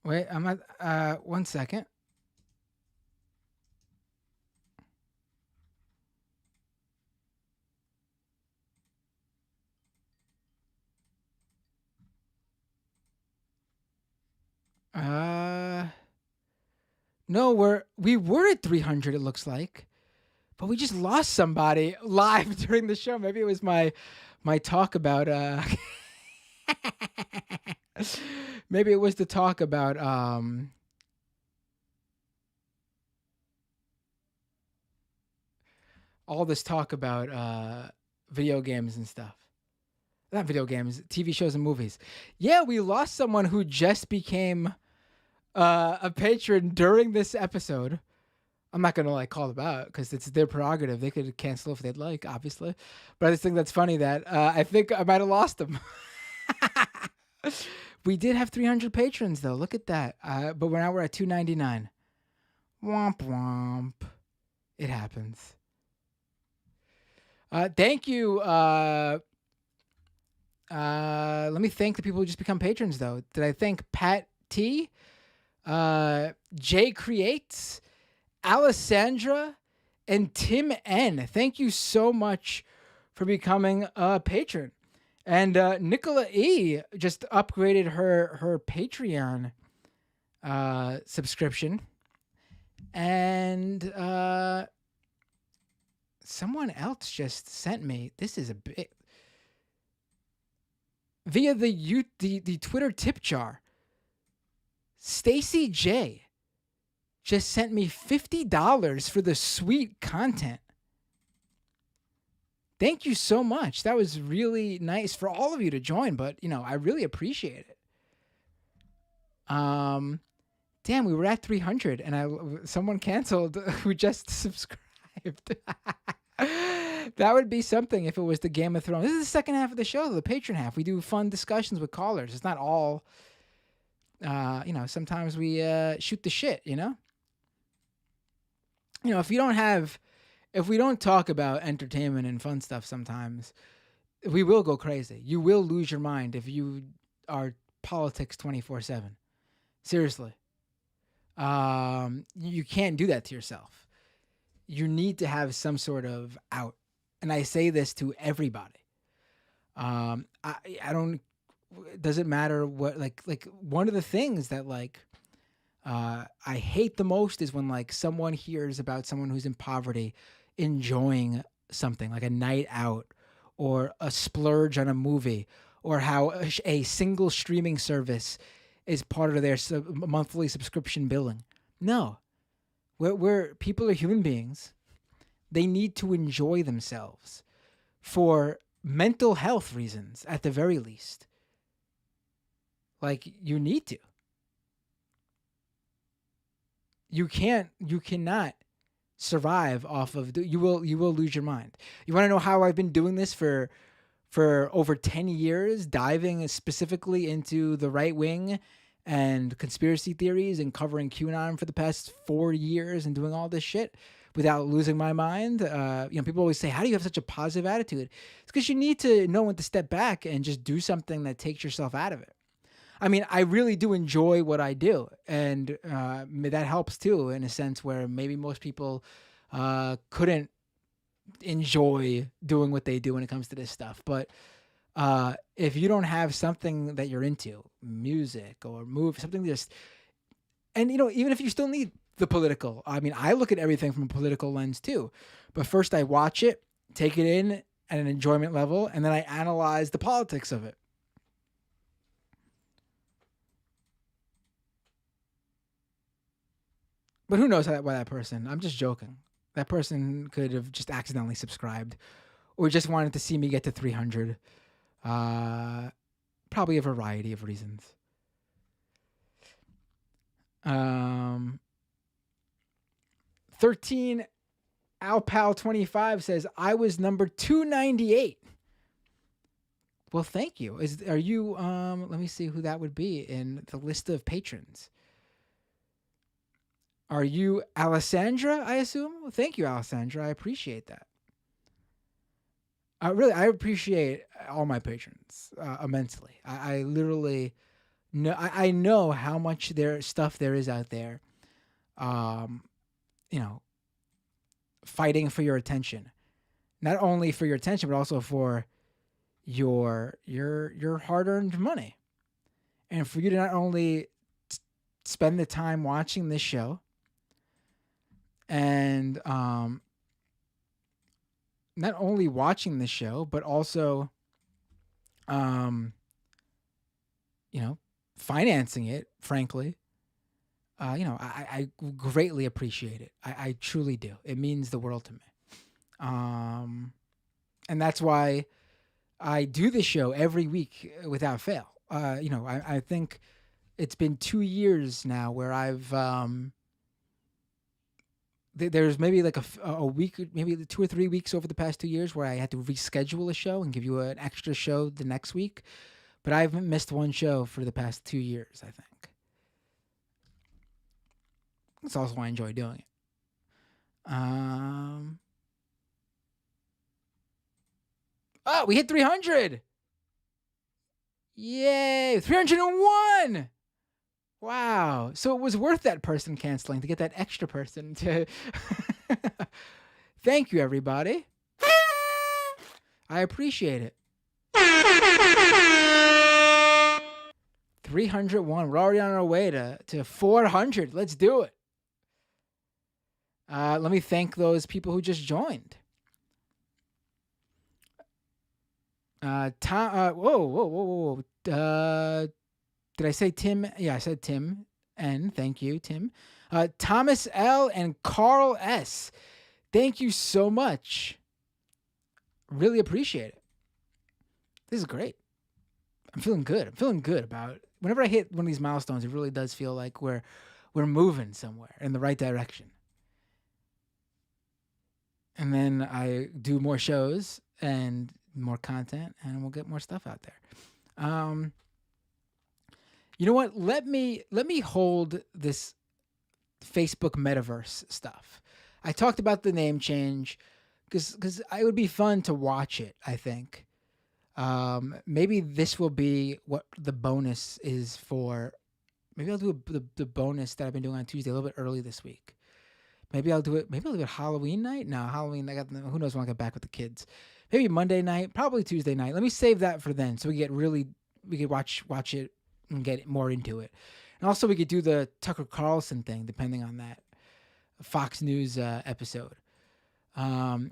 [SPEAKER 1] Wait, I'm at 1 second. No, we were at 300. It looks like, but we just lost somebody live during the show. Maybe it was my talk about. Maybe it was the talk about all this talk about video games and stuff. Not video games, TV shows and movies. Yeah, we lost someone who just became a patron during this episode. I'm not gonna call them out because it's their prerogative. They could cancel if they'd like, obviously. But I just think that's funny that I think I might have lost them. We did have 300 patrons though. Look at that. But we're at 299. Womp womp. It happens. Thank you. Let me thank the people who just become patrons though. Did I thank Pat T, Jay Creates, Alessandra, and Tim N? Thank you so much for becoming a patron. And Nicola E just upgraded her Patreon subscription. And someone else just sent me. This is a bit via the Twitter tip jar. Stacy J just sent me $50 for the sweet content. Thank you so much. That was really nice for all of you to join, but I really appreciate it. Damn, we were at 300 and someone canceled who just subscribed. That would be something if it was the Game of Thrones. This is the second half of the show, the patron half. We do fun discussions with callers. It's not all, sometimes we shoot the shit, if we don't talk about entertainment and fun stuff sometimes, we will go crazy. You will lose your mind if you are politics 24/7. Seriously. You can't do that to yourself. You need to have some sort of out. And I say this to everybody. I don't, it doesn't matter what, like one of the things that I hate the most is when someone hears about someone who's in poverty enjoying something like a night out or a splurge on a movie, or how a single streaming service is part of their monthly subscription billing. No, we're people are human beings. They need to enjoy themselves for mental health reasons, at the very least. You need to. You cannot survive off of, you will lose your mind. You want to know how I've been doing this for over 10 years, diving specifically into the right wing and conspiracy theories and covering QAnon for the past 4 years and doing all this shit without losing my mind? People always say, how do you have such a positive attitude? It's because you need to know when to step back and just do something that takes yourself out of it. I mean, I really do enjoy what I do, and that helps too, in a sense where maybe most people couldn't enjoy doing what they do when it comes to this stuff. But if you don't have something that you're into, music or something and even if you still need the political, I mean, I look at everything from a political lens too. But first I watch it, take it in at an enjoyment level, and then I analyze the politics of it. But who knows why that person, I'm just joking. That person could have just accidentally subscribed or just wanted to see me get to 300. Probably a variety of reasons. 13 Alpal25 says, I was number 298. Well, thank you. Are you, let me see who that would be in the list of patrons. Are you Alessandra, I assume? Well, thank you, Alessandra. I appreciate that. I appreciate all my patrons immensely. I literally know, I know how much stuff there is out there, fighting for your attention. Not only for your attention, but also for your hard-earned money. And for you to not only spend the time watching this show, and not only watching the show, but also, financing it, frankly. I greatly appreciate it. I truly do. It means the world to me. And that's why I do this show every week without fail. I think it's been 2 years now where I've, there's maybe like a week, maybe 2 or 3 weeks over the past 2 years where I had to reschedule a show and give you an extra show the next week. But I haven't missed one show for the past 2 years, I think. That's also why I enjoy doing it. Oh, we hit 300. Yay, 301. Wow. So it was worth that person canceling to get that extra person to... Thank you, everybody. I appreciate it. 301. We're already on our way to 400. Let's do it. Let me thank those people who just joined. Tom. Whoa. Did I say Tim? Yeah, I said Tim N. Thank you, Tim. Thomas L. and Carl S. Thank you so much. Really appreciate it. This is great. I'm feeling good. I'm feeling good about it. Whenever I hit one of these milestones, it really does feel like we're moving somewhere in the right direction. And then I do more shows and more content, and we'll get more stuff out there. You know what? Let me hold this Facebook Metaverse stuff. I talked about the name change because it would be fun to watch it, I think. Maybe this will be what the bonus is for. Maybe I'll do the bonus that I've been doing on Tuesday a little bit early this week. Maybe I'll do it Halloween night. No, Halloween. Who knows when I'll get back with the kids. Maybe Monday night, probably Tuesday night. Let me save that for then, so we could watch it and get more into it. And also we could do the Tucker Carlson thing, depending on that Fox News episode. So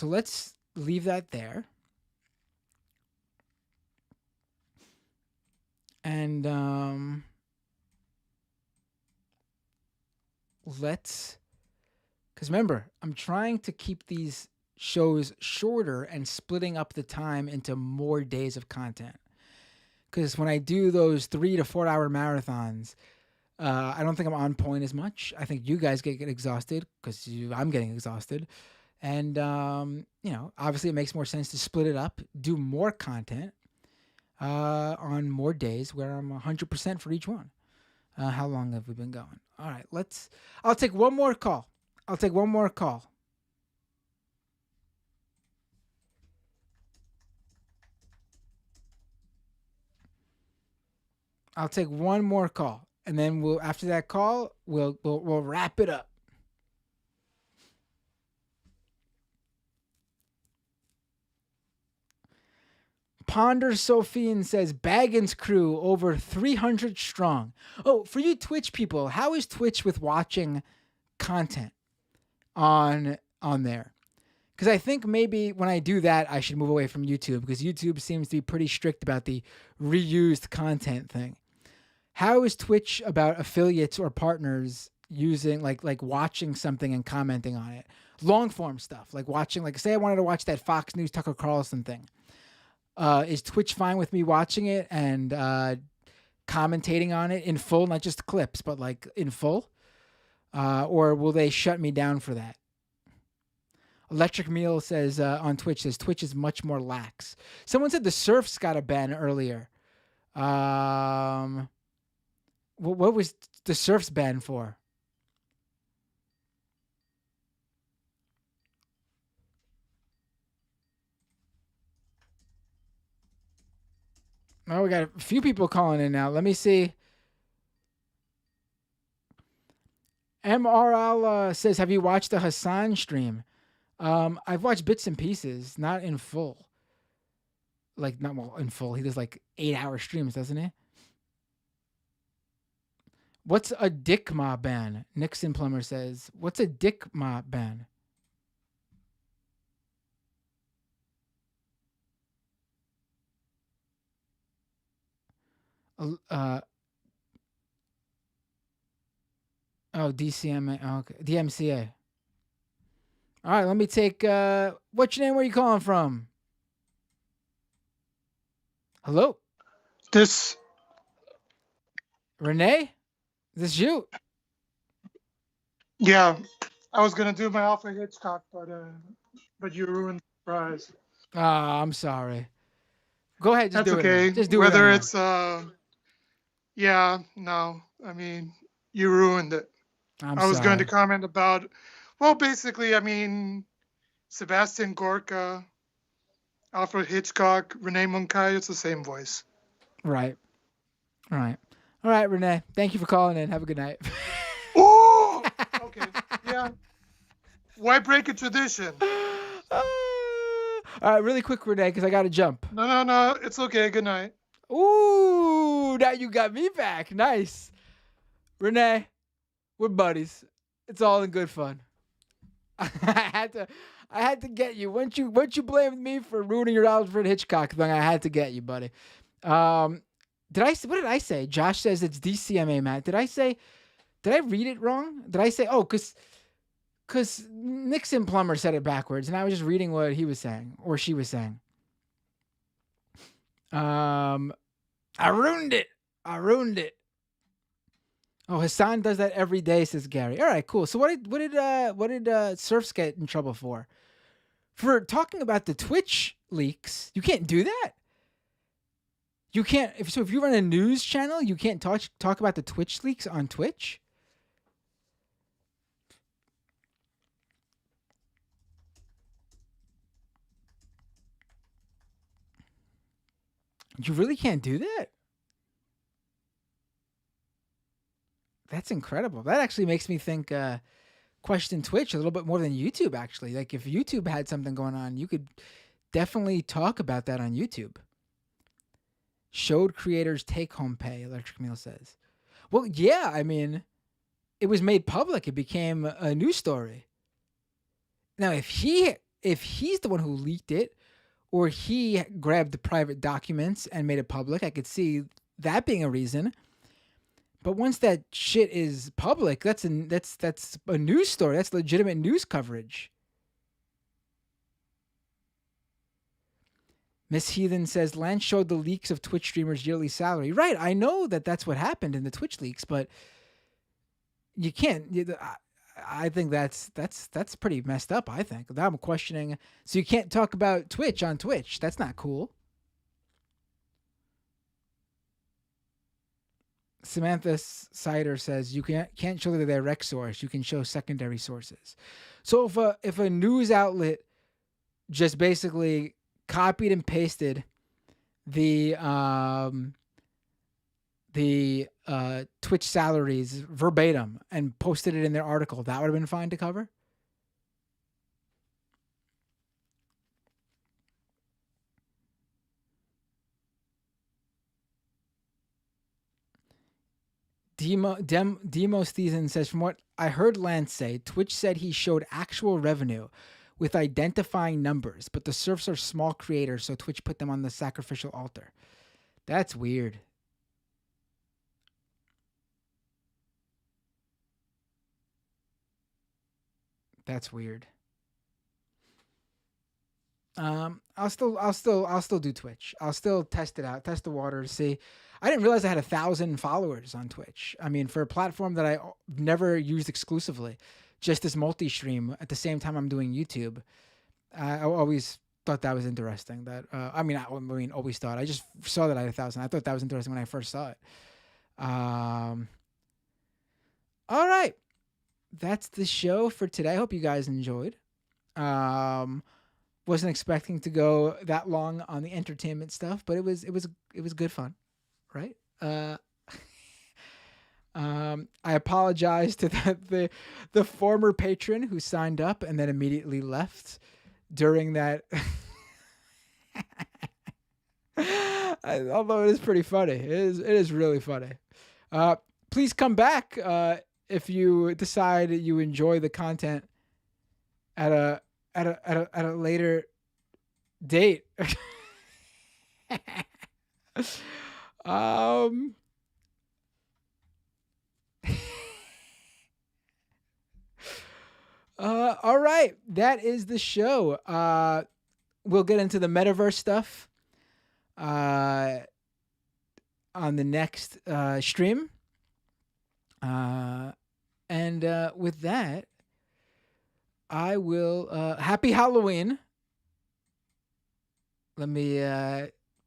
[SPEAKER 1] let's leave that there. And because remember, I'm trying to keep these shows shorter and splitting up the time into more days of content. Because when I do those 3 to 4 hour marathons, I don't think I'm on point as much. I think you guys get exhausted because I'm getting exhausted. And, obviously it makes more sense to split it up, do more content on more days where I'm 100% for each one. How long have we been going? All right, I'll take one more call. I'll take one more call. And then after that call, we'll wrap it up. Ponder Sophian says Baggins crew over 300 strong. Oh, for you Twitch people, how is Twitch with watching content on there? Because I think maybe when I do that, I should move away from YouTube, because YouTube seems to be pretty strict about the reused content thing. How is Twitch about affiliates or partners using like watching something and commenting on it? Long form stuff, like watching, like say I wanted to watch that Fox News Tucker Carlson thing. Is Twitch fine with me watching it and commentating on it in full, not just clips, but like in full? Or will they shut me down for that? Electric Meal says on Twitch, Twitch is much more lax. Someone said the Surfs got a ban earlier. What was the Surfs ban for? Oh, we got a few people calling in now. Let me see. MRL says, have you watched the Hassan stream? I've watched bits and pieces, not in full. Like, not well in full. He does like 8-hour streams, doesn't he? What's a Dickma ban? Nixon Plumber says, what's a Dickma ban? DCMA. Oh, okay. DMCA. All right, let me take. What's your name? Where are you calling from? Hello.
[SPEAKER 13] This.
[SPEAKER 1] Renee. Is this you?
[SPEAKER 13] Yeah, I was gonna do my Alfred Hitchcock, but you ruined the surprise.
[SPEAKER 1] I'm sorry. Go ahead. Just
[SPEAKER 13] That's
[SPEAKER 1] do
[SPEAKER 13] okay.
[SPEAKER 1] It. Just do
[SPEAKER 13] Whether
[SPEAKER 1] it.
[SPEAKER 13] It's yeah, no. I mean, you ruined it. I was going to comment about, well, basically, I mean, Sebastian Gorka, Alfred Hitchcock, Renee Munkai, it's the same voice.
[SPEAKER 1] Right. All right. All right, Renee. Thank you for calling in. Have a good night.
[SPEAKER 13] Oh, okay. Yeah. Why break a tradition?
[SPEAKER 1] All right, really quick, Renee, because I got to jump.
[SPEAKER 13] No. It's okay. Good night.
[SPEAKER 1] Ooh, now you got me back. Nice. Renee, we're buddies. It's all in good fun. I had to get you. Once you blamed me for ruining your Alfred Hitchcock thing, I had to get you, buddy. What did I say? Josh says it's DCMA, Matt. Did I read it wrong? Did I say, because Nixon Plummer said it backwards, and I was just reading what he was saying, or she was saying. I ruined it. Oh, Hassan does that every day, says Gary. All right, cool. So what did Surfs get in trouble for? For talking about the Twitch leaks. You can't do that. You can't. If you run a news channel, you can't talk about the Twitch leaks on Twitch. You really can't do that? That's incredible. That actually makes me think, question Twitch a little bit more than YouTube, actually. Like, if YouTube had something going on, you could definitely talk about that on YouTube. Showed creators take-home pay, Electric Meal says. Well, yeah, I mean, it was made public. It became a news story. Now, if he's the one who leaked it, or he grabbed the private documents and made it public, I could see that being a reason. But once that shit is public, that's a news story. That's legitimate news coverage. Miss Heathen says, Lance showed the leaks of Twitch streamers' yearly salary. Right, I know that's what happened in the Twitch leaks, but you can't. I think that's pretty messed up, I think. I'm questioning. So you can't talk about Twitch on Twitch. That's not cool. Samantha Sider says you can't show the direct source. You can show secondary sources. So if a news outlet just basically copied and pasted the Twitch salaries verbatim and posted it in their article, that would have been fine to cover? Demo Steven says, from what I heard Lance say, Twitch said he showed actual revenue with identifying numbers, but the Surfs are small creators, so Twitch put them on the sacrificial altar. That's weird. That's weird. I'll still do Twitch. I'll still test it out, test the waters, see. I didn't realize I had 1,000 followers on Twitch. I mean, for a platform that I never used exclusively, just this multi-stream at the same time I'm doing YouTube. I always thought that was interesting. That I mean, always thought. I just saw that I had 1,000. I thought that was interesting when I first saw it. All right, that's the show for today. I hope you guys enjoyed. Wasn't expecting to go that long on the entertainment stuff, but it was good fun, right? I apologize to the former patron who signed up and then immediately left during that. Although it is pretty funny, it is really funny. Please come back if you decide you enjoy the content at a later date. All right, that is the show. We'll get into the Metaverse stuff on the next stream. And with that, I will happy Halloween. Let me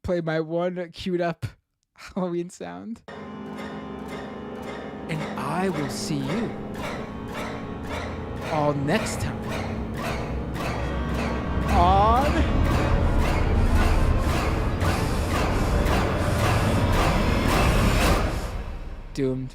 [SPEAKER 1] play my one queued up Halloween sound. And I will see you all next time on Doomed.